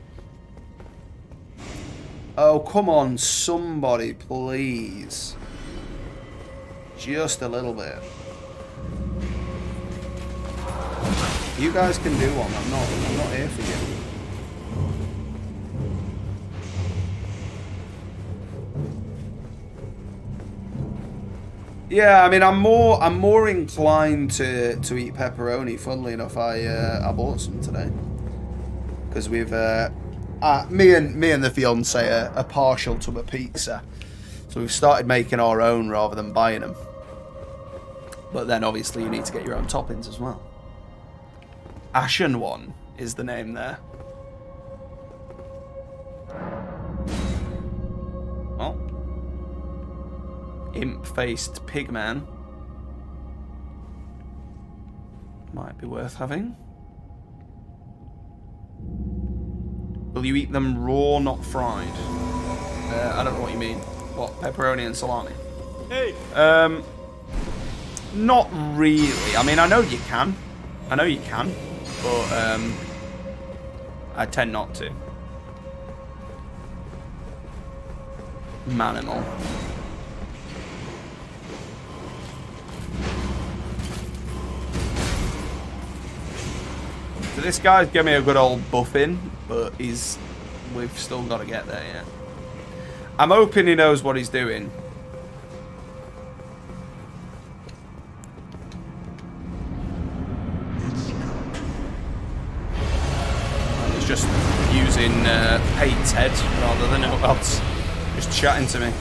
Oh, come on, somebody, please. Just a little bit. You guys can do one. I'm not here for you. Yeah, I mean, I'm more inclined to eat pepperoni. Funnily enough, I bought some today because we've me and the fiance are partial to a pizza, so we've started making our own rather than buying them. But then obviously you need to get your own toppings as well. Ashen One is the name there. Well. Imp-faced pigman. Might be worth having. Will you eat them raw, not fried? I don't know what you mean. What, pepperoni and salami? Hey! Not really. I mean, I know you can. But I tend not to. Manimal. So this guy's giving me a good old buffing, but we've still got to get there yet. I'm hoping he knows what he's doing. He's just using Pate's head rather than anyone else. Just chatting to me.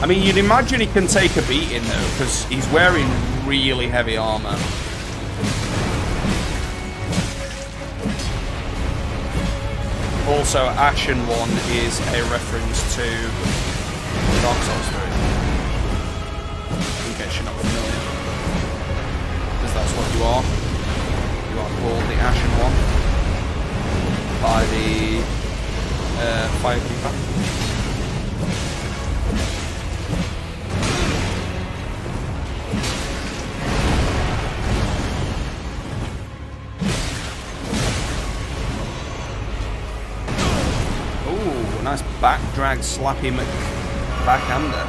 I mean, you'd imagine he can take a beating, though, because he's wearing really heavy armor. Also, Ashen One is a reference to Dark Souls 3. In case you're not familiar. Because that's what you are. You are called the Ashen One. By the Firekeeper. Nice back drag slappy backhander.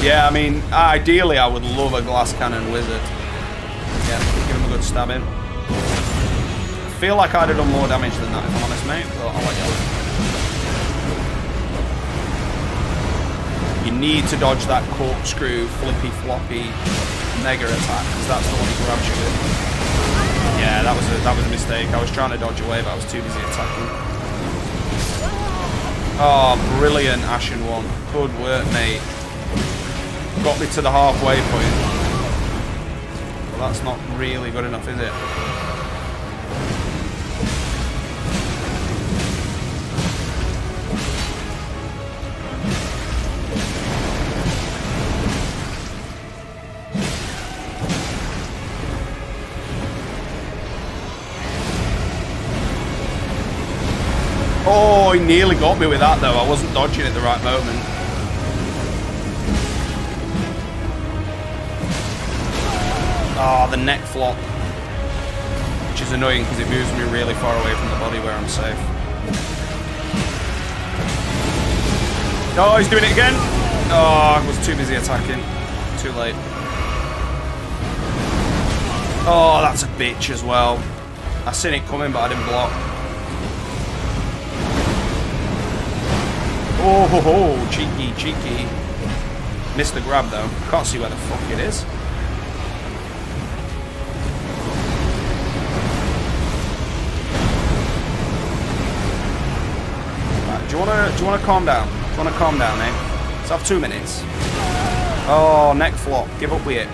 Yeah, I mean, ideally I would love a glass cannon wizard. Yeah, give him a good stab in. I feel like I'd have done more damage than that if I'm honest, mate, but I'll let you. You need to dodge that corkscrew, flippy floppy mega attack, because that's the one he grabs you with. Yeah, that was a mistake. I was trying to dodge away, but I was too busy attacking. Oh, brilliant, Ashen One. Good work, mate. Got me to the halfway point. Well, that's not really good enough, is it? he nearly got me with that, though. I wasn't dodging at the right moment. Oh, the neck flop. Which is annoying because it moves me really far away from the body where I'm safe. Oh, he's doing it again. Oh, I was too busy attacking. Too late. Oh, that's a bitch as well. I seen it coming, but I didn't block. Oh, ho, ho, cheeky, cheeky. Missed the grab, though. Can't see where the fuck it is. Right, do you wanna calm down? Do you wanna calm down, eh? Let's have 2 minutes. Oh, neck flop. Give up with it.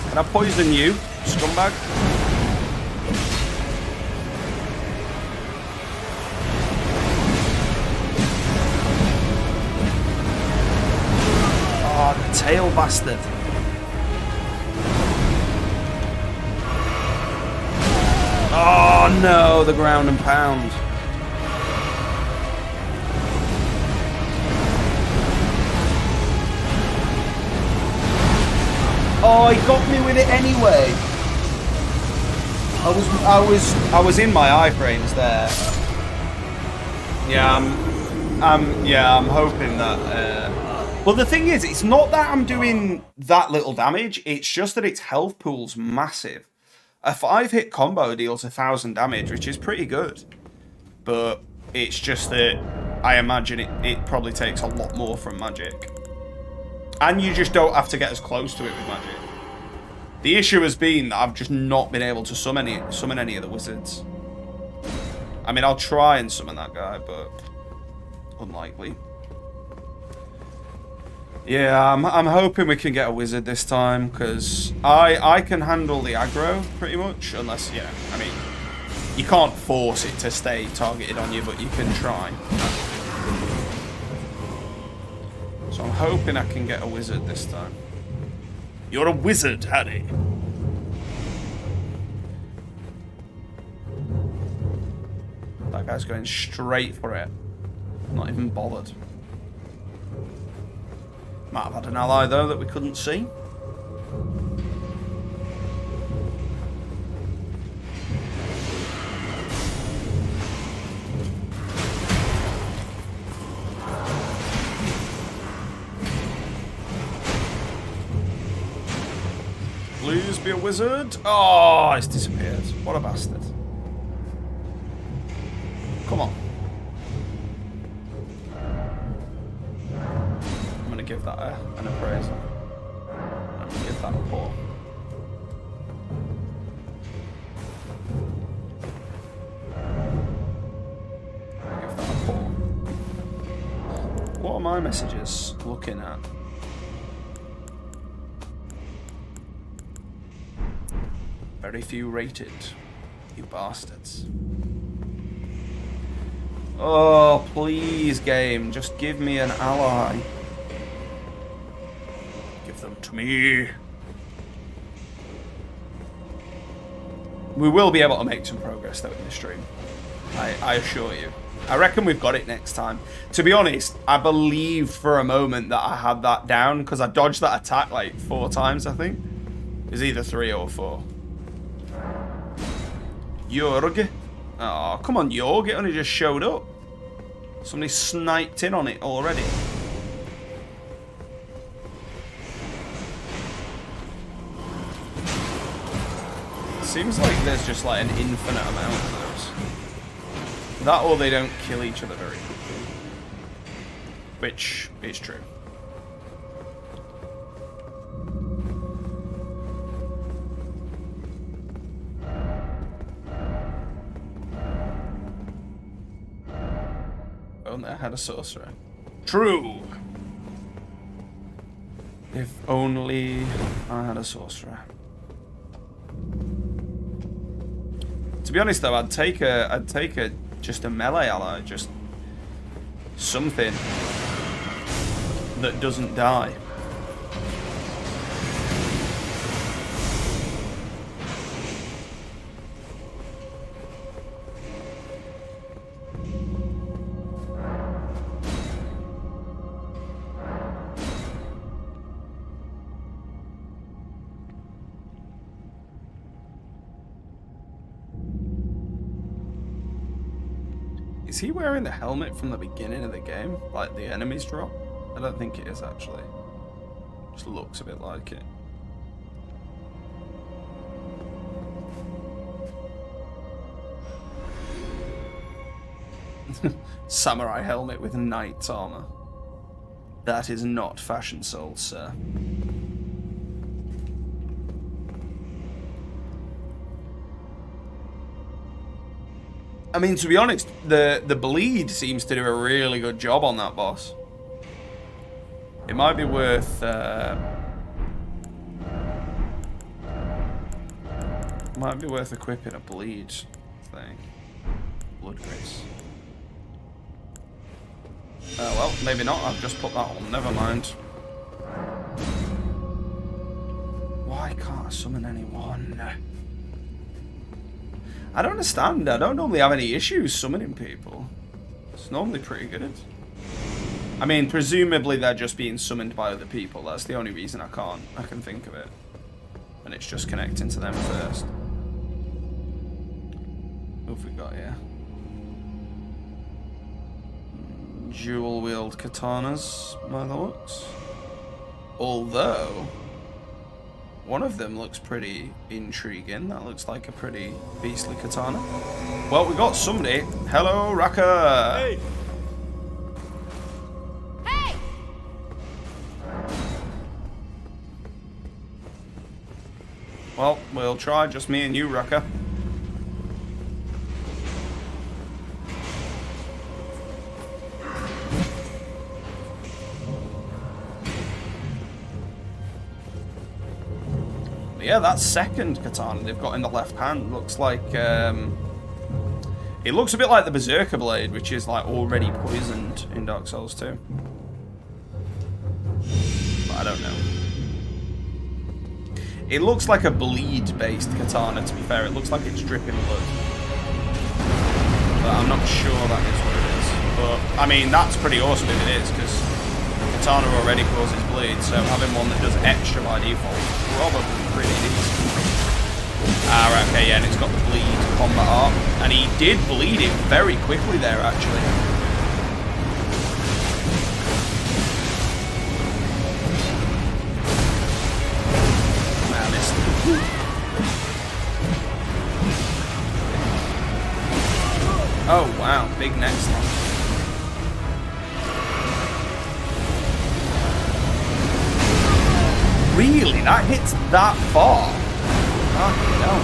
Can I poison you, scumbag? Oh, the tail bastard. Oh no, the ground and pound. Oh, he got me with it anyway. I was in my iframes there. Yeah, I'm hoping that. Well, the thing is, it's not that I'm doing that little damage. It's just that its health pool's massive. A 5-hit combo deals 1,000 damage, which is pretty good. But it's just that I imagine it probably takes a lot more from magic. And you just don't have to get as close to it with magic. The issue has been that I've just not been able to summon any of the wizards. I mean, I'll try and summon that guy, but unlikely. Yeah, I'm hoping we can get a wizard this time, because I can handle the aggro, pretty much, unless, yeah, I mean, you can't force it to stay targeted on you, but you can try. So I'm hoping I can get a wizard this time. You're a wizard, Harry. That guy's going straight for it. Not even bothered. Might have had an ally, though, that we couldn't see. Please be a wizard. Oh, it's disappeared. What a bastard. Come on. I'm going to give that an appraisal. I'm going to give that a paw. Give that a paw. What are my messages looking at? Very few rated, you bastards. Oh, please, game, just give me an ally. Give them to me. We will be able to make some progress, though, in the stream. I assure you. I reckon we've got it next time. To be honest, I believed for a moment that I had that down, because I dodged that attack like 4 times, I think. It was either 3 or 4. Jorg. Oh, come on, Jorg. It only just showed up. Somebody sniped in on it already. Seems like there's just like an infinite amount of those. That or they don't kill each other very quickly. Which is true. Only I had a sorcerer. True! If only I had a sorcerer. To be honest though, I'd take just a melee ally, just something that doesn't die. Is he wearing the helmet from the beginning of the game? Like the enemies drop? I don't think it is actually. Just looks a bit like it. Samurai helmet with knight's armor. That is not fashion sold, sir. I mean, to be honest, the bleed seems to do a really good job on that boss. It might be worth equipping a bleed thing. Blood grace. Oh well, maybe not. I've just put that on. Never mind. Why can't I summon anyone? I don't understand. I don't normally have any issues summoning people. It's normally pretty good. I mean, presumably they're just being summoned by other people. That's the only reason I can think of it. And it's just connecting to them first. What have we got here? Dual wield katanas by the looks. Although one of them looks pretty intriguing. That looks like a pretty beastly katana. Well, we got somebody. Hello, Raka. Hey! Hey! Well, we'll try just me and you, Raka. Yeah, that second katana they've got in the left hand looks like, it looks a bit like the Berserker blade, which is like already poisoned in Dark Souls 2. But I don't know. It looks like a bleed-based katana, to be fair. It looks like it's dripping blood. But I'm not sure that is what it is. But, I mean, that's pretty awesome if it is, because katana already causes bleed, so having one that does extra by default is probably pretty decent. Ah, right, okay, yeah, and it's got the bleed combat art. And he did bleed it very quickly there, actually. I missed it. Oh, wow, big neck slap. Really? That hits that far? Fucking hell.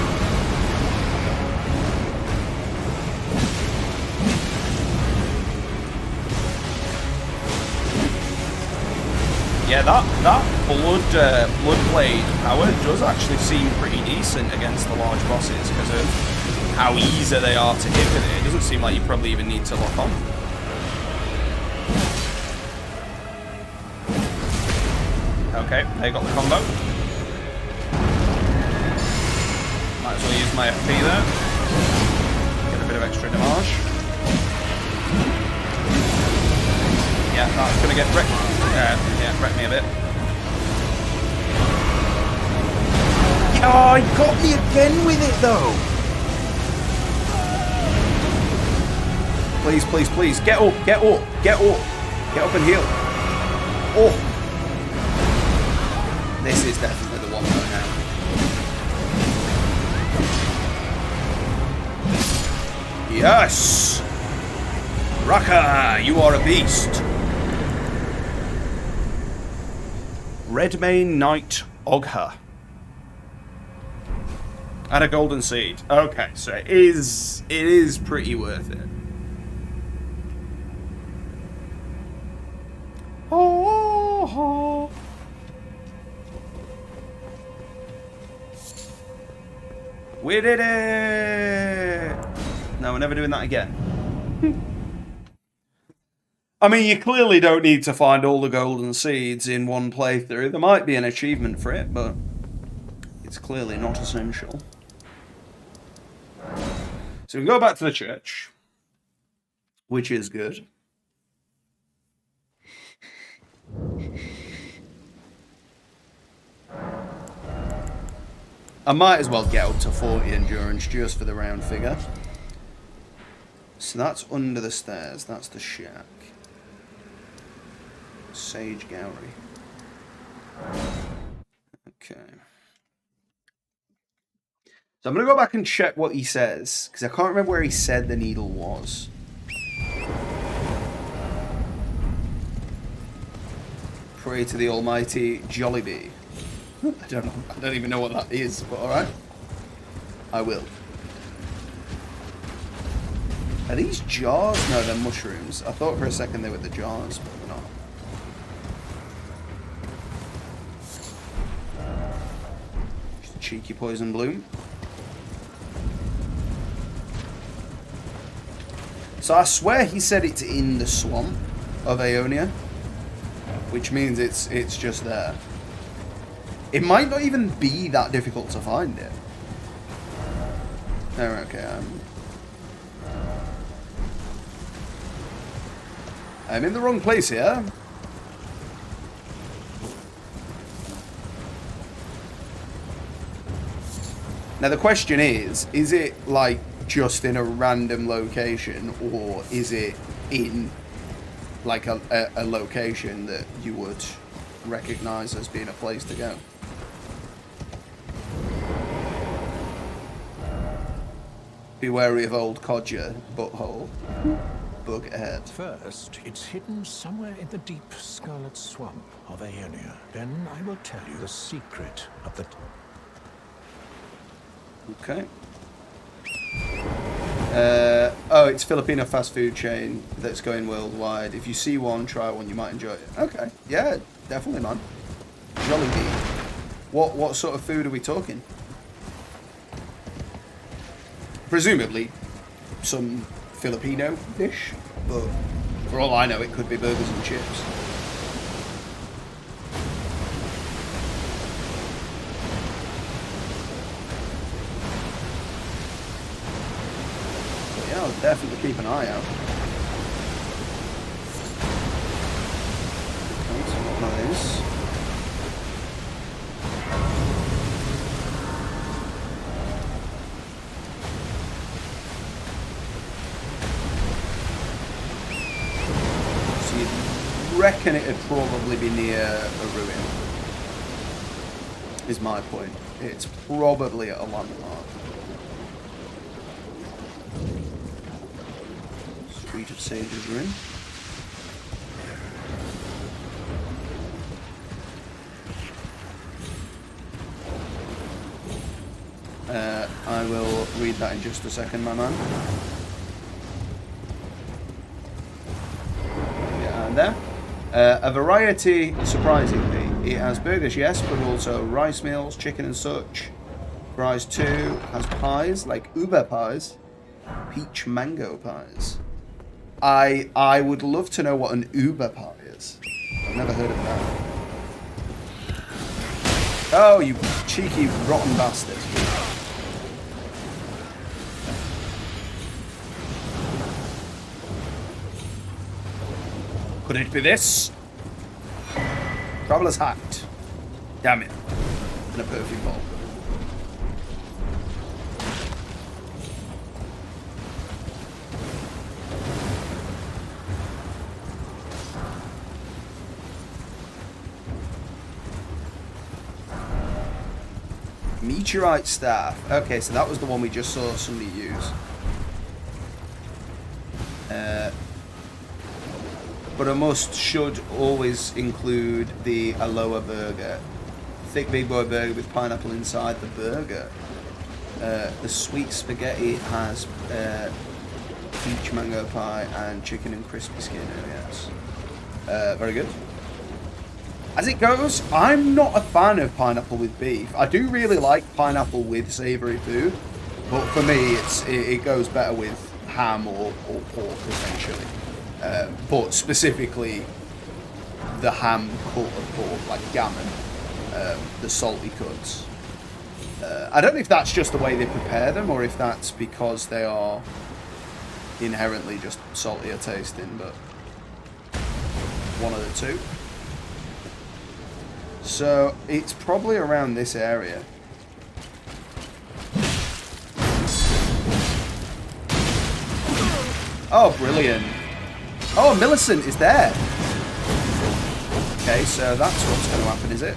Yeah, that blood blade power does actually seem pretty decent against the large bosses because of how easy they are to hit with it. It doesn't seem like you probably even need to lock on. Okay, they got the combo. Might as well use my FP there. Get a bit of extra damage. Yeah, that's gonna get wrecked. Yeah, wreck me a bit. Oh, he got me again with it though. Please, please, please, get up, get up, get up, get up and heal. Oh. This is definitely the one right now. Yes! Raka, you are a beast. Redmane Knight Ogha. And a golden seed. Okay, so it is pretty worth it. Oh. We did it! No, we're never doing that again. I mean, you clearly don't need to find all the golden seeds in one playthrough. There might be an achievement for it, but it's clearly not essential. So we can go back to the church, which is good. I might as well get up to 40 endurance just for the round figure. So that's under the stairs. That's the shack. Sage Gallery. Okay. So I'm going to go back and check what he says, because I can't remember where he said the needle was. Pray to the almighty Jollibee. I don't know. I don't even know what that is, but alright. I will. Are these jars? No, they're mushrooms. I thought for a second they were the jars, but they're not. Just a cheeky poison bloom. So I swear he said it's in the swamp of Aeonia, which means it's just there. It might not even be that difficult to find it. Oh, okay. I'm in the wrong place here. Now the question is it like just in a random location, or is it in like a location that you would recognize as being a place to go? Be wary of old Codger, butthole. Bug ahead. First, it's hidden somewhere in the deep scarlet swamp of Aeonia. Then I will tell you the secret of the... Okay. Oh, it's Filipino fast food chain that's going worldwide. If you see one, try one. You might enjoy it. Okay. Yeah, definitely, man. Jollibee. What sort of food are we talking? Presumably, some Filipino dish, but for all I know, it could be burgers and chips. But yeah, I'll definitely keep an eye out. Okay, so what one of these? Reckon it'd probably be near a ruin, is my point. It's probably at a landmark. Street of Sage's Ruin. I will read that in just a second, my man. Yeah, and there. A variety, surprisingly. It has burgers, yes, but also rice meals, chicken and such. Fries too. Has pies, like Uber pies. Peach mango pies. I would love to know what an Uber pie is. I've never heard of that. Oh, you cheeky, rotten bastard. Could it be this? Traveler's hat. Damn it. And a perfume bottle. Meteorite staff. Okay, so that was the one we just saw somebody use. But a must should always include the Aloha burger. Thick big boy burger with pineapple inside the burger. The sweet spaghetti has peach mango pie and chicken and crispy skin. Oh, yes. Very good. As it goes, I'm not a fan of pineapple with beef. I do really like pineapple with savoury food, but for me, it goes better with ham or pork, essentially. But specifically, the ham cut of pork, like gammon, the salty cuts. I don't know if that's just the way they prepare them, or if that's because they are inherently just saltier tasting, but one of the two. So it's probably around this area. Oh, brilliant. Oh, Millicent is there. Okay, so that's what's going to happen, is it?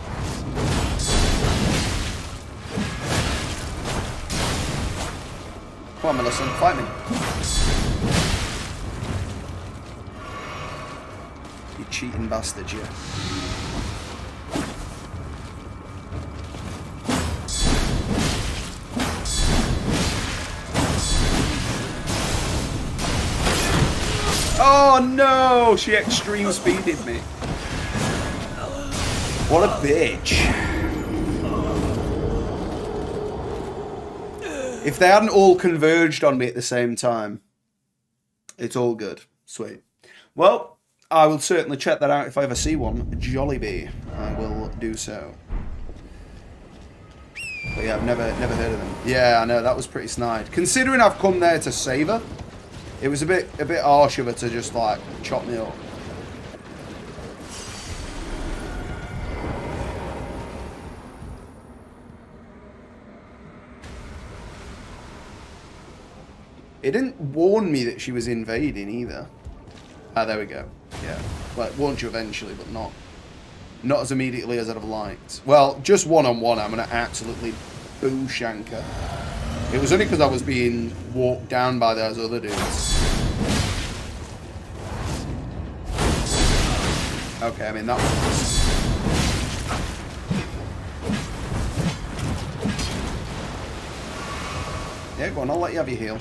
Come on, Millicent, fight me. You cheating bastard, you. Oh no! She extreme speeded me. What a bitch. If they hadn't all converged on me at the same time, it's all good. Sweet. Well, I will certainly check that out if I ever see one. Jollibee. I will do so. But yeah, I've never heard of them. Yeah, I know, that was pretty snide. Considering I've come there to save her, it was a bit harsh of her to just like chop me up. It didn't warn me that she was invading either. Ah, there we go. Yeah, like warned you eventually, but not as immediately as I'd have liked. Well, just one-on-one, I'm gonna absolutely boo shank her. It was only because I was being walked down by those other dudes. Okay, I mean that was. Yeah, go on, I'll let you have your heal.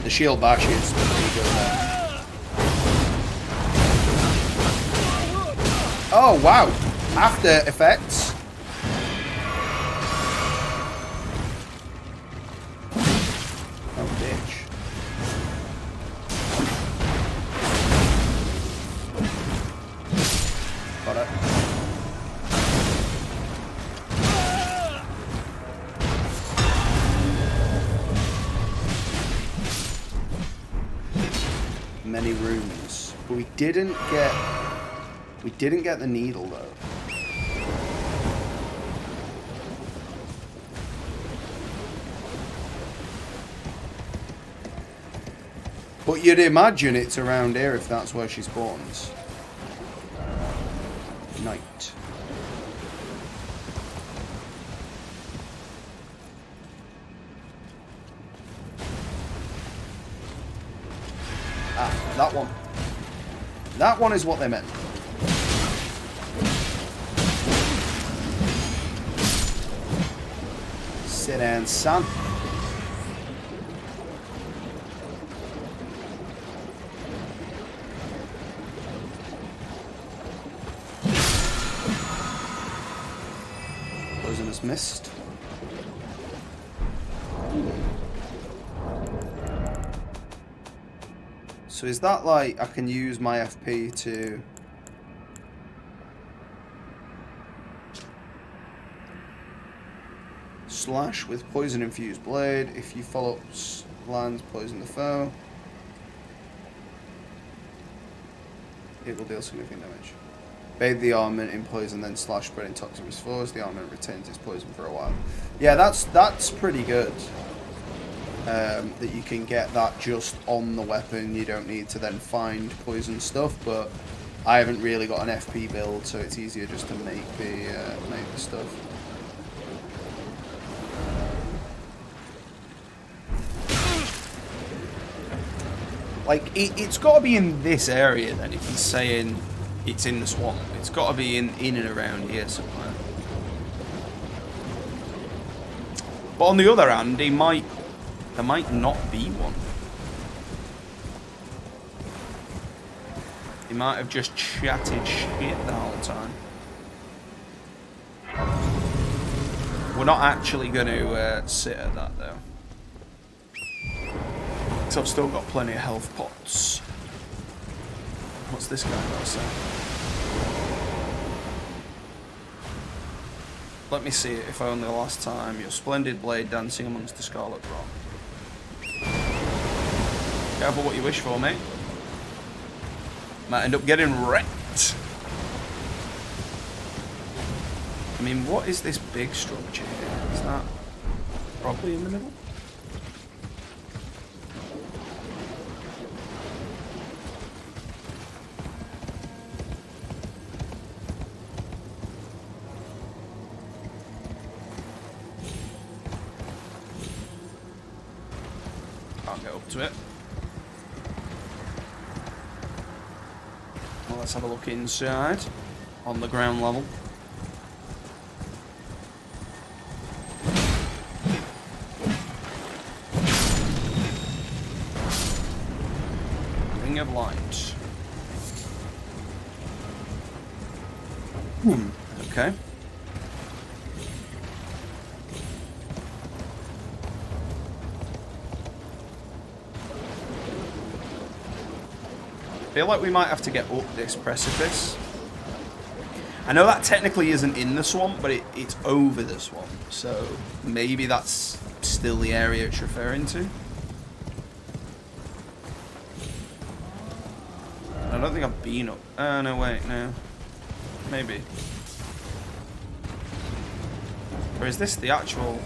The shield bash is pretty good there. Oh wow! After effects. Oh bitch. Got it. Many rooms, but we didn't get the needle though. But you'd imagine it's around here if that's where she spawns. Night. Ah, that one. That one is what they meant. Sit down, son. Poisonous mist. So is that like I can use my FP to slash with poison infused blade? If you follow up lands, poison the foe. It will deal significant damage. Bathe the armament in poison, then slash spreading toxic foes. The armament retains its poison for a while. Yeah, that's pretty good. That you can get that just on the weapon. You don't need to then find poison stuff. But I haven't really got an FP build, so it's easier just to make the stuff. Like it's got to be in this area then. If he's saying it's in the swamp, it's got to be in and around here somewhere. But on the other hand, there might not be one. He might have just chatted shit the whole time. We're not actually going to sit at that though. So I've still got plenty of health pots. What's this guy got to say? Let me see it, if only the last time. Your splendid blade dancing amongst the scarlet rock. Careful what you wish for, mate. Might end up getting wrecked. I mean, what is this big structure here? Is that... Probably in the middle. Can't get up to it. Well, let's have a look inside on the ground level. Ring of light. Okay. I feel like we might have to get up this precipice. I know that technically isn't in the swamp, but it's over the swamp. So maybe that's still the area it's referring to. I don't think I've been up. Oh, no, wait, no. Maybe. Or is this the actual...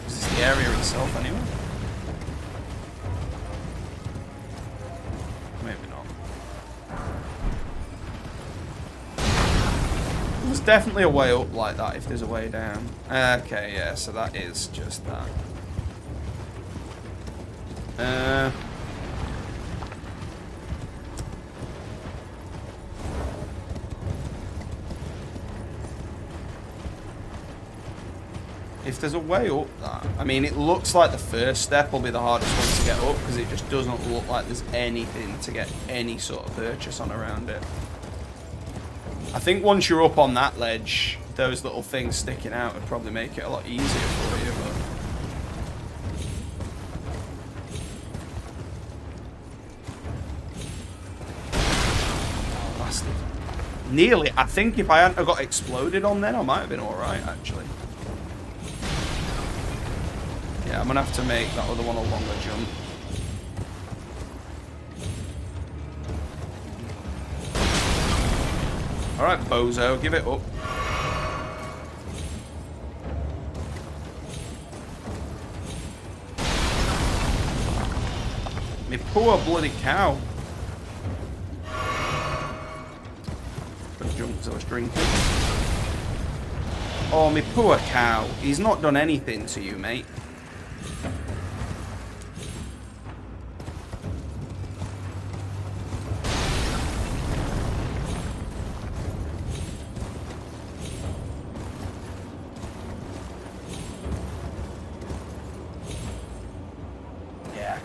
Is this the area itself anyway? Maybe not. There's definitely a way up like that if there's a way down. Okay, yeah, so that is just that. If there's a way up that, I mean, it looks like the first step will be the hardest one to get up because it just doesn't look like there's anything to get any sort of purchase on around it. I think once you're up on that ledge, those little things sticking out would probably make it a lot easier for you, but... Oh, bastard. Nearly. I think if I hadn't have got exploded on then, I might have been alright, actually. Yeah, I'm going to have to make that other one a longer jump. Alright, bozo, give it up. Me poor bloody cow. Got a jump because I was drinking. Oh, me poor cow. He's not done anything to you, mate.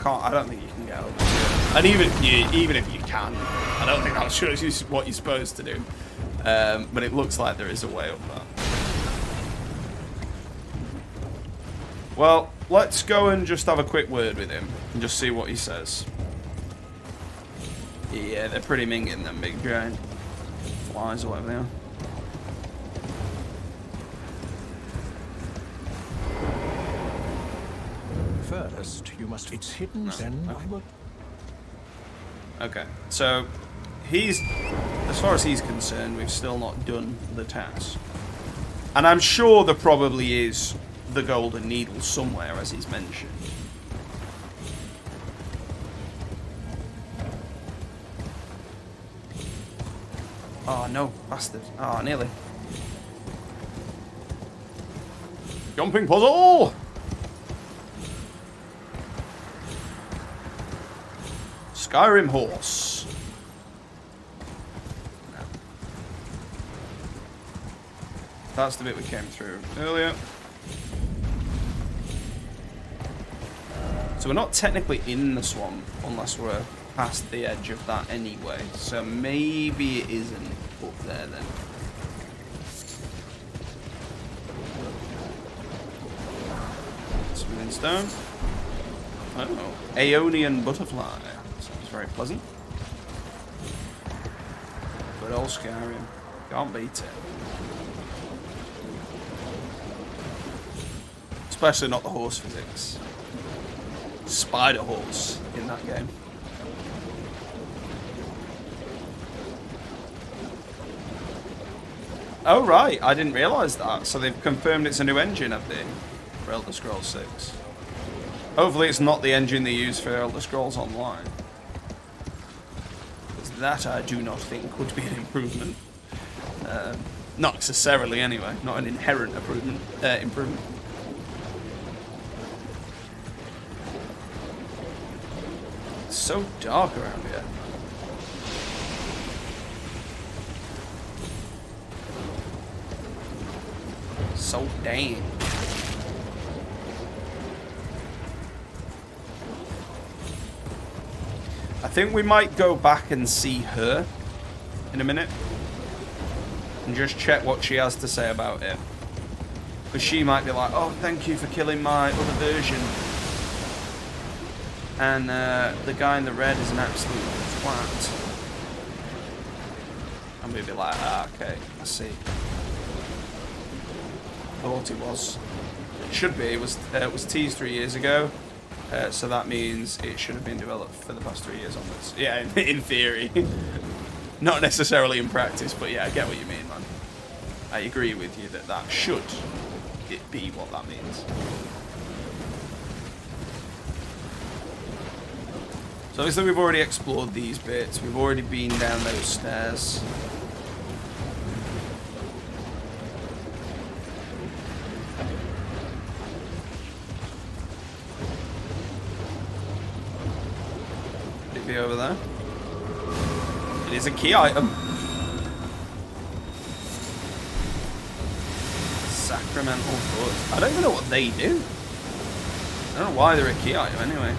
I don't think you can get over it. And even if you can, I don't think that shows you what you're supposed to do. But it looks like there is a way up there. Well, let's go and just have a quick word with him and just see what he says. Yeah, they're pretty minging, them big giant flies or whatever they are. First, you must... It's hidden, no. Then okay. I will... Okay, so he's... As far as he's concerned, we've still not done the task. And I'm sure there probably is the golden needle somewhere, as he's mentioned. Oh, no, bastard. Oh, nearly. Jumping puzzle! Skyrim horse. No. That's the bit we came through earlier. So we're not technically in the swamp unless we're past the edge of that anyway. So maybe it isn't up there then. Smoothing stone. Oh, Aeonian butterfly. Very pleasant. Good old Skyrim. Can't beat it. Especially not the horse physics. Spider horse in that game. Oh right, I didn't realise that. So they've confirmed it's a new engine, have they? for Elder Scrolls 6. Hopefully it's not the engine they use for Elder Scrolls Online. Because that I do not think would be an improvement. Not necessarily anyway, not an inherent improvement. It's so dark around here. So damn. I think we might go back and see her in a minute and just check what she has to say about it. Because she might be like, oh, thank you for killing my other version. And the guy in the red is an absolute twat. And we'd be like, ah, okay, I see. Thought it was. It should be. It was teased 3 years ago. So that means it should have been developed for the past 3 years onwards. Yeah, in theory. Not necessarily in practice, but yeah, I get what you mean, man. I agree with you that that should it be what that means. So obviously we've already explored these bits. We've already been down those stairs. Could it be over there? It is a key item. Sacramental Foot. I don't even know what they do. I don't know why they're a key item anyway.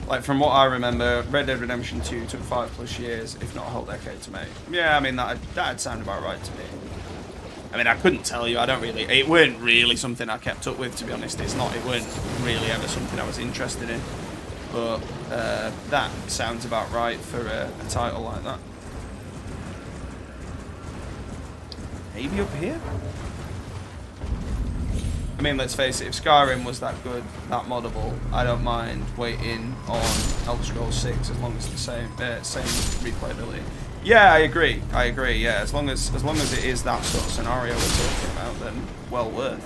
Like, from what I remember, Red Dead Redemption 2 took 5+ years, if not a whole decade to make. Yeah, I mean, that'd sound about right to me. I mean, I couldn't tell you, it weren't really something I kept up with, to be honest. It weren't really ever something I was interested in. But that sounds about right for a title like that. Maybe up here? I mean, let's face it, if Skyrim was that good, that moddable, I don't mind waiting on Elder Scrolls 6 as long as it's the same replayability. Yeah, I agree, yeah, as long as it is that sort of scenario we're talking about, then well worth.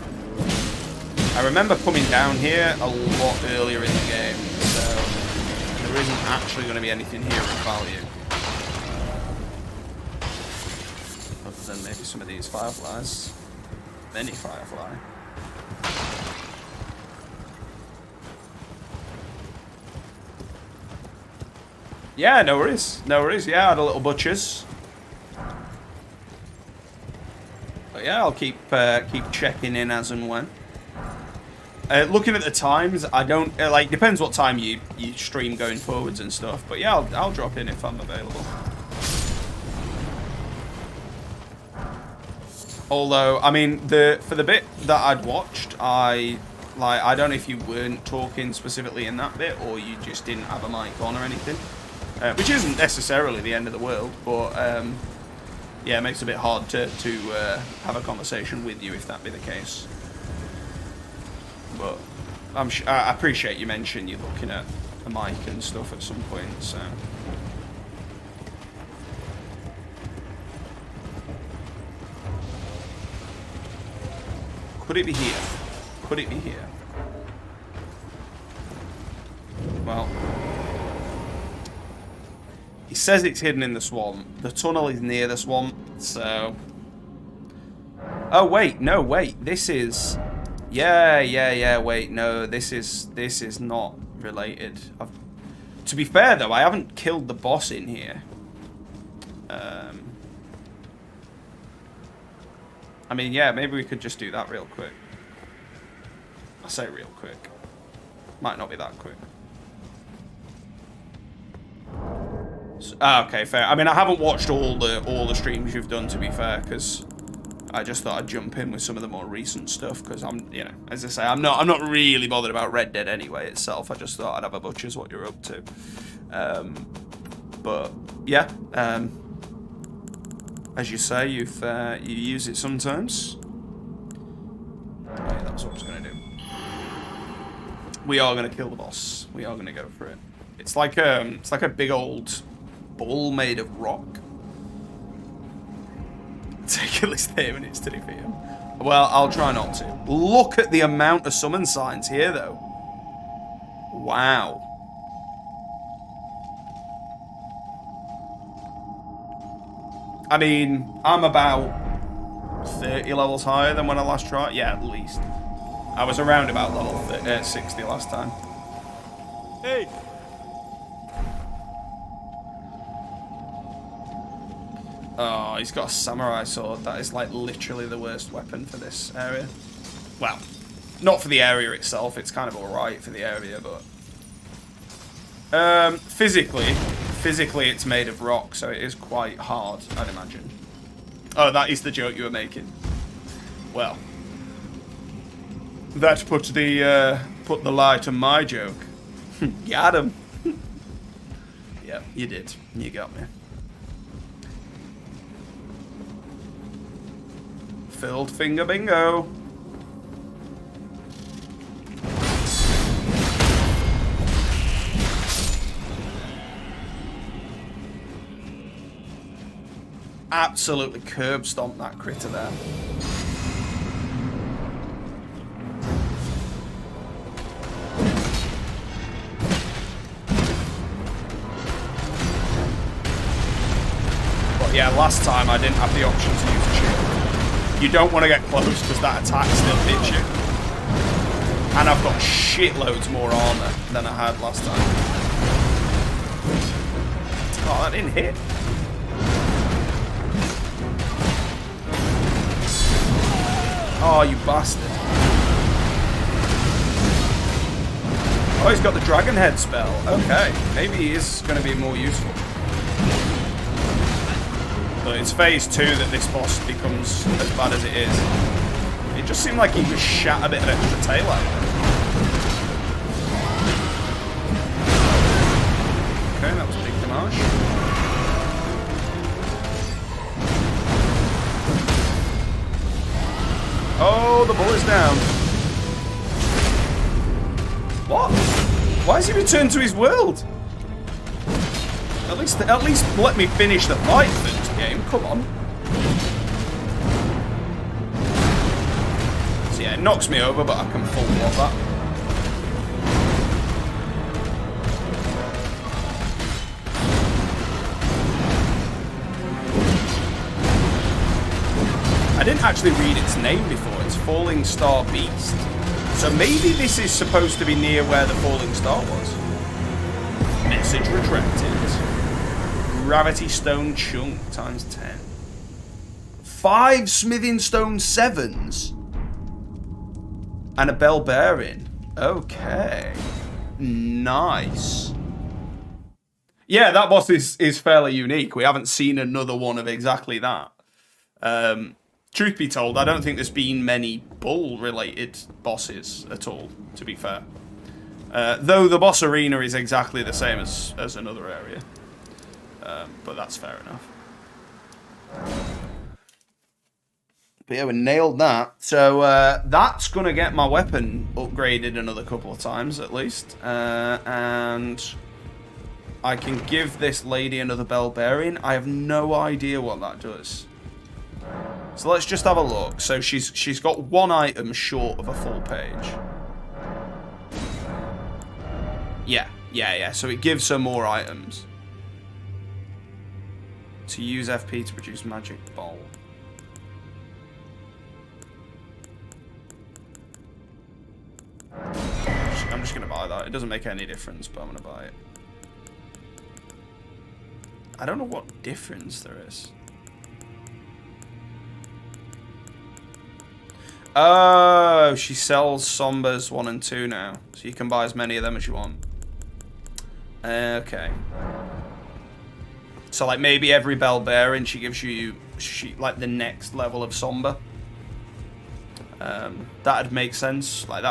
I remember coming down here a lot earlier in the game, so there isn't actually going to be anything here of value. Other than maybe some of these fireflies. Many firefly. Yeah, no worries. No worries. Yeah, I had a little butcher's. But yeah, I'll keep checking in as and when. Looking at the times, I don't like. Depends what time you stream going forwards and stuff. But yeah, I'll drop in if I'm available. Although, I mean, for the bit that I'd watched, I don't know if you weren't talking specifically in that bit or you just didn't have a mic on or anything. Which isn't necessarily the end of the world, but yeah, it makes it a bit hard to have a conversation with you if that be the case. But I appreciate you mentioning you're looking at a mic and stuff at some point, so. Could it be here? Could it be here? Well, he says it's hidden in the swamp. The tunnel is near the swamp, so... Oh, wait, no, wait. This is... Yeah, wait, no, this is not related. To be fair, though, I haven't killed the boss in here. I mean, yeah, maybe we could just do that real quick. I say real quick. Might not be that quick. So, okay, fair. I mean, I haven't watched all the streams you've done, to be fair, because I just thought I'd jump in with some of the more recent stuff, because I'm, you know, as I say, I'm not really bothered about Red Dead anyway itself. I just thought I'd have a butcher's what you're up to. But yeah, as you say, you use it sometimes. Right, that's what I was gonna do. We are gonna kill the boss. We are gonna go for it. It's like a big old ball made of rock. Take at least 30 minutes to defeat him. Well, I'll try not to. Look at the amount of summon signs here, though. Wow. I mean, I'm about 30 levels higher than when I last tried. Yeah, at least. I was around about level 60 last time. Hey! Oh, he's got a samurai sword. That is like literally the worst weapon for this area. Well, not for the area itself. It's kind of alright for the area, but... physically it's made of rock, so it is quite hard, I'd imagine. Oh, that is the joke you were making. Well, that put the lie to my joke. Got him. Yep, you did. You got me. Filled finger bingo. Absolutely curb stomp that critter there. But yeah, last time I didn't have the option to use a shield. You don't want to get close because that attack still hits you. And I've got shitloads more armor than I had last time. Oh, that didn't hit. Oh, you bastard. Oh, he's got the Dragon Head spell. Okay, maybe he is going to be more useful. But it's phase 2 that this boss becomes as bad as it is. It just seemed like he just shat a bit of extra tail out. Okay, that was big damage. Oh, the bullet's down. What? Why has he returned to his world? At least let me finish the fight first, game. Come on. So yeah, it knocks me over, but I can full block that. I didn't actually read its name before. It's Falling Star Beast. So maybe this is supposed to be near where the Falling Star was. Message retracted. Gravity Stone Chunk times 10. 5 Smithing Stone 7s. And a Bell Bearing. Okay. Nice. Yeah, that boss is fairly unique. We haven't seen another one of exactly that. Truth be told, I don't think there's been many bull-related bosses at all, to be fair. Though the boss arena is exactly the same as another area. But that's fair enough. But yeah, we nailed that. So that's going to get my weapon upgraded another couple of times at least. And I can give this lady another bell bearing. I have no idea what that does. So let's just have a look. So she's got one item short of a full page. Yeah. So it gives her more items. To use FP to produce magic bolt. I'm just going to buy that. It doesn't make any difference, but I'm going to buy it. I don't know what difference there is. Oh, she sells Sombers 1 and 2 now. So you can buy as many of them as you want. Okay. So like maybe every bell bearing she gives you like the next level of Somber. That'd make sense. Like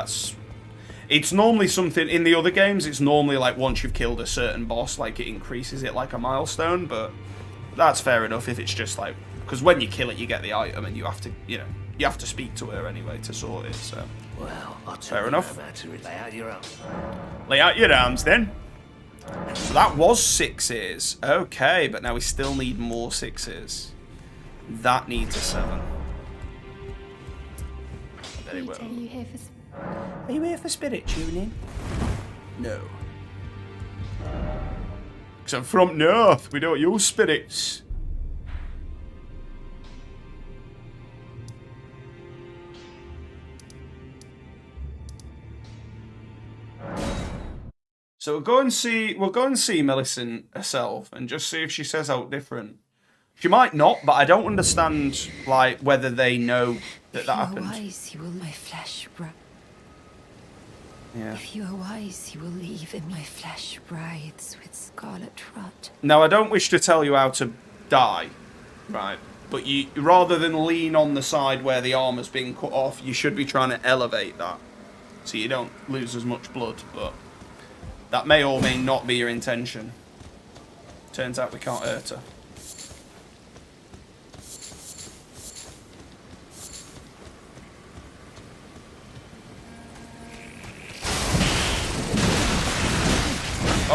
it's normally something in the other games, it's normally like once you've killed a certain boss, like it increases it like a milestone, but that's fair enough if it's just like, because when you kill it you get the item and you have to, you know, you have to speak to her anyway to sort it, so well, I'll fair enough. Lay out your arms. Lay out your arms then. So that was 6s. Okay, but now we still need more 6s. That needs a 7. Very well. Are you here for... Are you here for spirit tuning? No. Because I'm from North. We don't use spirits. So we'll go and see Millicent herself and just see if she says out different. She might not, but I don't understand like whether they know that happened. Wise, you will my flesh Yeah. If you are wise, you will leave in my flesh writhes with scarlet rot. Now I don't wish to tell you how to die, right? But you, rather than lean on the side where the armor's being cut off, you should be trying to elevate that so you don't lose as much blood. But that may or may not be your intention. Turns out we can't hurt her.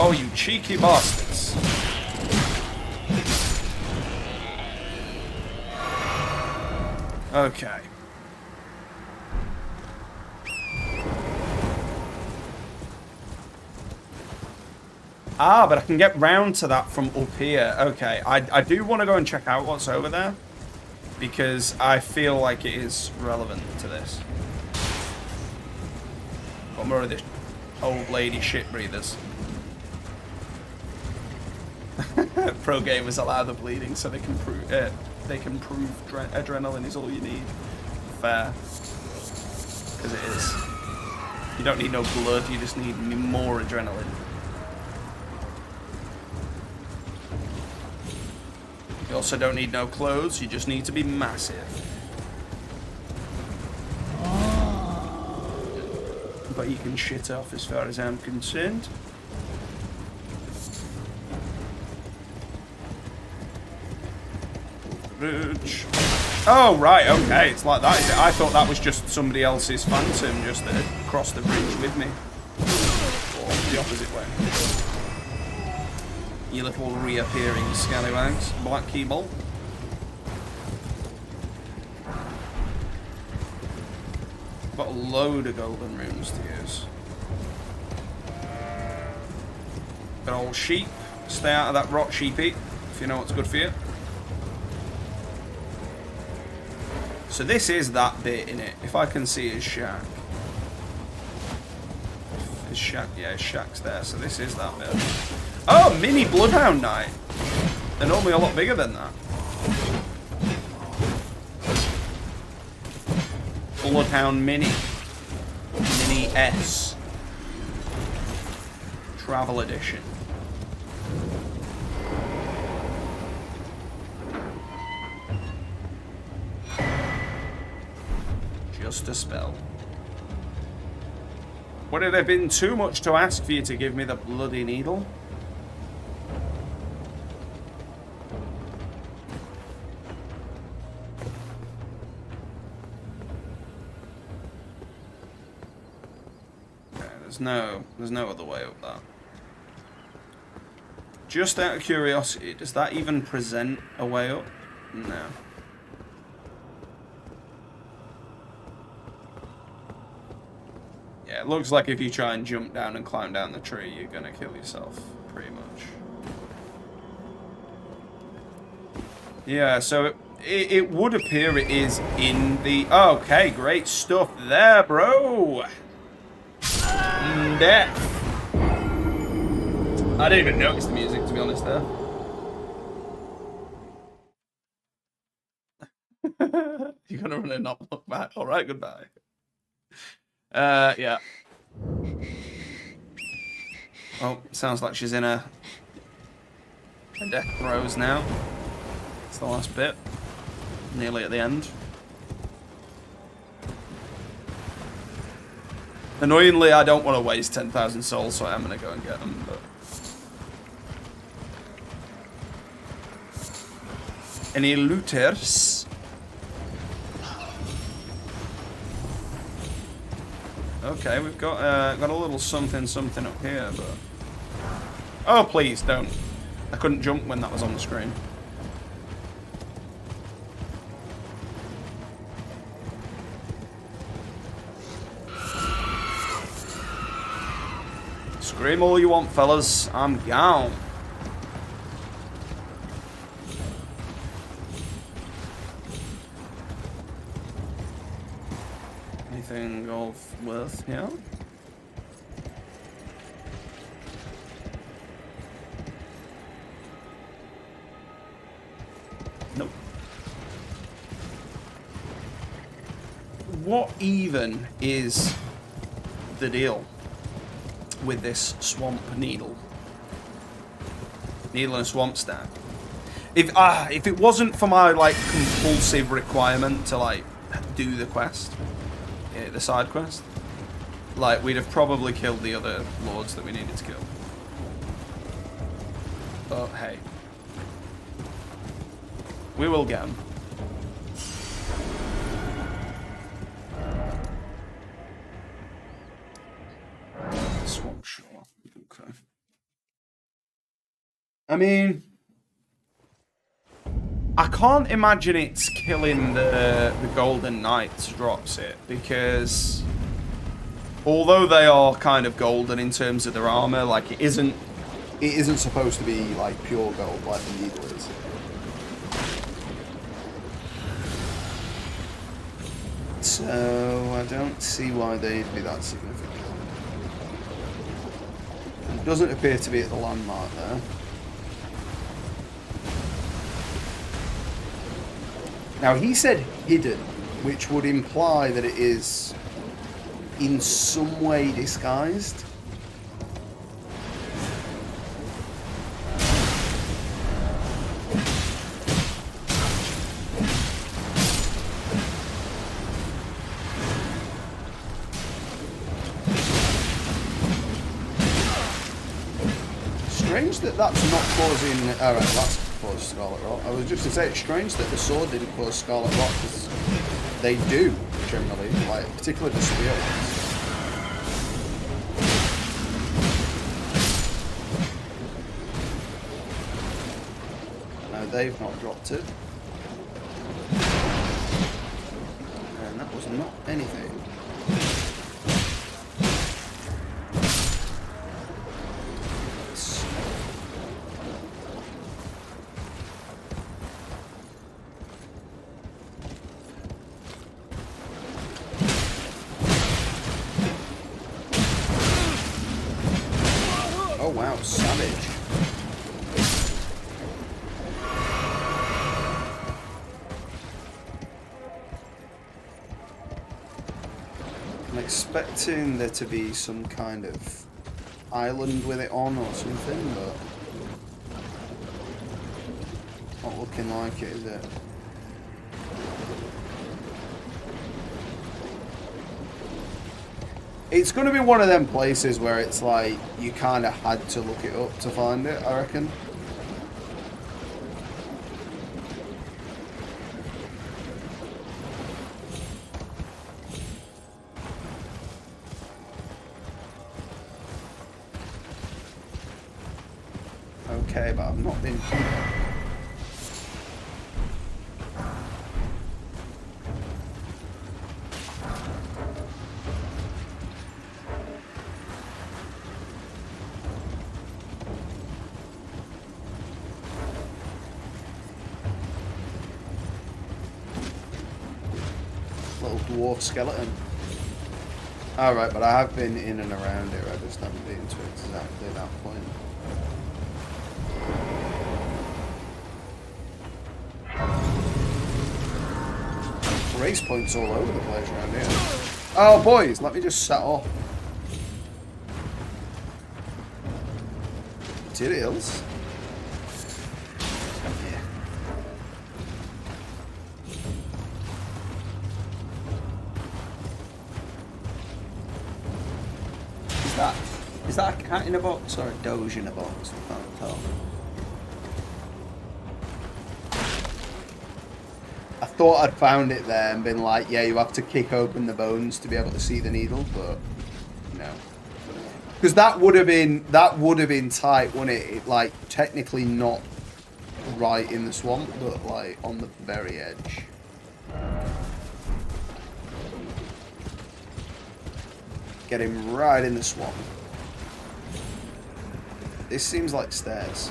Oh, you cheeky bastards. Okay. Ah, but I can get round to that from up here. Okay, I do want to go and check out what's over there, because I feel like it is relevant to this. Got more of this old lady shit breathers. Pro gamers allow the bleeding so they can prove adrenaline is all you need. Fair, because it is. You don't need no blood, you just need more adrenaline. You also don't need no clothes, you just need to be massive. But you can shit off as far as I'm concerned. Oh, right, okay, it's like that, is it? I thought that was just somebody else's phantom just that had crossed the bridge with me. Or the opposite way. You little reappearing scallywags. Black key bolt. Got a load of golden runes to use. Good old sheep. Stay out of that rot, sheepy, if you know what's good for you. So this is that bit in it. If I can see his shack. His shack, yeah, his shack's there. So this is that bit. Oh, mini Bloodhound Knight. They're normally a lot bigger than that. Bloodhound Mini. Mini S. Travel Edition. Just a spell. Would it have been too much to ask for you to give me the bloody needle? Okay, there's no other way up that. Just out of curiosity, does that even present a way up? No. Yeah, it looks like if you try and jump down and climb down the tree, you're gonna kill yourself, pretty much. Yeah, so it would appear it is in the... Okay, great stuff there, bro! Death. I didn't even notice the music, to be honest, there. You're gonna run and not look back. Alright, goodbye. Yeah. Oh, sounds like she's in a death throes now. It's the last bit. Nearly at the end. Annoyingly, I don't want to waste 10,000 souls, so I am going to go and get them, but... Any looters? Okay, we've got a little something up here, but... Oh, please, don't. I couldn't jump when that was on the screen. Scream all you want, fellas. I'm down. Anything of worth here? Nope. What even is the deal with this swamp needle? Needle and swamp stack. If it wasn't for my like compulsive requirement to like do the quest, the side quest, like we'd have probably killed the other lords that we needed to kill. But hey, we will get them. Swamp shore. Okay. I mean, I can't imagine it's killing the Golden Knights drops it, because although they are kind of golden in terms of their armor, like it isn't supposed to be like pure gold like the needle is. So I don't see why they'd be that significant. It doesn't appear to be at the landmark there. Now he said hidden, which would imply that it is in some way disguised. Strange that that's not causing... Alright, that's caused Scarlet Rot. I was just going to say, it's strange that the sword didn't cause Scarlet Rot, because they do, generally, like, particularly the spear ones. No, they've not dropped it. And that was not anything. Oh wow, savage. I'm expecting there to be some kind of island with it on or something, but not looking like it, is it? It's going to be one of them places where it's like you kind of had to look it up to find it, I reckon. Okay, but I've not been here. Dwarf skeleton. Alright, but I have been in and around here, I just haven't been to exactly that point. Race points all over the place around here. Oh boys, let me just set off. Materials. Is that a cat in a box or a doge in a box? I can't tell. I thought I'd found it there and been like, yeah, you have to kick open the bones to be able to see the needle, but no. Because that would have been tight, wouldn't it? It like technically not right in the swamp, but like on the very edge. Get him right in the swamp. This seems like stairs.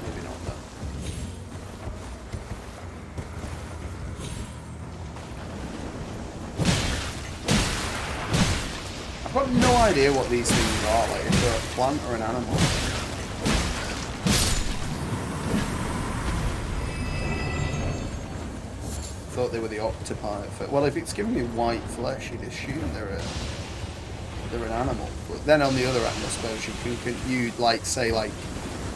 Maybe not though. I've got no idea what these things are, like if they're a plant or an animal. Thought they were the octopi. Well, if it's giving me white flesh, you'd assume they're an animal. But then on the other hand, I suppose you like say like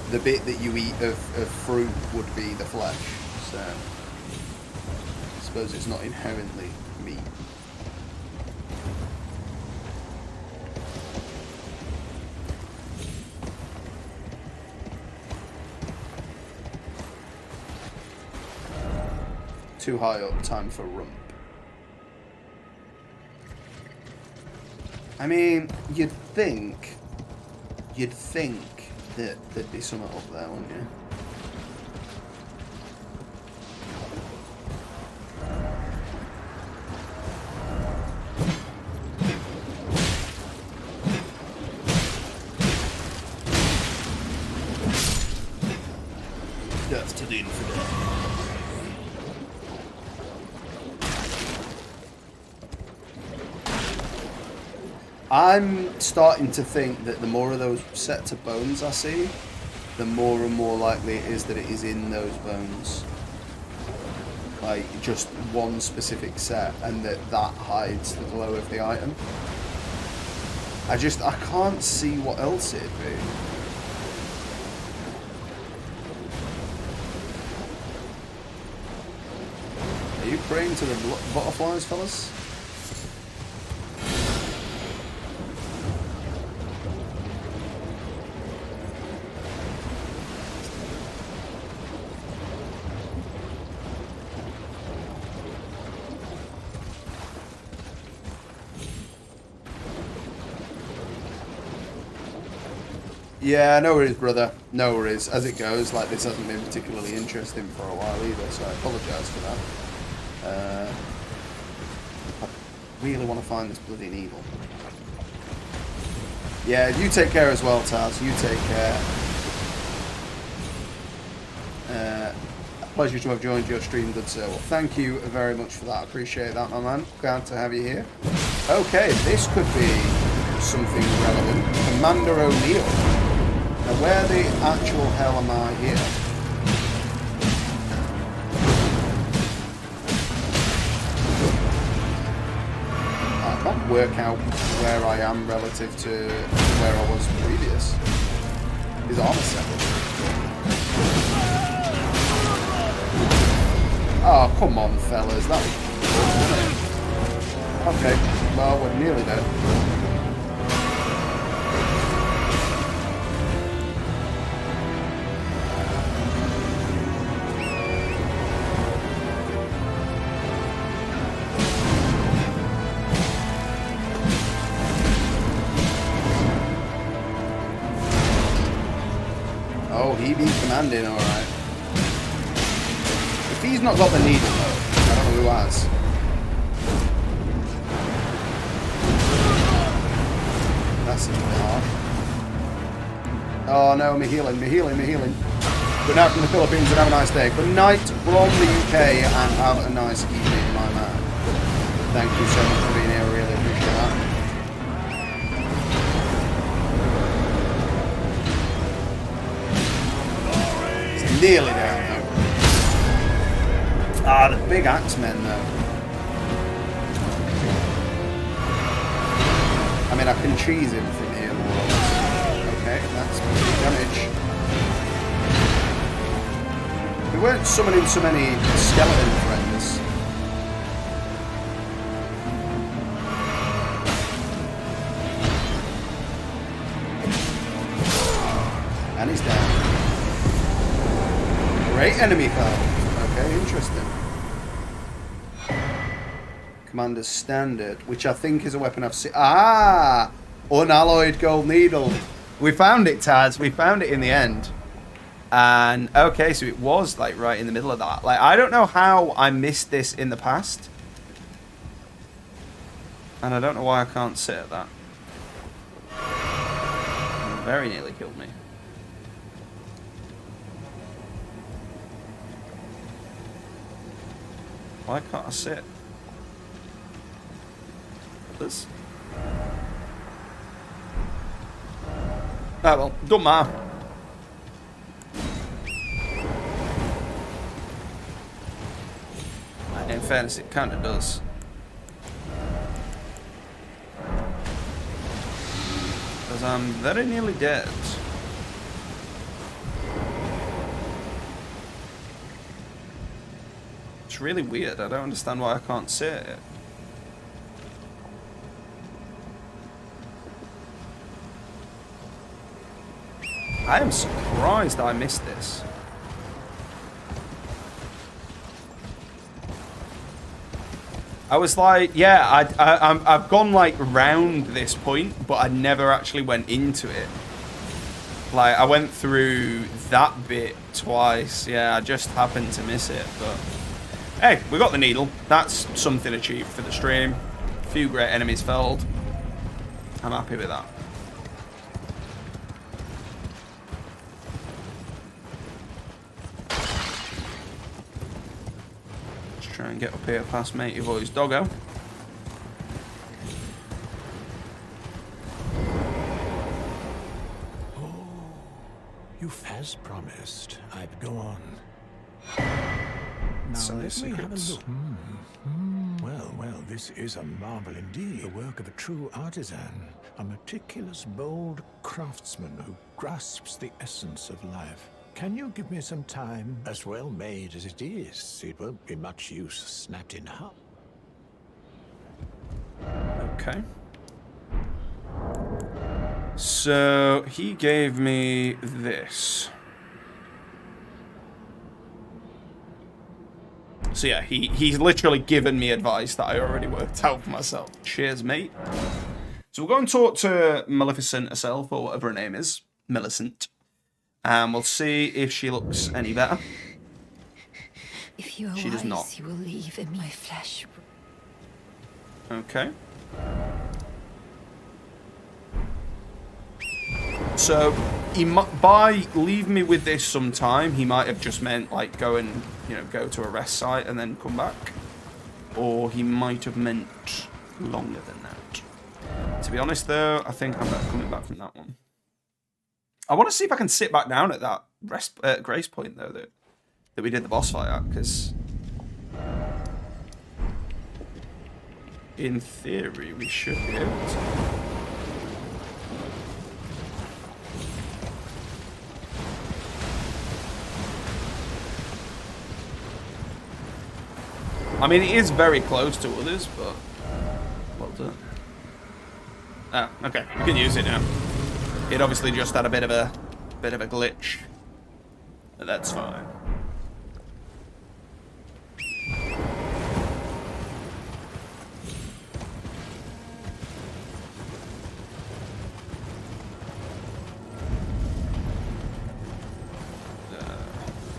the bit that you eat of fruit would be the flesh. So I suppose it's not inherently meat. Too high up, time for rump. I mean, you'd think that there'd be something up there, wouldn't you? Death to the infidel. I'm starting to think that the more of those sets of bones I see, the more and more likely it is that it is in those bones. Like, just one specific set, and that hides the glow of the item. I can't see what else it'd be. Are you praying to the butterflies, fellas? Yeah, no worries, brother. No worries. As it goes, like, this hasn't been particularly interesting for a while either, so I apologise for that. I really want to find this bloody needle. Yeah, you take care as well, Taz. You take care. A pleasure to have joined your stream, good sir. Well, thank you very much for that. I appreciate that, my man. Glad to have you here. Okay, this could be something relevant. Commander O'Neill. Now, where the actual hell am I here? I can't work out where I am relative to where I was previous. His armor set. Oh, come on, fellas. That was close, wasn't it? Okay, well, we're nearly there. Oh, he be commanding, alright. If he's not got the needle, though, I don't know who has. That's a bit hard. Oh no, me healing. But now from the Philippines, and have a nice day. Good night from the UK, and have a nice evening, my man. Thank you so much for being here, I really appreciate that. Nearly down though. Ah, the big axemen though. I mean, I can cheese him from here more or less. Okay, that's big damage. We weren't summoning so many skeleton friends. And he's down. Great enemy found. Okay, interesting. Commander's Standard, which I think is a weapon I've seen. Ah! Unalloyed gold needle. We found it, Taz. We found it in the end. And, okay, so it was, like, right in the middle of that. Like, I don't know how I missed this in the past. And I don't know why I can't sit at that. Very nearly killed me. Why can't I sit? This? Oh well, don't matter. In fairness, it kind of does. Because I'm very nearly dead. It's really weird. I don't understand why I can't see it. I am surprised I missed this. I was like, yeah, I've gone like round this point, but I never actually went into it. Like, I went through that bit twice. Yeah, I just happened to miss it, but hey, we got the needle. That's something achieved for the stream. A few great enemies felled. I'm happy with that. Try and get up here past matey boy's doggo. Oh, you've as promised. I'd go on. Now Some let me have a secrets. look. Well, this is a marvel indeed. The work of a true artisan. A meticulous, bold craftsman who grasps the essence of life. Can you give me some time? As well made as it is, it won't be much use snapped in half. Okay. So he gave me this. So yeah, he's literally given me advice that I already worked out for myself. Cheers, mate. So we'll go and talk to Maleficent herself, or whatever her name is. Millicent. And we'll see if she looks any better. If you are She does wise, not. you will leave in my flesh. Okay. So, he by leave me with this sometime, he might have just meant like go and, you know, go to a rest site and then come back. Or he might have meant longer than that. To be honest though, I think I'm better coming back from that one. I want to see if I can sit back down at that grace point though that we did the boss fight at, because in theory we should be able to. I mean, it is very close to others, but well done. Ah, okay, we can use it now. It obviously just had a bit of a glitch, but that's fine.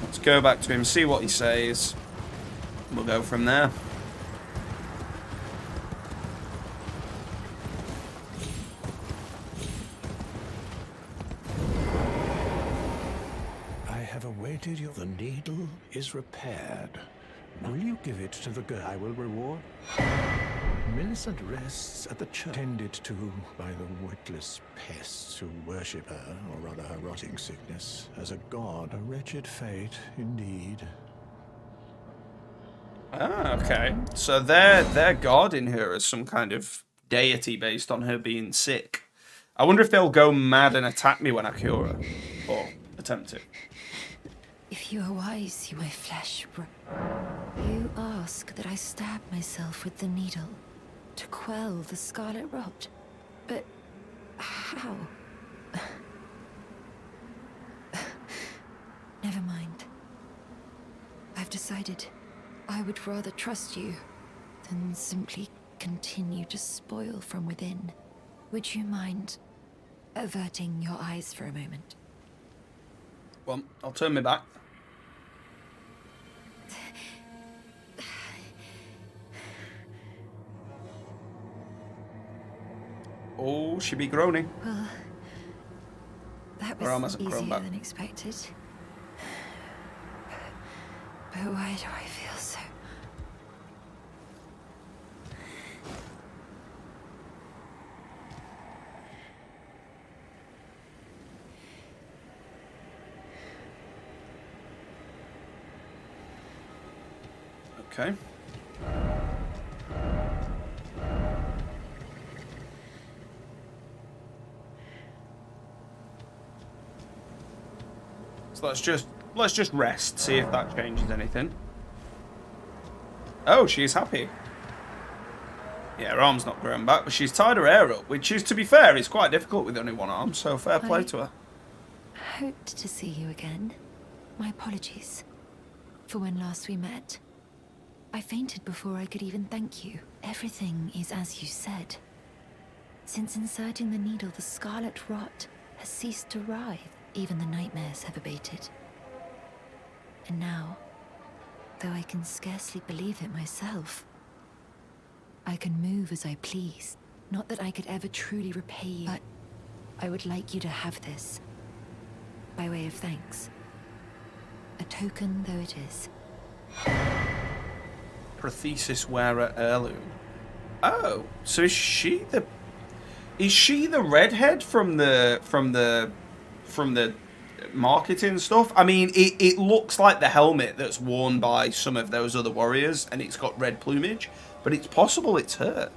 Let's go back to him, see what he says. We'll go from there. I have awaited you. The needle is repaired. Will you give it to the girl I will reward? Millicent rests at the church, tended to by the witless pests who worship her, or rather her rotting sickness, as a god. A wretched fate, indeed. Ah, okay. So their god in her is some kind of deity based on her being sick. I wonder if they'll go mad and attack me when I cure her. Or attempt to. If you are wise, you my flesh. You ask that I stab myself with the needle to quell the scarlet rot. But how? Never mind. I've decided I would rather trust you than simply continue to spoil from within. Would you mind averting your eyes for a moment? Well, I'll turn my back. Oh, she be groaning. Well, That Her arm was hasn't grown easier back. than expected. But why do I feel so... Okay. So let's just rest, see if that changes anything. Oh, she's happy. Yeah, her arm's not grown back, but she's tied her hair up, which is, to be fair, is quite difficult with only one arm, so fair play to her. Hoped to see you again. My apologies for when last we met. I fainted before I could even thank you. Everything is as you said. Since inserting the needle, the scarlet rot has ceased to writhe. Even the nightmares have abated. And now, though I can scarcely believe it myself, I can move as I please. Not that I could ever truly repay you, but I would like you to have this, by way of thanks. A token though it is. Prothesis wearer heirloom. Oh, so is she the redhead from the marketing stuff? I mean, it looks like the helmet that's worn by some of those other warriors, and it's got red plumage, but it's possible it's her.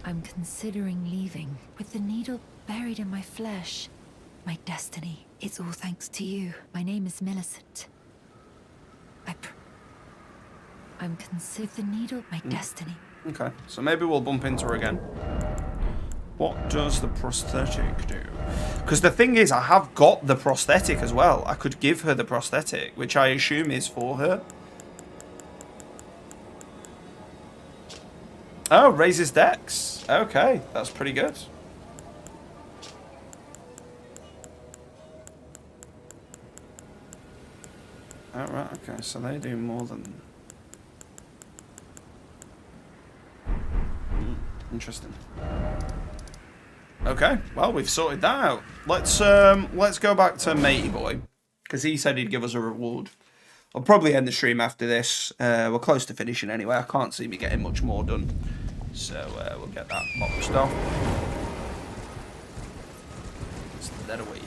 I'm considering leaving, with the needle buried in my flesh. My destiny. It's all thanks to you. My name is Millicent. I'm considered the needle, my destiny. Okay, so maybe we'll bump into her again. What does the prosthetic do? Because the thing is, I have got the prosthetic as well. I could give her the prosthetic, which I assume is for her. Oh, raises dex. Okay, that's pretty good. Oh, right, okay, so they do more than... Interesting. Okay, well, we've sorted that out. Let's go back to Matey Boy, because he said he'd give us a reward. I'll probably end the stream after this. We're close to finishing anyway. I can't see me getting much more done. So we'll get that boxed off. Let's put that away.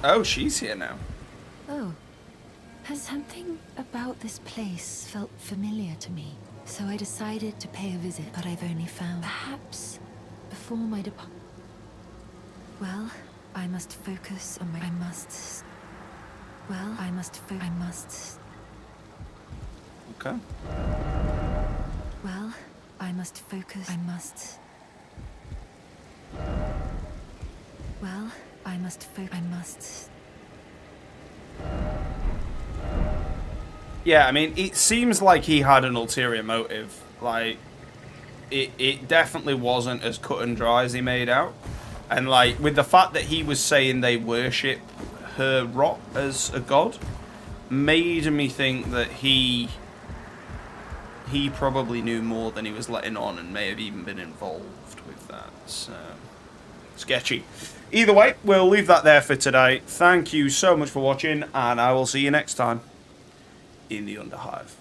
Oh, she's here now. Oh. Has something about this place felt familiar to me? So I decided to pay a visit, but I've only found... Perhaps before my depart... Well, I must focus on my... I must... Okay. Well, I must focus... Well, I must... Yeah, I mean, it seems like he had an ulterior motive. Like, it definitely wasn't as cut and dry as he made out. And, like, with the fact that he was saying they worship her rot as a god, made me think that he probably knew more than he was letting on and may have even been involved with that. So, sketchy. Either way, we'll leave that there for today. Thank you so much for watching, and I will see you next time in the Underhive.